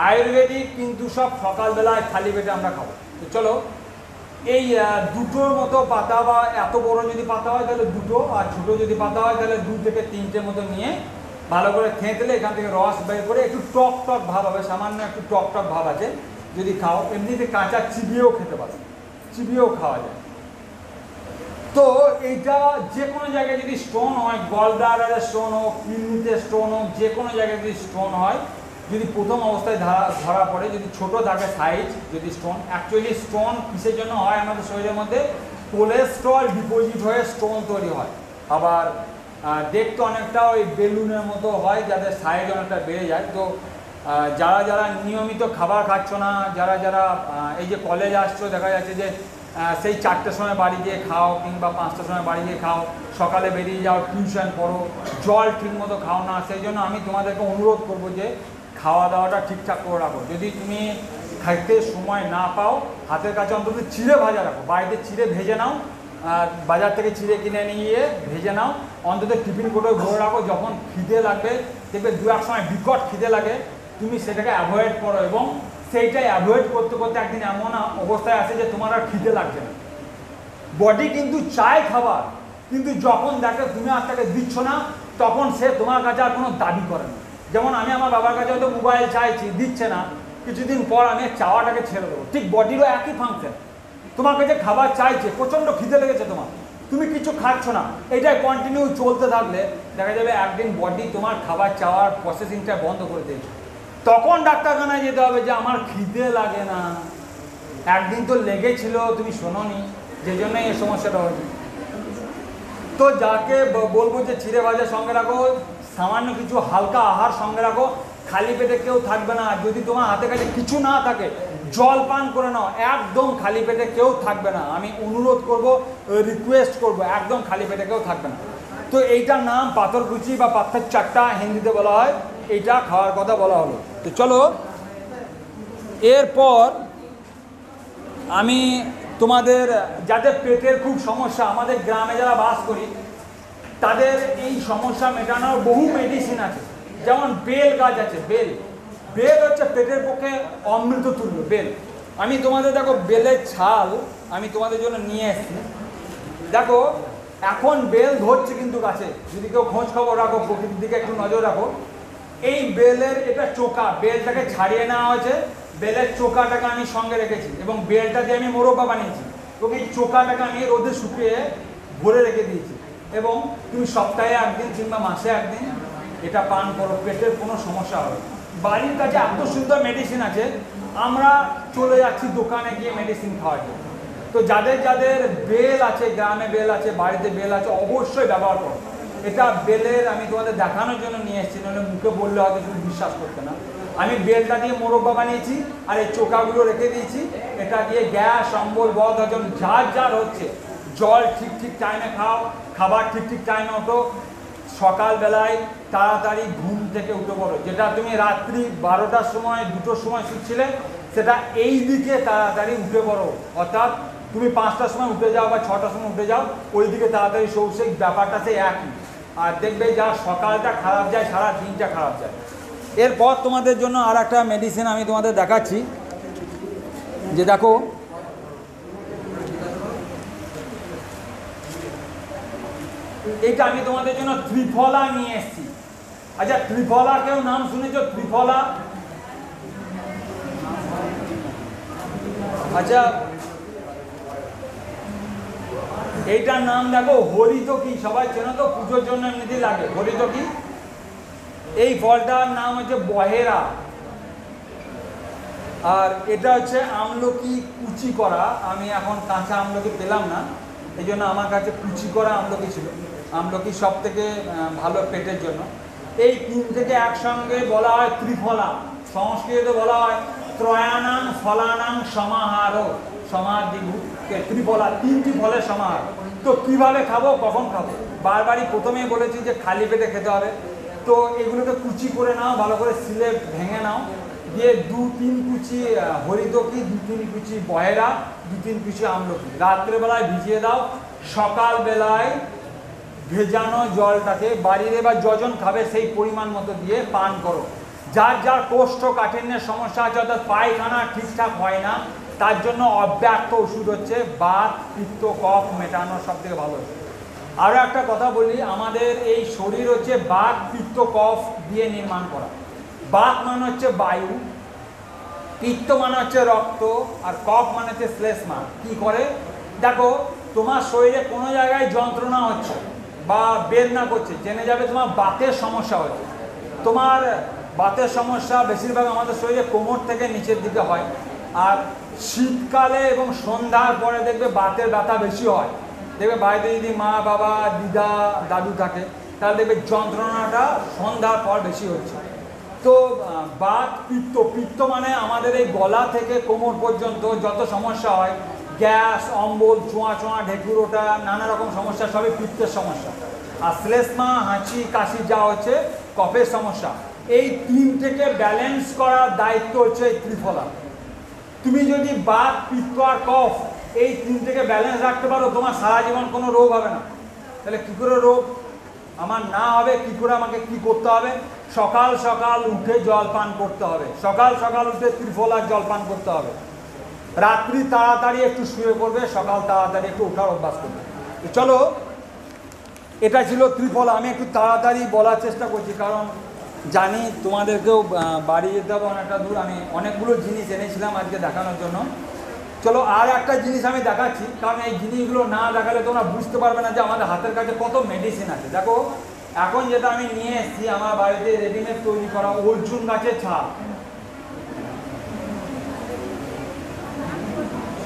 আয়ুর্বেদিক কিন্তু সব সকালবেলায় খালি পেটে আমরা খাবো। তো চলো, এই দুটোর মতো পাতা বা এত বড় যদি পাতা হয় তাহলে দুটো, আর ছোটো যদি পাতা হয় তাহলে 2 থেকে 3টে মতো নিয়ে ভালো করে থেঁতলে এখান থেকে রস বের করে একটু টক টক ভাব হবে, সামান্য একটু টক টক ভাব আছে। যদি খাও এমনিতে কাঁচা চিবিয়েও খেতে পারো, চিবিয়েও খাওয়া যায়। তো এইটা যে কোনো জায়গায় যদি স্টোন হয়, গলব্লাডারে স্টোন হোক, কিডনিতে স্টোন হোক, যে কোনো জায়গায় যদি স্টোন হয়, যদি প্রথম অবস্থায় ধরা পড়ে, যদি ছোট থাকে সাইজ, যদি স্টোন, অ্যাকচুয়ালি স্টোন কিসের জন্য হয় আমাদের শরীরের মধ্যে? কোলেস্ট্রল ডিপোজিট হয়ে স্টোন তৈরি হয়। আবার দেখতে অনেকটা ওই বেলুনের মতো হয়, যাদের সাইজ অনেকটা বেড়ে যায়। তো যারা যারা নিয়মিত খাবার খাচ্ছ না, যারা যারা এই যে কলেজ আসছো, দেখা যাচ্ছে যে সেই 4টের সময় বাড়ি গিয়ে খাও কিংবা 5টার সময় বাড়ি গিয়ে খাও, সকালে বেরিয়ে যাও, টিউশন পড়ো, জল ঠিক মতো খাও না। সেই জন্য আমি তোমাদেরকে অনুরোধ করবো যে খাওয়া দাওয়াটা ঠিকঠাক করে রাখো। যদি তুমি খাইতে সময় না পাও, হাতের কাছে অন্তত চিড়ে ভাজা রাখো, বাড়িতে চিড়ে ভেজে নাও, বাজার থেকে চিড়ে কিনে নিয়ে ভেজে নাও, অন্তত টিফিন করে ভরে রাখো। যখন খিদে লাগবে, দেখবে 2-1 সময় বিকট খিদে লাগে, তুমি সেটাকে অ্যাভয়েড করো এবং সেইটাই অ্যাভয়েড করতে করতে একদিন এমন অবস্থায় আসে যে তোমার আর খিদে লাগছে না। বডি কিন্তু চায় খাবার, কিন্তু যখন দেখে তুমি আর তাকে দিচ্ছ না, তখন সে তোমার কাছে আর কোনো দাবি করে না। যেমন আমি আমার বাবার কাছে হয়তো মোবাইল চাইছি, দিচ্ছে না, কিছুদিন পর আমি চাওয়াটাকে ছেড়ে দেবো। ঠিক বডিরও একই ফাংশন, তোমার কাছে খাবার চাইছে, প্রচণ্ড খিদে লেগেছে তোমার, তুমি কিছু খাচ্ছ না, এটাই কন্টিনিউ চলতে থাকলে দেখা যাবে একদিন বডি তোমার খাবার চাওয়ার প্রসেসিংটা বন্ধ করে দিয়েছে। তখন ডাক্তারখানায় যেতে হবে যে আমার খিদে লাগে না, একদিন তো লেগেছিল, তুমি শোনোনি, যে জন্য এই সমস্যাটা হয়েছে। তো যাকে বলবো যে চিড়ে ভাজা সঙ্গে রাখো, সামান্য কিছু হালকা আহার সঙ্গে রাখো, খালি পেটে কেউ থাকবে না। যদি তোমার হাতে কাছে কিছু না থাকে, জল পান করে নাও, একদম খালি পেটে কেউ থাকবে না। আমি অনুরোধ করব, রিকোয়েস্ট করব, একদম খালি পেটে কেউ থাকবে না। তো এইটার নাম পাথরকুচি বা পাথর চাট্টা হিন্দিতে বলা হয়, এইটা খাওয়ার কথা বলা হলো। তো চলো, এরপর আমি তোমাদের যাদের পেটের খুব সমস্যা, আমাদের গ্রামে যারা বাস করি, তাদের এই সমস্যা মেটানোর বহু মেডিসিন আছে। যেমন বেল গাছ আছে, বেল হচ্ছে পেটের পক্ষে অমৃত তুল্য বেল। আমি তোমাদের দেখো বেলের ছাল আমি তোমাদের জন্য নিয়ে এসেছি। দেখো এখন বেল ধরছে কিন্তু গাছে, যদি কেউ খোঁজ খবর রাখো, প্রকৃতির দিকে একটু নজর রাখো। এই বেলের এটা চোকা, বেলটাকে ছাড়িয়ে নেওয়া হয়েছে, বেলের চোকাটাকে আমি সঙ্গে রেখেছি এবং বেলটা দিয়ে আমি মোরব্বা বানিয়েছি এবং এই চোকাটাকে আমি রোদে শুকিয়ে ভরে রেখে দিয়েছি। এবং তুমি সপ্তাহে একদিন কিংবা মাসে একদিন এটা পান করো, পেটের কোনো সমস্যা হবে। বাড়ির কাছে এত সুন্দর মেডিসিন আছে, আমরা চলে যাচ্ছি দোকানে গিয়ে মেডিসিন খাওয়ার জন্য। তো যাদের যাদের বেল আছে, গ্রামে বেল আছে, বাড়িতে বেল আছে, অবশ্যই ব্যবহার করো। এটা বেলের আমি তোমাদের দেখানোর জন্য নিয়ে এসেছি, নাহলে মুখে বললে হয়তো তুমি বিশ্বাস করতে না। আমি বেলটা দিয়ে মোরব্বা বানিয়েছি আর এই চোকাগুলো রেখে দিয়েছি। এটা দিয়ে গ্যাস, অম্বল, বদহজম যার যার হচ্ছে, জল ঠিক ঠিক টাইমে খাও, খাবার ঠিক ঠিক টাইমে ওঠো, সকালবেলায় তাড়াতাড়ি ঘুম থেকে উঠে পড়ো। যেটা তুমি রাত্রি 12টার সময় 2টোর সময় শুচ্ছিলে, সেটা এই দিকে তাড়াতাড়ি উঠে পড়ো। অর্থাৎ তুমি 5টার সময় উঠে যাও বা 6টার সময় উঠে যাও, ওই দিকে তাড়াতাড়ি শোও, সেই ব্যাপারটা সেই একই। আর দেখবে যা সকালটা খারাপ যায়, সারা দিনটা খারাপ যায়। এরপর তোমাদের জন্য আর একটা মেডিসিন আমি তোমাদের দেখাচ্ছি, যে দেখো এইটা আমি তোমাদের জন্য ত্রিফলা নিয়ে এসেছি। আচ্ছা ত্রিফলা কেউ নাম শুনেছ? ত্রিফলা, আচ্ছা এইটার নাম দেখো হরিতকি, সবাই চেনো তো, পুজোর জন্য এমনিতেই লাগে হরিতকি। এই ফলটার নাম হচ্ছে বহেরা, আর এটা হচ্ছে আমলকি কুচি করা। আমি এখন কাঁচা আমলকি পেলাম না, এই জন্য আমার কাছে কুচি করা আমলকি ছিল। আমলকি সব থেকে ভালো পেটের জন্য। এই 3 থেকে একসঙ্গে বলা হয় ত্রিফলা, সংস্কৃতে বলা হয় ত্রয়ানাং ফলানাং সমাহার, সমাধিভূতকে ত্রিফলা, 3টি ফলের সমাহার। তো কিভাবে খাবো, কখন খাবো? বারবারই প্রথমেই বলেছি যে খালি পেটে খেতে হবে। তো এগুলোকে কুচি করে নাও, ভালো করে সিলে ভেঙে নাও, দিয়ে 2-3 কুচি হরিতকি, 2-3 কুচি বহেরা, 2-3 কুচি আমলকি রাত্রেবেলায় ভিজিয়ে দাও। সকালবেলায় ভেজানো জলটাকে বাড়ির এবার যজন খাবে সেই পরিমাণ মতো দিয়ে পান করো। যার যার কোষ্ঠকাঠিন্যের সমস্যা আছে, অর্থাৎ পায়খানা ঠিকঠাক হয় না, তার জন্য অব্যক্ত ওষুধ হচ্ছে বাত, পিত্ত, কফ মেটানোর সব থেকে ভালো। আরও একটা কথা বলি, আমাদের এই শরীর হচ্ছে বাত, পিত্ত, কফ দিয়ে নির্মাণ করা। বাত মানে হচ্ছে বায়ু, পিত্ত মানে হচ্ছে রক্ত, আর কফ মানে হচ্ছে শ্লেষ্মা। কি করে দেখো, তোমার শরীরে কোনো জায়গায় যন্ত্রণা হচ্ছে বা বেদনা করছে, জেনে যাবে তোমার বাতের সমস্যা হচ্ছে। তোমার বাতের সমস্যা বেশিরভাগ আমাদের শরীরে কোমর থেকে নিচের দিকে হয়, আর শীতকালে এবং সন্ধ্যার পরে দেখবে বাতের ব্যথা বেশি হয়। দেখবে বাড়িতে যদি মা, বাবা, দিদা, দাদু থাকে, তাহলে দেখবে যন্ত্রণাটা সন্ধ্যার পর বেশি হচ্ছে। তো বাত, পিত্ত, পিত্ত মানে আমাদের এই গলা থেকে কোমর পর্যন্ত যত সমস্যা হয়, গ্যাস, অম্বল, চোঁয়া চোঁয়া, ঢেকুর ওঠা, নানা রকম সমস্যা, সবই পিত্তের সমস্যা। আর শ্লেষ্মা, হাঁচি, কাশি যা হচ্ছে কফের সমস্যা। এই 3 থেকে ব্যালেন্স করার দায়িত্ব হচ্ছে এই ত্রিফলা। তুমি যদি বাত, পিত্ত আর কফ এই 3 থেকে ব্যালেন্স রাখতে পারো, তোমার সারা জীবন কোনো রোগ হবে না। তাহলে কী করে রোগ আমার না হবে, কী করে আমাকে কি করতে হবে? সকাল সকাল উঠে জল পান করতে হবে, সকাল সকাল উঠে ত্রিফলার জল পান করতে হবে। রাত্রি তাড়াতাড়ি একটু শুয়ে পড়বে, সকাল তাড়াতাড়ি একটু ওঠার অভ্যাস করবে। তো চলো, এটা ছিল ত্রিফলা। আমি একটু তাড়াতাড়ি বলার চেষ্টা করছি, কারণ জানি তোমাদেরকেও বাড়ি যেতে হবে অনেকটা দূর। আমি অনেকগুলো জিনিস এনেছিলাম আজকে দেখানোর জন্য। চলো আর একটা জিনিস আমি দেখাচ্ছি, কারণ এই জিনিসগুলো না দেখালে তোমরা বুঝতে পারবে না যে আমাদের হাতের কাছে কত মেডিসিন আছে। দেখো, এখন যেটা আমি নিয়ে এসেছি আমার বাড়িতে রেডিমেড তৈরি করা অর্জুন গাছের ছাল।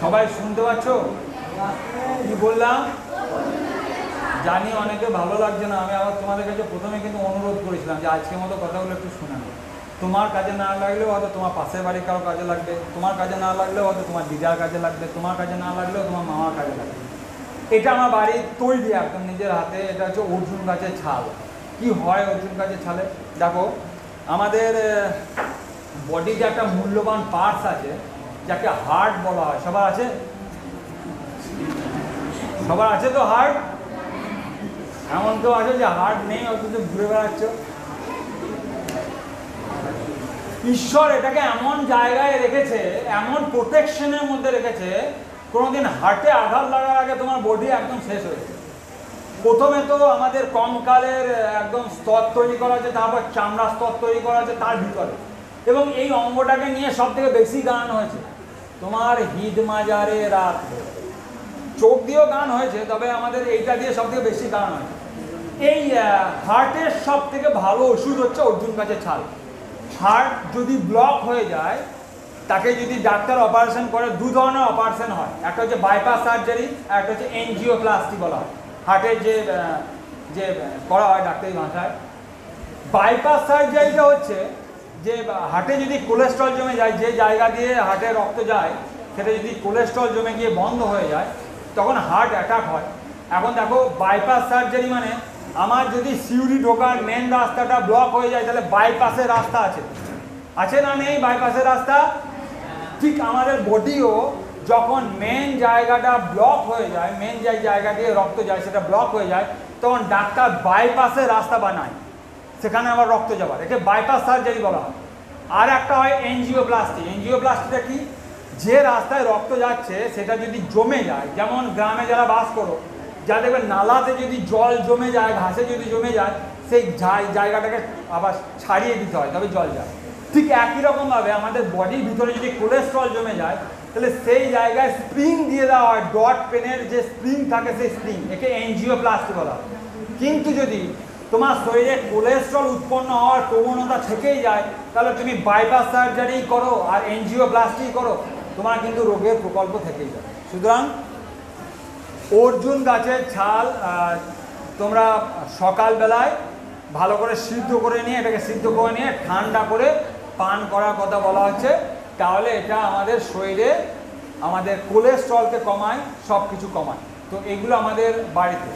সবাই শুনতে পাচ্ছ কি বললাম? জানি অনেকে ভালো লাগছে না। আমি আবার তোমাদের কাছে প্রথমে কিন্তু অনুরোধ করেছিলাম যে আজকের মতো কথাগুলো একটু শুনে নাও। তোমার কাজে না লাগলেও হয়তো তোমার পাশের বাড়ির কারো কাজে লাগবে, তোমার কাজে না লাগলেও হয়তো তোমার দিদার কাজে লাগবে, তোমার কাজে না লাগলেও তোমার মামার কাজে লাগবে। এটা আমার বাড়ির তৈরি একদম নিজের হাতে। এটা হচ্ছে অর্জুন গাছের ছাল। কি হয় অর্জুন গাছের ছালে? দেখো, আমাদের বডিতে একটা মূল্যবান পার্টস আছে যাকে হার্ট বলা হয়। সবার আছে? সবার আছে তো হার্ট? এমন কেউ আছে যে হার্ট নেই, অথচ ঘুরে বেড়াচ্ছ? ঈশ্বর এটাকে এমন জায়গায় রেখেছে, এমন প্রোটেকশনের মধ্যে রেখেছে, কোনোদিন হার্টে আঘাত লাগার আগে তোমার বডি একদম শেষ হয়েছে। প্রথমে তো আমাদের কঙ্কালের একদম স্তর তৈরি করা আছে, তারপর চামড়া স্তর তৈরি করা আছে তার ভিতরে, এবং এই অঙ্গটাকে নিয়ে সব থেকে বেশি গান হয়েছে তোমার হিদ মাজারে রাত। চোখ দিয়েও গান হয়েছে, তবে আমাদের এইটা দিয়ে সব থেকে বেশি গান হয়েছে। এই হার্টের সব থেকে ভালো ওষুধ হচ্ছে অর্জুন গাছের ছাল। হার্ট যদি ব্লক হয়ে যায়, তাকে যদি ডাক্তার অপারেশন করে, 2 ধরনের অপারেশন হয়। একটা হচ্ছে বাইপাস সার্জারি, আর একটা হচ্ছে এনজিওপ্লাস্টি বলা হয়। হার্টের যে করা হয় ডাক্তারি ভাষায়। বাইপাস সার্জারিটা হচ্ছে যে হার্টে যদি কোলেস্ট্রল জমে যায়, যে জায়গা দিয়ে হার্টে রক্ত যায় সেটা যদি কোলেস্ট্রল জমে গিয়ে বন্ধ হয়ে যায়, তখন হার্ট অ্যাটাক হয়। এখন দেখো, বাইপাস সার্জারি মানে আমার যদি সিউড়ি ঢোকার মেন রাস্তাটা ব্লক হয়ে যায়, তাহলে বাইপাসের রাস্তা আছে, আছে না নেই বাইপাসের রাস্তা? ঠিক আমাদের বডিও যখন মেন জায়গাটা ব্লক হয়ে যায়, মেন যে জায়গা দিয়ে রক্ত যায় সেটা ব্লক হয়ে যায়, তখন ডাক্তার বাইপাসের রাস্তা বানায়, সেখানে আবার রক্ত যাবার, একে বাইপাস সার্জারি বলা হয়। আর একটা হয় এনজিওপ্লাস্টি। এনজিওপ্লাস্টিটা কি? যে রাস্তায় রক্ত যাচ্ছে সেটা যদি জমে যায়, যেমন গ্রামে যারা বাস করো, যা দেখবে নালাতে যদি জল জমে যায়, ঘাসে যদি জমে যায়, সেই জায়গাটাকে আবার ছাড়িয়ে দিতে হয়, তবে জল যায়। ঠিক একই রকমভাবে আমাদের বডির ভিতরে যদি কোলেস্ট্রল জমে যায়, তাহলে সেই জায়গায় স্প্রিং দিয়ে দেওয়া হয়। ডট পেনের যে স্প্রিং থাকে সেই স্প্রিং, একে এনজিওপ্লাস্টি বলা হয়। কিন্তু যদি তোমার শরীরে কোলেস্ট্রল উৎপন্ন হওয়ার প্রবণতা থেকেই যায়, তাহলে তুমি বাইপাস সার্জারি করো আর এনজিওপ্লাস্টি করো, তোমার কিন্তু রোগের প্রকল্প থেকেই যায়। সুতরাং অর্জুন গাছের ছাল তোমরা সকালবেলায় ভালো করে সিদ্ধ করে নিয়ে, এটাকে সিদ্ধ করে নিয়ে ঠান্ডা করে পান করার কথা বলা হচ্ছে। তাহলে এটা আমাদের শরীরে আমাদের কোলেস্ট্রলকে কমায়, সব কিছু কমায়। তো এগুলো আমাদের বাড়িতে।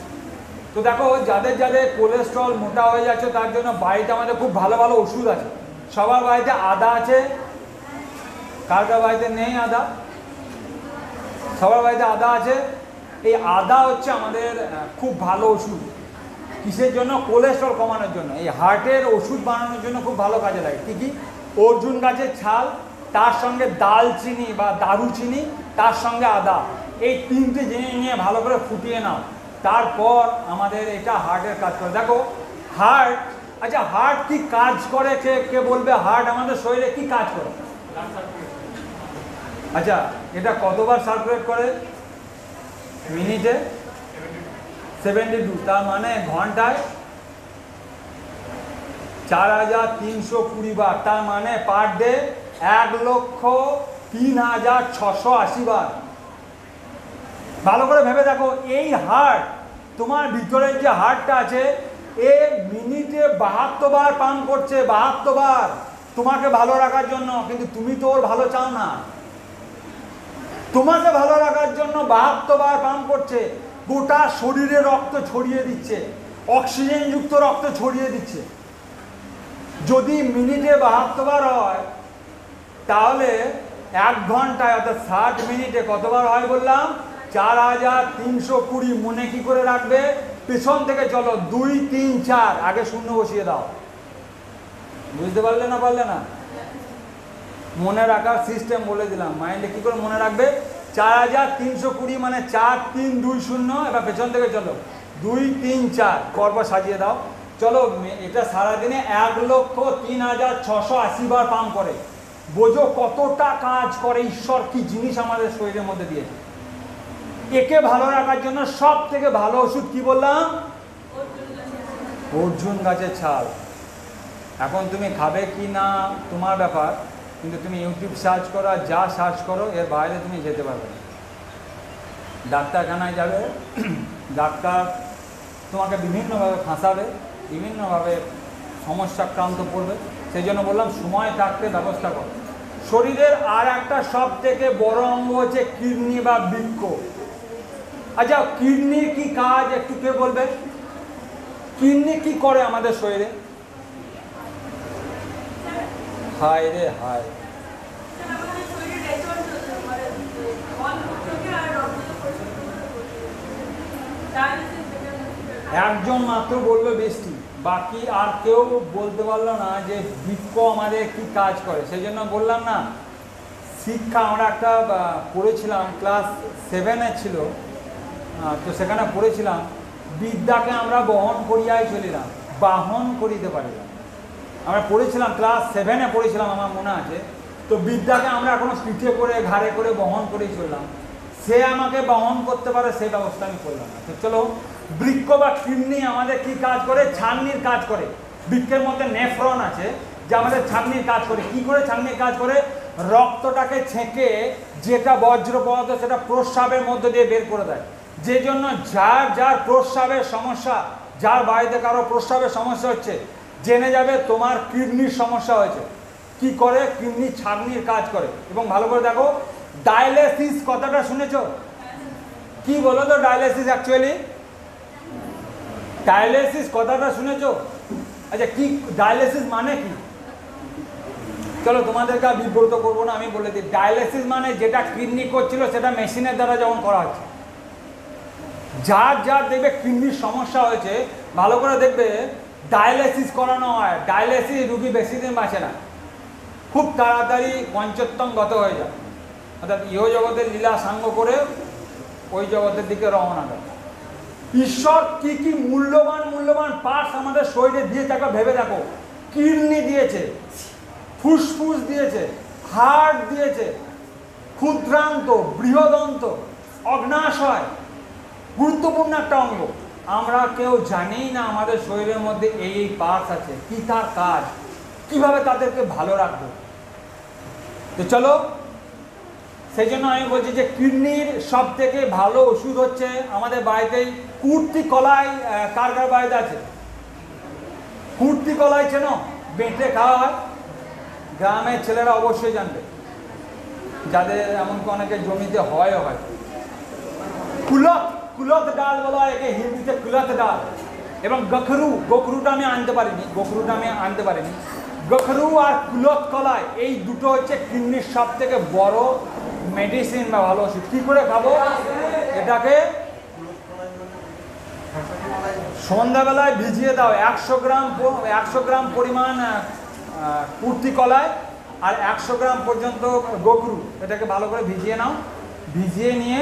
তো দেখো, যাদের যাদের কোলেস্ট্রল মোটা হয়ে যাচ্ছে তার জন্য বাড়িতে আমাদের খুব ভালো ভালো ওষুধ আছে। সবার বাড়িতে আদা আছে, কার কার বাড়িতে নেই আদা? সবার বাড়িতে আদা আছে। এই আদা হচ্ছে আমাদের খুব ভালো ওষুধ। কিসের জন্য? কোলেস্ট্রল কমানোর জন্য। এই হার্টের ওষুধ বানানোর জন্য খুব ভালো কাজে লাগে। কী কী? অর্জুন গাছের ছাল, তার সঙ্গে দালচিনি বা দারুচিনি, তার সঙ্গে আদা, এই তিনটে জিনিস নিয়ে ভালো করে ফুটিয়ে নাও। তারপর আমাদের এটা হার্টের কাজ করে। দেখো হার্ট, আচ্ছা হার্ট কি কাজ করে? কে বলবে হার্ট আমাদের শরীরে কি কাজ করে? আচ্ছা, এটা কতবার সার্কুলেট করে? মিনিটে 72, তার মানে ঘন্টায় 4320 বার, তার মানে পার ডে 1,03,680 বার। ভালো করে ভেবে দেখো, এই হার্ট, তোমার ভিতরের যে হার্টটা আছে, এ মিনিটে 72 বার পাম্প করছে, 72 বার তোমাকে ভালো রাখার জন্য। কিন্তু তুমি তো ওর ভালো চাও না, তোমাকে ভালো রাখার জন্য 72 বার পাম্প করছে। গোটা শরীরে রক্ত ছড়িয়ে দিচ্ছে, অক্সিজেনযুক্ত রক্ত ছড়িয়ে দিচ্ছে। যদি মিনিটে 72 বার হয়, তাহলে 1 ঘন্টায় অর্থাৎ 60 মিনিটে কতবার হয় বললাম? 4320। মনে কি করে রাখবে? পেছন থেকে চলো, 2 3 4, আগে শূন্য বসিয়ে দাও। বুঝতে পারলে না? পারলে না? মনে রাখার সিস্টেম বলে দিলাম, মাইন্ডে কি করে মনে রাখবে? 4320 মানে 4320। এবার পেছন থেকে চলো, 2 3 4, পরপর সাজিয়ে দাও। চলো, এটা সারাদিনে 1,03,680 বার পাম্প করে। বোঝো কতটা কাজ করে ঈশ্বর, কি জিনিস আমাদের শরীরের মধ্যে দিয়েছে। একে ভালো রাখার জন্য সব থেকে ভালো ওষুধ কি বললাম? অর্জুন গাছের ছাল। এখন তুমি খাবে কি না তোমার ব্যাপার, কিন্তু তুমি ইউটিউব সার্চ করো, আর যা সার্চ করো এর বাইরে তুমি যেতে পারবে না। ডাক্তারখানায় যাবে, ডাক্তার তোমাকে বিভিন্নভাবে ফাঁসাবে, বিভিন্নভাবে সমস্যাক্রান্ত করবে। সেই জন্য বললাম সময় থাকতে ব্যবস্থা করো। শরীরের আর একটা সব থেকে বড় অঙ্গ হচ্ছে কিডনি বা বৃক্ক। আচ্ছা, কিডনির কি কাজ একটু কে বলবে? কিডনি কি করে আমাদের শরীরে? হায় রে হায়, একজন মাত্র বলবে বৃষ্টি, বাকি আর কেউ বলতে পারলো না যে বৃক্ক আমাদের কি কাজ করে। সেই জন্য বললাম না, শিক্ষা আমরা একটা পড়েছিলাম, ক্লাস 7-এ ছিল, তো সেখানে পড়েছিলাম বিদ্যাকে আমরা বহন করিয়াই চলিলাম, বাহন করিতে পারিলাম। আমরা পড়েছিলাম, ক্লাস 7-এ পড়েছিলাম, আমার মনে আছে। তো বিদ্যাকে আমরা এখনো পিঠে করে ঘাড়ে করে বহন করেই চললাম। সে আমাকে বহন করতে পারে সেই ব্যবস্থা আমি করলাম না। তো চলো, বৃক্ক বা কিডনি আমাদের কি কাজ করে? ছাঁকনির কাজ করে। বৃক্কের মধ্যে নেফ্রন আছে যে আমাদের ছাঁকনির কাজ করে। কি করে ছাঁকনির কাজ করে? রক্তটাকে ছেঁকে যেটা বজ্র পদার্থ সেটা প্রস্রাবের মধ্যে দিয়ে বের করে দেয়। যে জন্য যার যার প্রস্রাবের সমস্যা, যার বাড়িতে কারো প্রস্রাবের সমস্যা হচ্ছে, জেনে যাবে তোমার কিডনির সমস্যা হয়েছে। কি করে? কিডনি ছাঁকনির কাজ করে। এবং ভালো করে দেখো, ডায়ালিসিস কথাটা শুনেছো? কি বলো তো ডায়ালিসিস অ্যাকচুয়ালি? ডায়ালিসিস কথাটা শুনেছো? আচ্ছা, কি ডায়ালিসিস মানে কি? চলো, তোমাদেরকে আর বিব্রত করবো না, আমি বলে দিই। ডায়ালিসিস মানে যেটা কিডনি করছিল সেটা মেশিনের দ্বারা যখন করা হচ্ছে। যার যার দেখবে কিডনির সমস্যা হয়েছে, ভালো করে দেখবে ডায়ালিসিস করানো হয়। ডায়ালিসিস রুগী বেশি দিন বাঁচে না, খুব তাড়াতাড়ি পঞ্চত্তম গত হয়ে যায়। অর্থাৎ ইহ জগতের লীলা সাঙ্গ করে ওই জগতের দিকে রওনা দেয়। ঈশ্বর কি কি মূল্যবান মূল্যবান পার্টস আমাদের শরীরে দিয়েছে একবার ভেবে দেখো। কিডনি দিয়েছে, ফুসফুস দিয়েছে, হার্ট দিয়েছে, ক্ষুদ্রান্ত, বৃহদন্ত, অগ্নাশয়, গুরুত্বপূর্ণ একটা অঙ্গ। আমরা কেউ জানিই না আমাদের শরীরের মধ্যে এই পার্টস আছে, কি তার কাজ, কিভাবে তাদেরকে ভালো রাখবো। তো চলো, সেই জন্য আমি বলছি যে কিডনির সব থেকে ভালো ওষুধ হচ্ছে আমাদের বাড়িতেই কুর্তি কলাই। কার কার বাড়িতে আছে কুর্তি কলাই? চেনো? বেটে খাওয়া হয়, গ্রামের ছেলেরা অবশ্যই জানবে, যাদের এমনকি অনেকে জমিতে হয়। কুলত, কুলত ডাল বলা হয় একে হিন্দিতে, কুলত ডাল। এবং গোখরুটা আমি আনতে পারিনি, গোখরু আর কুলত কলাই এই দুটো হচ্ছে কিডনির সব থেকে বড় মেডিসিন বা ভালো ওষুধ। কী করে খাবো? এটাকে সন্ধ্যাবেলায় ভিজিয়ে দাও, 100 গ্রাম পরিমাণ কুর্তি কলাই আর 100 গ্রাম পর্যন্ত গোখরু, এটাকে ভালো করে ভিজিয়ে নাও। ভিজিয়ে নিয়ে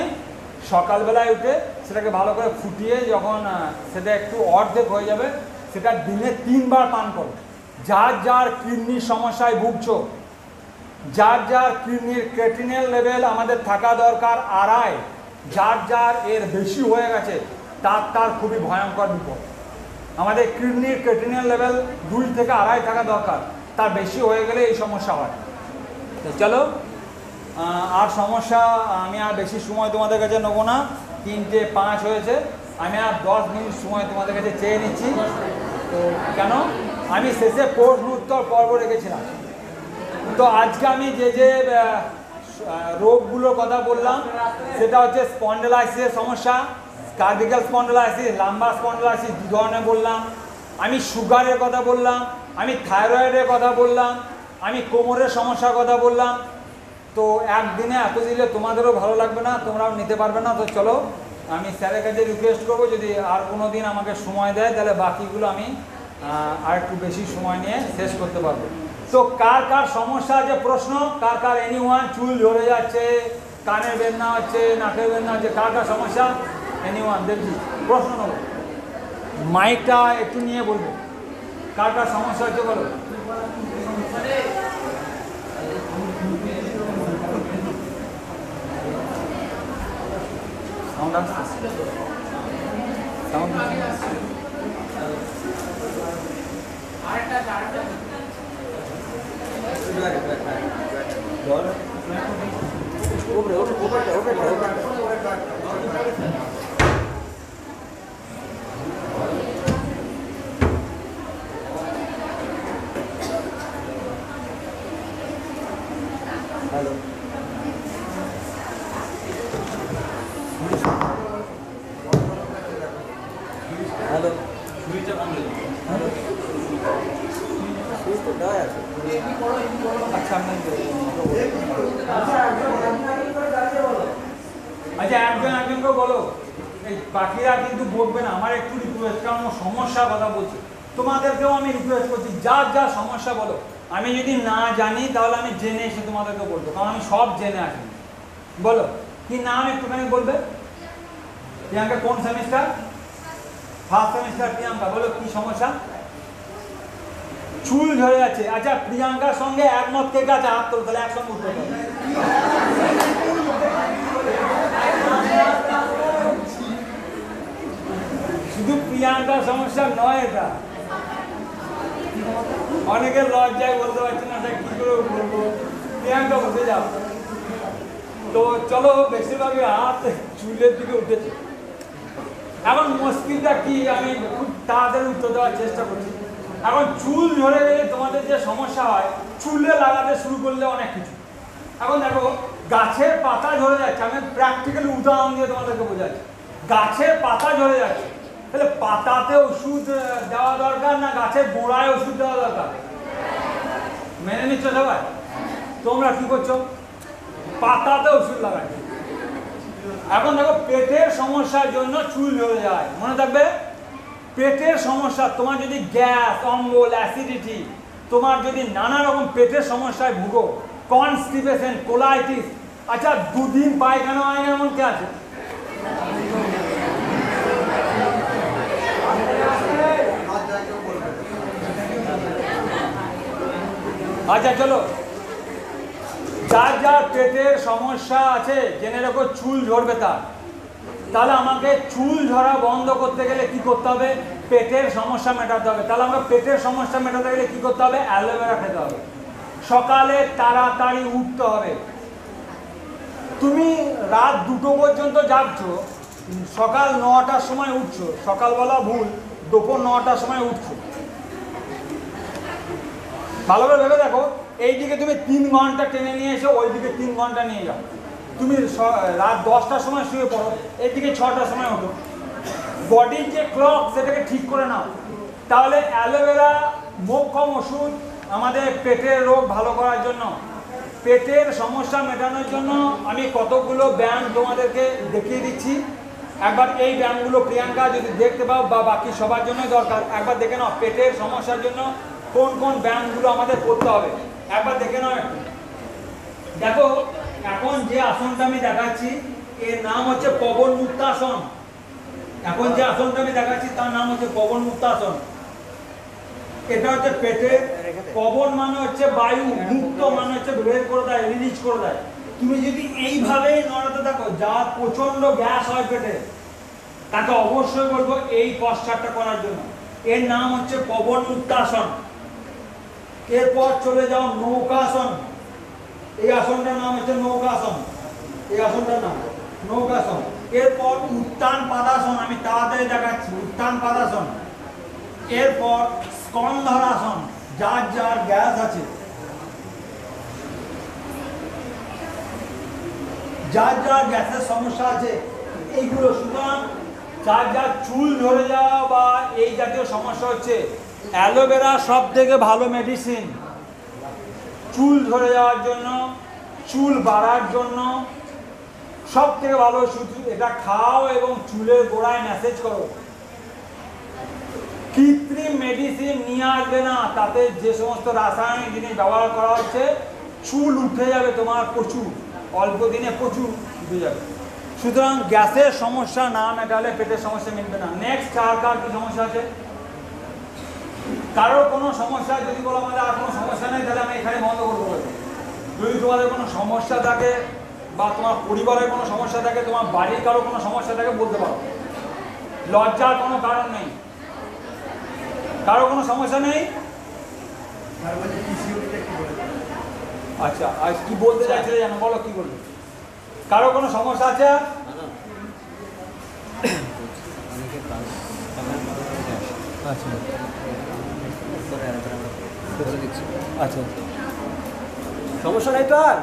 সকালবেলায় উঠে সেটাকে ভালো করে ফুটিয়ে যখন সেটা একটু অর্ধেক হয়ে যাবে, সেটা দিনে 3 বার পান করো। যার যার কিডনির সমস্যায় ভুগছো, যার যার কিডনির ক্রেটিনিন লেভেল আমাদের থাকা দরকার 2.5, যার যার এর বেশি হয়ে গেছে তার খুবই ভয়ঙ্কর বিপদ। আমাদের কিডনির ক্রেটিনিন লেভেল 2 থেকে 2.5 থাকা দরকার, তার বেশি হয়ে গেলে এই সমস্যা হয়। তো চলো, আর সমস্যা আমি আর বেশি সময় তোমাদের কাছে নেবো না, 3:05 হয়েছে। আমি আর 10 মিনিট সময় তোমাদের কাছে চেয়ে নিচ্ছি। তো কেন? আমি শেষে প্রশ্ন উত্তর পর্ব রেখেছিলাম। তো আজকে আমি যে রোগগুলোর কথা বললাম সেটা হচ্ছে স্পন্ডেলাইসিসের সমস্যা, কার্ডিক্যাল স্পন্ডেলাইসিস, লাম্বার স্পন্ডেলাইসিস 2 ধরনের বললাম। আমি সুগারের কথা বললাম, আমি থাইরয়েডের কথা বললাম, আমি কোমরের সমস্যার কথা বললাম। তো একদিনে এত দিলে তোমাদেরও ভালো লাগবে না, তোমরাও নিতে পারবে না। তো চলো, আমি স্যারের কাছে রিকোয়েস্ট করবো যদি আর কোনো দিন আমাকে সময় দেয় তাহলে বাকিগুলো আমি আর একটু বেশি সময় নিয়ে শেষ করতে পারবো। তো কার কার সমস্যা আছে প্রশ্ন? কার কার এনিওয়ান? চুল ঝরে যাচ্ছে, কানের বেদনা হচ্ছে, নাকের বেদনা হচ্ছে, কার কার সমস্যা? এনিওয়ান? দেখছি প্রশ্ন নেবো, মাইকটা একটু নিয়ে বলবে। কার কার সমস্যা হচ্ছে বলো? সাউন্ড আসছে? সাউন্ড হ্যালো, হ্যালো, হ্যালো, আচ্ছা একজনকে বলো, এই বাকিরা কিন্তু বলবে না। আমার একটু রিকোয়েস্ট, কারণ সমস্যার কথা বলছি, তোমাদেরকেও আমি রিকোয়েস্ট করছি, যার যা সমস্যা বলো। আমি যদি না জানি তাহলে আমি জেনে এসে তোমাদেরকে বলবো, কারণ আমি সব জেনে আসি। বলো কি নাম একটুখানি বলবে? প্রিয়াঙ্কা কোন সেমিস্টার? First semester. প্রিয়াঙ্কা বলো কি সমস্যা? চুল ঝরে যাচ্ছে। আচ্ছা, প্রিয়াঙ্কার সঙ্গে একমত কে আছে? হাত তোলো, তাহলে একসঙ্গে উঠতে হবে। শুধু প্রিয়াঙ্কার সমস্যা নয় এটা, অনেকের লজ্জায় বলতে পারছি না কি করে বলবো। প্রিয়াঙ্কা বসে যাও। তো চলো, বেশিরভাগই হাত চুলের দিকে উঠেছে। এখন মুশকিলটা কি আমি খুব তাড়াতাড়ি উত্তর দেওয়ার চেষ্টা করছি। এখন চুল ঝরে গেলে তোমাদের যে সমস্যা হয়, চুলে লাগাতে শুরু করলে অনেক কিছু। এখন দেখো, গাছের পাতা ঝরে যাচ্ছে, আমি প্র্যাকটিক্যালি উদাহরণ দিয়ে তোমাদেরকে বোঝাচ্ছি। গাছের পাতা ঝরে যাচ্ছে, তাহলে পাতাতে ওষুধ দেওয়া দরকার না গাছের গোড়ায় ওষুধ দেওয়া দরকার? মেনে নিচ্ছ সবাই? তোমরা কি করছো? পাতাতে ওষুধ লাগাচ্ছ। এখন দেখো, পেটের সমস্যার জন্য চুল ঝরে যায়, মনে থাকবে। পেটের সমস্যা, তোমার যদি গ্যাস, অম্বল, অ্যাসিডিটি, তোমার যদি নানা রকম পেটের সমস্যায় ভুগো, কনস্টিপেশন, কোলাইটিস, আচ্ছা 2 দিন পায়খানা হয় না এমন কে আছে? আচ্ছা চলো, যার যার পেটের সমস্যা আছে জেনে রাখো, চুল ঝরবে তাহলে আমাকে চুল ঝরা বন্ধ করতে গেলে কি করতে হবে? পেটের সমস্যা মেটাতে হবে। তাহলে আমাকে পেটের সমস্যা মেটাতে গেলে কি করতে হবে? অ্যালোভেরা খেতে হবে। সকালে তাড়াতাড়ি উঠতে হবে। তুমি রাত 2টো পর্যন্ত জাগছো, সকাল 9টার সময় উঠছো, সকালবেলা ভুল, দুপুর 9টার সময় উঠছো। ভালো করে ভেবে দেখো, এইদিকে তুমি 3 ঘন্টা টেনে নিয়ে এসো, ওইদিকে 3 ঘন্টা নিয়ে যাও। তুমি রাত 10টার সময় শুয়ে পড়ো, এইদিকে 6টার সময় ওঠো। বডির যে ক্লক সেটাকে ঠিক করে নাও। তাহলে অ্যালোভেরা মোক্ষম ওষুধ আমাদের পেটের রোগ ভালো করার জন্য, পেটের সমস্যা মেটানোর জন্য আমি কতগুলো ব্যায়াম তোমাদেরকে দেখিয়ে দিচ্ছি। একবার এই ব্যায়ামগুলো প্রিয়াঙ্কা যদি দেখতে পাও বা বাকি সবার জন্যই দরকার, একবার দেখে নাও পেটের সমস্যার জন্য কোন কোন ব্যায়ামগুলো আমাদের করতে হবে, একবার দেখে নাও একটু। দেখো এখন যে আসনটা আমি দেখাচ্ছি এর নাম হচ্ছে পবন মুক্তাসন। এখন যে আসনটা আমি দেখাচ্ছি তার নাম হচ্ছে পবন মুক্তাসন। এটা হচ্ছে পেটে, পবন মানে হচ্ছে বায়ু, মুক্ত মানে হচ্ছে বের করে দেয়, রিলিজ করে দেয়। তুমি যদি এইভাবেই নড়াতে থাকো, যা প্রচন্ড গ্যাস হয় পেটে, তাকে অবশ্যই বলবো এই পশ্চারটা করার জন্য। এর নাম হচ্ছে পবন মুক্তাসন। এরপর চলে যাও নৌকাসন। এই আসনটার নাম হচ্ছে নৌকাসন, এই আসনটার নাম নৌকাসন। এরপর উত্তান পাদাসন, আমি তাড়াতাড়ি দেখাচ্ছি, উত্তান পাদাসন। এরপর স্কন্ধরাসন, যার যার গ্যাস আছে, যার যার গ্যাসের সমস্যা আছে এইগুলো, সুতরাং যার যার চুল ধরে যাওয়া বা এই জাতীয় সমস্যা হচ্ছে, অ্যালোভেরা সব থেকে ভালো মেডিসিন চুল ধরে যাওয়ার জন্য, চুল বাড়ার জন্য সব থেকে ভালো ওষুধ। এটা খাও এবং চুলের গোড়ায় ম্যাসেজ করো। কৃত্রিম মেডিসিন নিয়ে আসবে না, তাতে যে সমস্ত রাসায়নিক জিনিস ব্যবহার করা হচ্ছে, চুল উঠে যাবে তোমার প্রচুর, অল্প দিনে প্রচুর উঠে যাবে। সুতরাং গ্যাসের সমস্যা না মেটালে পেটের সমস্যা মিটবে না। নেক্সট কার কি সমস্যা আছে? কারোর কোনো সমস্যা যদি বলো আমাদের আর কোনো সমস্যা নেই, তাহলে আমি এখানে বন্ধ করবো। যদি তোমাদের কোনো সমস্যা থাকে বা তোমার পরিবারের কোনো সমস্যা থাকে, তোমার বাড়ির কারো কোনো সমস্যা থাকে, বলতে পারো, লজ্জার কোনো কারণ নেই। কারো কোনো সমস্যা নেই? আচ্ছা, আজ কি বলতে চাইছিলে জানো, বলো কি বলবে? কারো কোনো সমস্যা আছে? আচ্ছা আচ্ছা, সমস্যা নেই তো আর?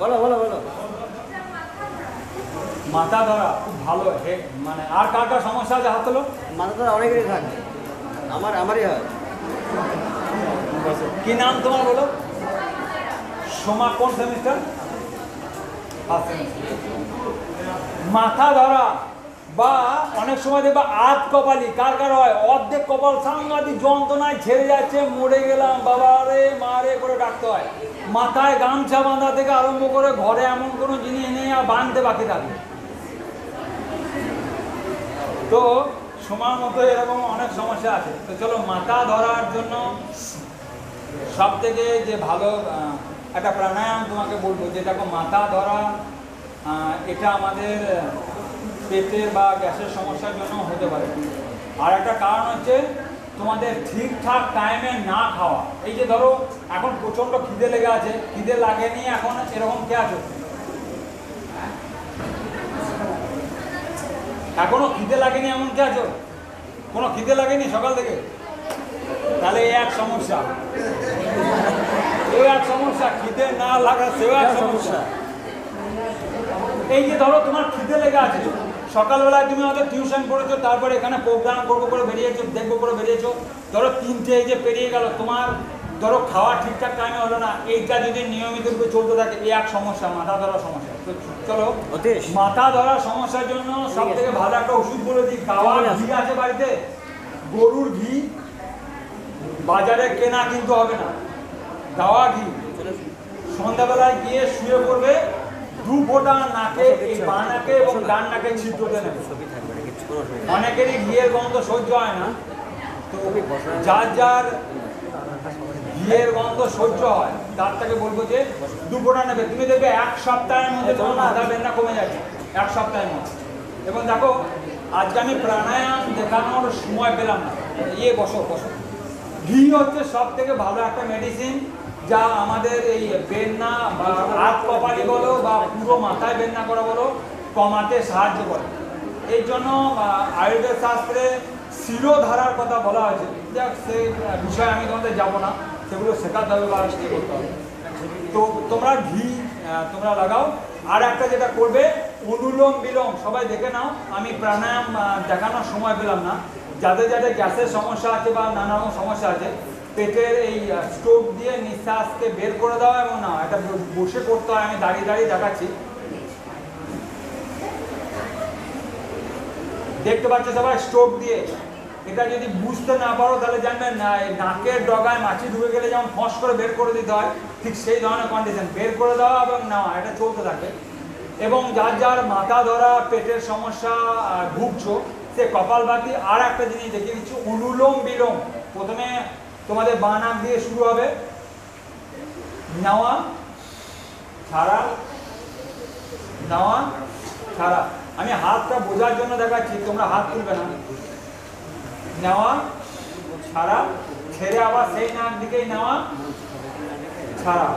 বলো বলো বলো। মাথা ধরা খুব ভালো, মানে আর কার কার সমস্যা আছে হাত তোলো। মাথা তো অনেকেরই থাকে, আমারই হয়। কি নাম তোমার বলো? সোমা, কোন সেমিস্টার? মাথা ধরা বা অনেক সময় দেখবা আধ কপালি, কার কার হয়? অর্ধেক কপাল সাংঘাতিক যন্ত্রণায় ছেড়ে যাচ্ছে, মরে গেলাম বাবা রে মা রে করে ডাকতে হয়। মাথায় গামছা বাঁধা থেকে আরম্ভ করে ঘরে এমন কোনো জিনিস নেই আর বাঁধতে বাকি থাকে। তো সময় মতো এরকম অনেক সমস্যা আছে। তো চলো, মাথা ধরার জন্য সব থেকে যে ভালো একটা প্রাণায়াম তোমাকে বলবো, যে দেখো মাথা ধরা, এটা আমাদের পেটের বা গ্যাসের সমস্যার জন্য হতে পারে। আর একটা কারণ হচ্ছে তোমাদের ঠিকঠাক টাইমে না খাওয়া। এই যে ধরো এখন প্রচণ্ড খিদে লেগে আছে, খিদে লাগেনি এখন এরকম কে আছো? এখনো খিদে লাগেনি এমন কে আছো? কোনো খিদে লাগেনি সকাল থেকে? তাহলে এই এক সমস্যা, এই এক সমস্যা। খিদে না লাগা সেও এক সমস্যা। এই যে ধরো তোমার খিদে লেগে আছে, সকালবেলায় তুমি হয়তো টিউশন করেছো, তারপরে এখানে প্রোগ্রাম করবো করে বেরিয়েছো, দেখবো করে বেরিয়েছো, ধরো 3টে এই যে পেরিয়ে গেল, তোমার ধরো খাওয়া ঠিকঠাক টাইমে হলো না। এইটা যদি নিয়মিত রূপে চলতে থাকে, এই এক সমস্যা, মাথা ধরার সমস্যা। তো চলো, মাথা ধরার সমস্যার জন্য সব থেকে ভালো একটা ওষুধ বলে দিই। গাওয়ার ঘি আছে বাড়িতে? গরুর ঘি বাজারে কেনা কিন্তু হবে না, গাওয়া ঘি। সন্ধ্যাবেলায় গিয়ে শুয়ে পড়বে, 2 ফোঁটা নাকে, এই বাঁ নাকে এবং ডান নাকে ছিদ্রতে নেবে। অনেকেরই ঘিয়ের গন্ধ সহ্য হয় না, তো যার যার ঘিয়ের গন্ধ সহ্য হয় তার থেকে বলবো যে 2 ফোঁটা নেবে। তুমি দেখবে 1 সপ্তাহের মধ্যে তোমার মাথা বেদনা কমে যাচ্ছে, 1 সপ্তাহের মধ্যে। এবং দেখো আজকে আমি প্রাণায়াম দেখানোর সময় পেলাম না, বসো বসো। ঘি হচ্ছে সব থেকে ভালো একটা মেডিসিন। যা আমাদের এই বেদনা বা হাত কপালি বলো বা পুরো মাথায় বেদনা করা বলো কমাতে সাহায্য করে। এই জন্য আয়ুর্বেদ শাস্ত্রে শিরোধারার কথা বলা হয়েছে। যাক, সে বিষয়ে আমি তোমাদের যাবো না, সেগুলো শেখাতে হবে বা স্টে করতে হবে। তো তোমরা ঘি তোমরা লাগাও। আর একটা যেটা করবে, অনুলোম বিলোম সবাই দেখে নাও। আমি প্রাণায়াম দেখানোর সময় পেলাম না। যাদের যাদের গ্যাসের সমস্যা আছে বা নানা রকম সমস্যা আছে, পেটের এই স্টোক দিয়ে নিঃশ্বাসকে বের করে দেওয়া এবং না, এটা বসে করতে হয়। আমি দাঁড়িয়ে দাঁড়িয়ে দেখাচ্ছি, দেখতে পাচ্ছ সবাই স্টোক দিয়ে। এটা যদি বুঝতে না পারো তাহলে জানবেন না, নাকের ডগায় মাছি ঢুকে গেলে যেমন ফস করে বের করে দিতে হয়, ঠিক সেই ধরনের কন্ডিশন, বের করে দেওয়া এবং নেওয়া, এটা চলতে থাকবে। এবং যার যার মাথা ধরা পেটের সমস্যা ভুগছো, সে কপালভাতি। আর একটা জিনিস দেখিয়ে দিচ্ছি, অনুলোম বিলোম। প্রথমে তোমাদের বাঁ নাক দিয়ে শুরু হবে, নেওয়া ছাড়া, নেওয়া ছাড়া। আমি হাতটা বোঝার জন্য দেখাচ্ছি, তোমরা হাত তুলবে না। নেওয়া ছাড়া, ছেড়ে আবার সেই নাক দিকেই নেওয়া ছাড়া।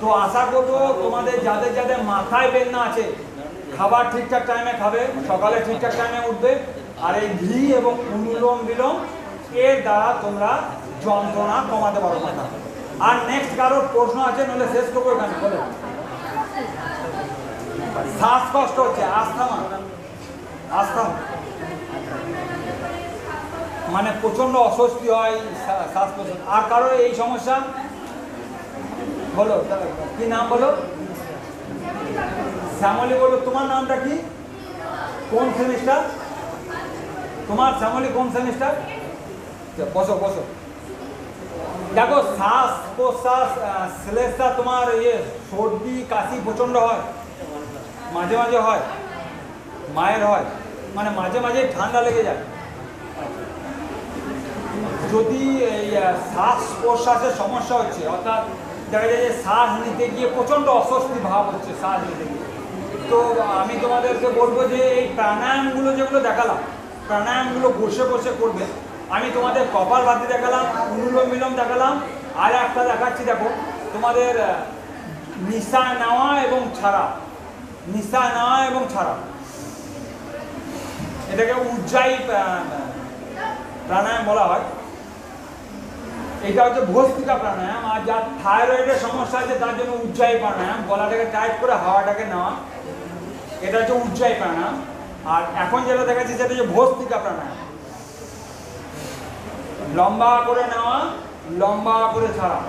তো আশা করবো তোমাদের যাদের যাদের মাথায় বেদনা আছে, খাবার ঠিকঠাক টাইমে খাবে, সকালে ঠিকঠাক টাইমে উঠবে, আর এই ঘি এবং অনুলোম বিলোম এর দ্বারা তোমরা যন্ত্রণা কমাতে পারো মাথা। আর নেক্সট কারোর প্রশ্ন আছে, নইলে শেষ করবো এখানে। বলে শ্বাসকষ্ট হচ্ছে, আস্থামা, আস্থামা মানে প্রচন্ড অস্বস্তি হয় শ্বাস প্রশ্বাস। আর কারোর এই সমস্যা? বলো, কি নাম বলো? শ্যামলী বলো। তোমার নামটা কি? কোন সেমিস্টার তোমার? শ্যামলী কোন সেমিস্টার? বসো বসো। দেখো, শ্বাস প্রশ্বাস শ্লেষটা তোমার সর্দি কাশি প্রচন্ড হয়, মাঝে মাঝে হয়, মায়ের হয়, মানে মাঝে মাঝে ঠান্ডা লেগে যায়। যদি এই শ্বাস প্রশ্বাসের সমস্যা হচ্ছে, অর্থাৎ দেখা যায় যে শ্বাস নিতে গিয়ে প্রচণ্ড অস্বস্তি ভাব হচ্ছে শ্বাস নিতে গিয়ে, তো আমি তোমাদেরকে বলবো যে এই প্রাণায়ামগুলো যেগুলো দেখালাম, প্রাণায়ামগুলো বসে বসে করবে। আমি তোমাদের কপালভাতি দেখালাম, অনুলোম বিলোম দেখালাম, আর একটা দেখাচ্ছি। দেখো, তোমাদের নিঃশ্বাস নেওয়া এবং ছাড়া, নিঃশ্বাস নেওয়া এবং ছাড়া, এটাকে উজ্জায়ী প্রাণায়াম বলা হয়। এটা হচ্ছে ভস্ত্রিকা প্রাণায়াম। আর যার থাইরয়েডের সমস্যা আছে তার জন্য উজ্জায়ী প্রাণায়াম, গলাটাকে টাইট করে হাওয়াটাকে নেওয়া, এটা হচ্ছে উজ্জায়ী প্রাণায়াম। আর এখন যেটা দেখাচ্ছি সেটা হচ্ছে ভস্ত্রিকা প্রাণায়াম, লম্বা করে নেওয়া, লম্বা করে ছাড়া।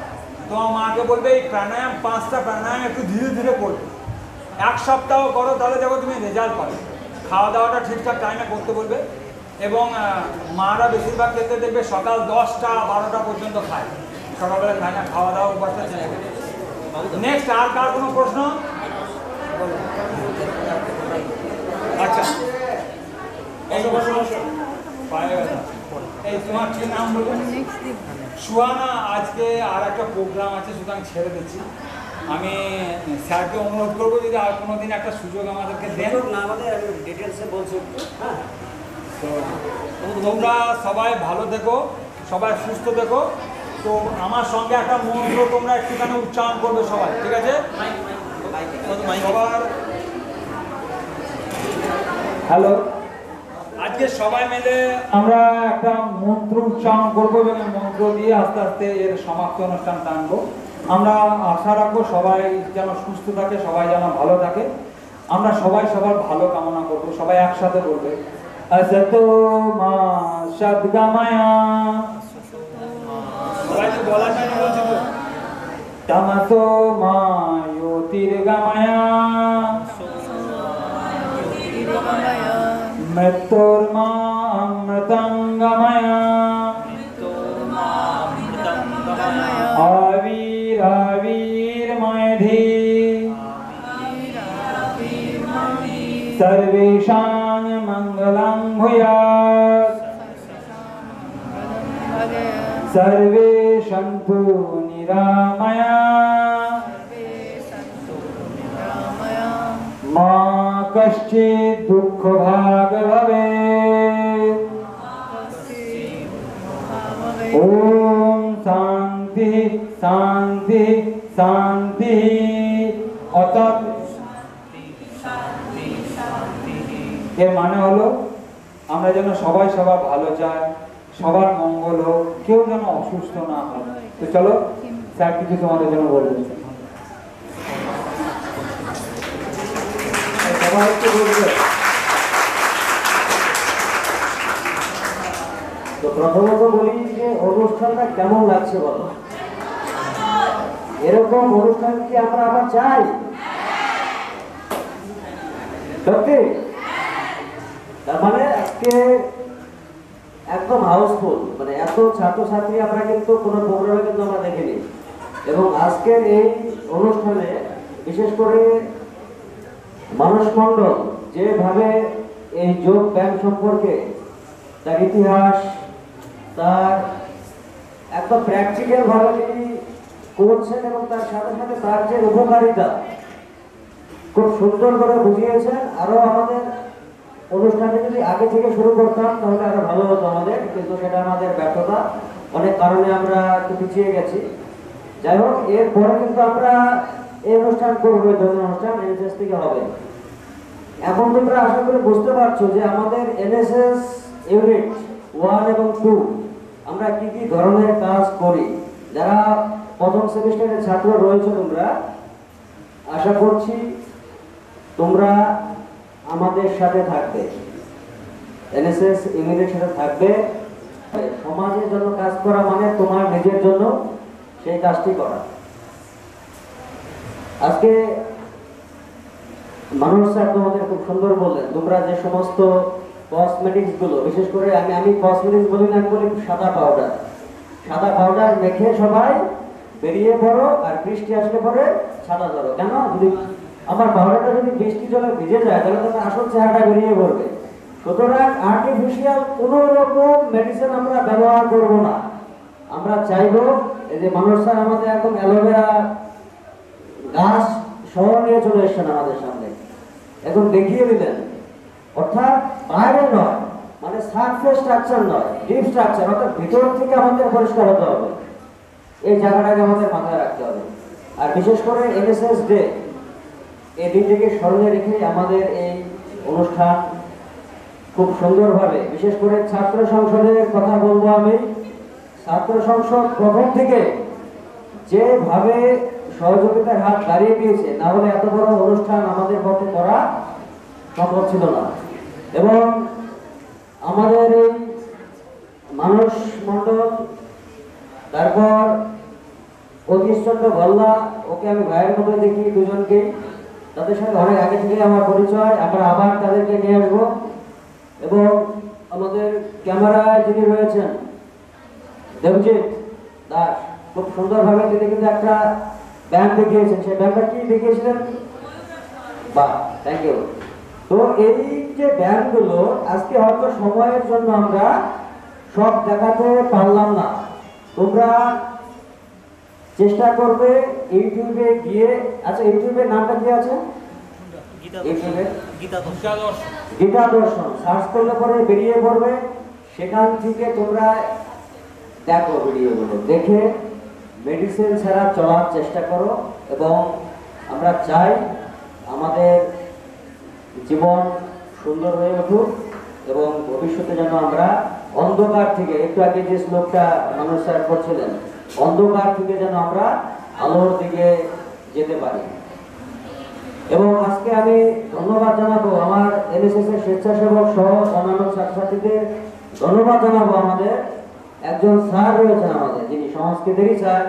তোমার মাকে বলবে এই প্রাণায়াম, 5টা প্রাণায়াম একটু ধীরে ধীরে করবে, 1 সপ্তাহ করো, তাহলে দেখো তুমি রেজাল্ট পাবে। খাওয়া দাওয়াটা ঠিকঠাক টাইমে করতে বলবে। এবং মারা বেশিরভাগ ক্ষেত্রে দেখবে সকাল 10টা 12টা পর্যন্ত খায়, সকালবেলা খায় না, খাওয়া দাওয়া উপাসটা চেয়ে গেছে। নেক্সট, আর কার কোনো প্রশ্ন? আচ্ছা, এই তোমার কি নাম বলবেন? সুহানা। আজকে আর একটা প্রোগ্রাম আছে, সুতরাং ছেড়ে দিচ্ছি। আমি স্যারকে অনুরোধ করবো যদি আর কোনো দিন একটা সুযোগ আমাদেরকে দেন। না, আমাদের ডিটেলসে বলছো। হ্যাঁ, তো তোমরা সবাই ভালো থেকো, সবাই সুস্থ থেকো। তো আমার সঙ্গে একটা মন্ত্র তোমরা একটুখানি উচ্চারণ করবে সবাই, ঠিক আছে? সবার হ্যালো। আজকে সবাই মিলে আমরা একটা মন্ত্র উচ্চারণ করবো এবং মন্ত্র দিয়ে আস্তে আস্তে এর সমাপ্তি অনুষ্ঠান টানবো। আমরা আশা রাখবো সবাই যেন সুস্থ থাকে, সবাই যেন ভালো থাকে। আমরা সবাই সবার ভালো কামনা করবো। সবাই একসাথে বলবে, আসতো মা সদ্গময়া, সবাই তো বলার জন্য বলছি তো, তমসো মা জ্যোতির্গময়া, মৃত্যুর্মা অমৃতঙ্গময়া, আবির্ময়ধি, सर्वेषां मंगलं भूयात्, सर्वे सन्तु निरामयाः, मा कश्चित् दुःखभाग् भवेत्। ॐ शान्ति शान्ति আমরা যেন সবাই সবার ভালো চাই, সবার মঙ্গল হোক, কেউ যেন অসুস্থ না হয়। তো চলো স্যার কিছু তোমাদের জন্য বলবেন। সবাই একটু বলবে। তো প্রথমত বলি যে অনুষ্ঠানটা কেমন লাগছে বলো। এরকম অনুষ্ঠান কি আমরা আবার চাই? সত্যি? তার মানে আজকে একদম হাউসফুল, মানে এত ছাত্রছাত্রী আমরা কিন্তু কোনো প্রোগ্রামে কিন্তু আমরা দেখিনি। এবং আজকের এই অনুষ্ঠানে বিশেষ করে মানুষ মণ্ডল যেভাবে এই যোগ ব্যায়াম সম্পর্কে তার ইতিহাস, তার একদম প্র্যাকটিক্যাল ভাবে তিনি করছেন এবং তার সাথে সাথে তার যে উপকারিতা খুব সুন্দর করে বুঝিয়েছেন। আরো আমাদের অনুষ্ঠানটা যদি আগে থেকে শুরু করতাম তাহলে আরো ভালো হতো আমাদের, কিন্তু সেটা আমাদের ব্যর্থতা, অনেক কারণে আমরা একটু পিছিয়ে গেছি। যাই হোক, এরপরে কিন্তু আমরা এই অনুষ্ঠান করবো, এই ধরনের অনুষ্ঠান এনএসএস থেকে হবে। এখন তোমরা আশা করে বুঝতে পারছো যে আমাদের এনএসএস ইউনিট 1 এবং 2 আমরা কি কি ধরনের কাজ করি। যারা প্রথম সেমিস্টারের ছাত্র রয়েছে তোমরা, আশা করছি তোমরা আমাদের সাথে থাকবে, এনএসএস ইউনিটের সাথে থাকবে। সমাজের জন্য কাজ করা মানে তোমার নিজের জন্য সেই কাজটি করা। আজকে মানুষ স্যার তোমাদের খুব সুন্দর বললেন, তোমরা যে সমস্ত কসমেটিক্স গুলো, বিশেষ করে আমি কসমেটিক্স বলি না, বলি সাদা পাউডার মেখে সবাই বেরিয়ে পড়ো, আর বৃষ্টি আসলে পরে ছাতা ধরো। কেন? যদি আমার পাউডারটা যদি বৃষ্টি জলে ভিজে যায় তাহলে তোমার আসল চেহারাটা বেরিয়ে পড়বে। সুতরাং আর্টিফিশিয়াল কোনো রকম মেডিসিন আমরা ব্যবহার করব না। আমরা চাইবো এই যে মানুষ স্যার আমাদের একদম অ্যালোভেরা গাছ সহ নিয়ে চলে এসছেন আমাদের সামনে, এখন দেখিয়ে দিলেন। অর্থাৎ বাইরে নয়, মানে সারফেস স্ট্রাকচার নয়, ডিপ স্ট্রাকচার, অর্থাৎ ভিতর থেকে আমাদের পরিষ্কার হতে হবে। এই জায়গাটাকে আমাদের মাথায় রাখতে হবে। আর বিশেষ করে এনএসএস ডে, এই দিনটিকে স্মরণে রেখে আমাদের এই অনুষ্ঠান খুব সুন্দরভাবে, বিশেষ করে ছাত্র সংসদের কথা বলবো আমি। ছাত্র সংসদ প্রথম থেকে যেভাবে সহযোগিতার হাত দাঁড়িয়ে দিয়েছে, না হলে এত বড় অনুষ্ঠান আমাদের পক্ষে করা সম্ভব ছিল না। এবং আমাদের এই মানুষ মণ্ডল, তারপর অতীশচন্দ্র ভল্লা, ওকে আমি ভাইয়ের মতো দেখি দুজনকেই, তাদের সাথে অনেক আগে থেকে আমার পরিচয়, আমরা আবার তাদেরকে নিয়ে আসবো। এবং আমাদের ক্যামেরায় যিনি রয়েছেন দেবজিৎ দাস, খুব সুন্দরভাবে তিনি কিন্তু একটা ব্যায়াম দেখিয়েছেন। সেই ব্যায়ামটা কি দেখিয়েছিলেন? বাহ, থ্যাংক ইউ। তো এই যে ব্যায়ামগুলো আজকে হয়তো সময়ের জন্য আমরা সব দেখাতে পারলাম না। তোমরা চেষ্টা করবে ইউটিউবে গিয়ে, আচ্ছা ইউটিউবের নামটা কি আছে? গীতা দর্শন সার্চ করলে পরে বেরিয়ে পড়বে। সেখান থেকে তোমরা দেখো, ভিডিওগুলো দেখে মেডিসিন ছাড়া চলার চেষ্টা করো। এবং আমরা চাই আমাদের জীবন সুন্দর হয়ে উঠুক এবং ভবিষ্যতে যেন আমরা অন্ধকার থেকে, একটু আগে যে শ্লোকটা মানুষ স্যার করছিলেন, অন্ধকার থেকে যেন আমরা আলোর দিকে যেতে পারি। এবং আজকে আমি ধন্যবাদ জানাবো আমার এনএসএস এর স্বেচ্ছাসেবক সহ অন্যান্য ছাত্রছাত্রীদের ধন্যবাদ জানাবো। আমাদের একজন স্যার রয়েছেন আমাদের, যিনি সংস্কৃতেরই স্যার,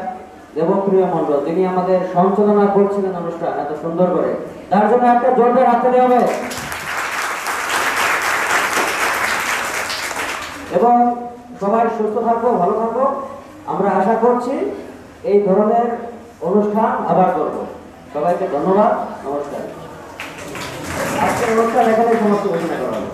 দেবপ্রিয় মণ্ডল, তিনি আমাদের সঞ্চালনা করছিলেন অনুষ্ঠান এত সুন্দর করে। তার জন্য একটা জোরদার হাততালি হবে। এবং সবাই সুস্থ থাকবো, ভালো থাকবো। আমরা আশা করছি এই ধরনের অনুষ্ঠান আবার করব। সবাইকে ধন্যবাদ, নমস্কার। আজকের অনুষ্ঠান এখানে সমাপ্ত ঘোষণা করা হলো।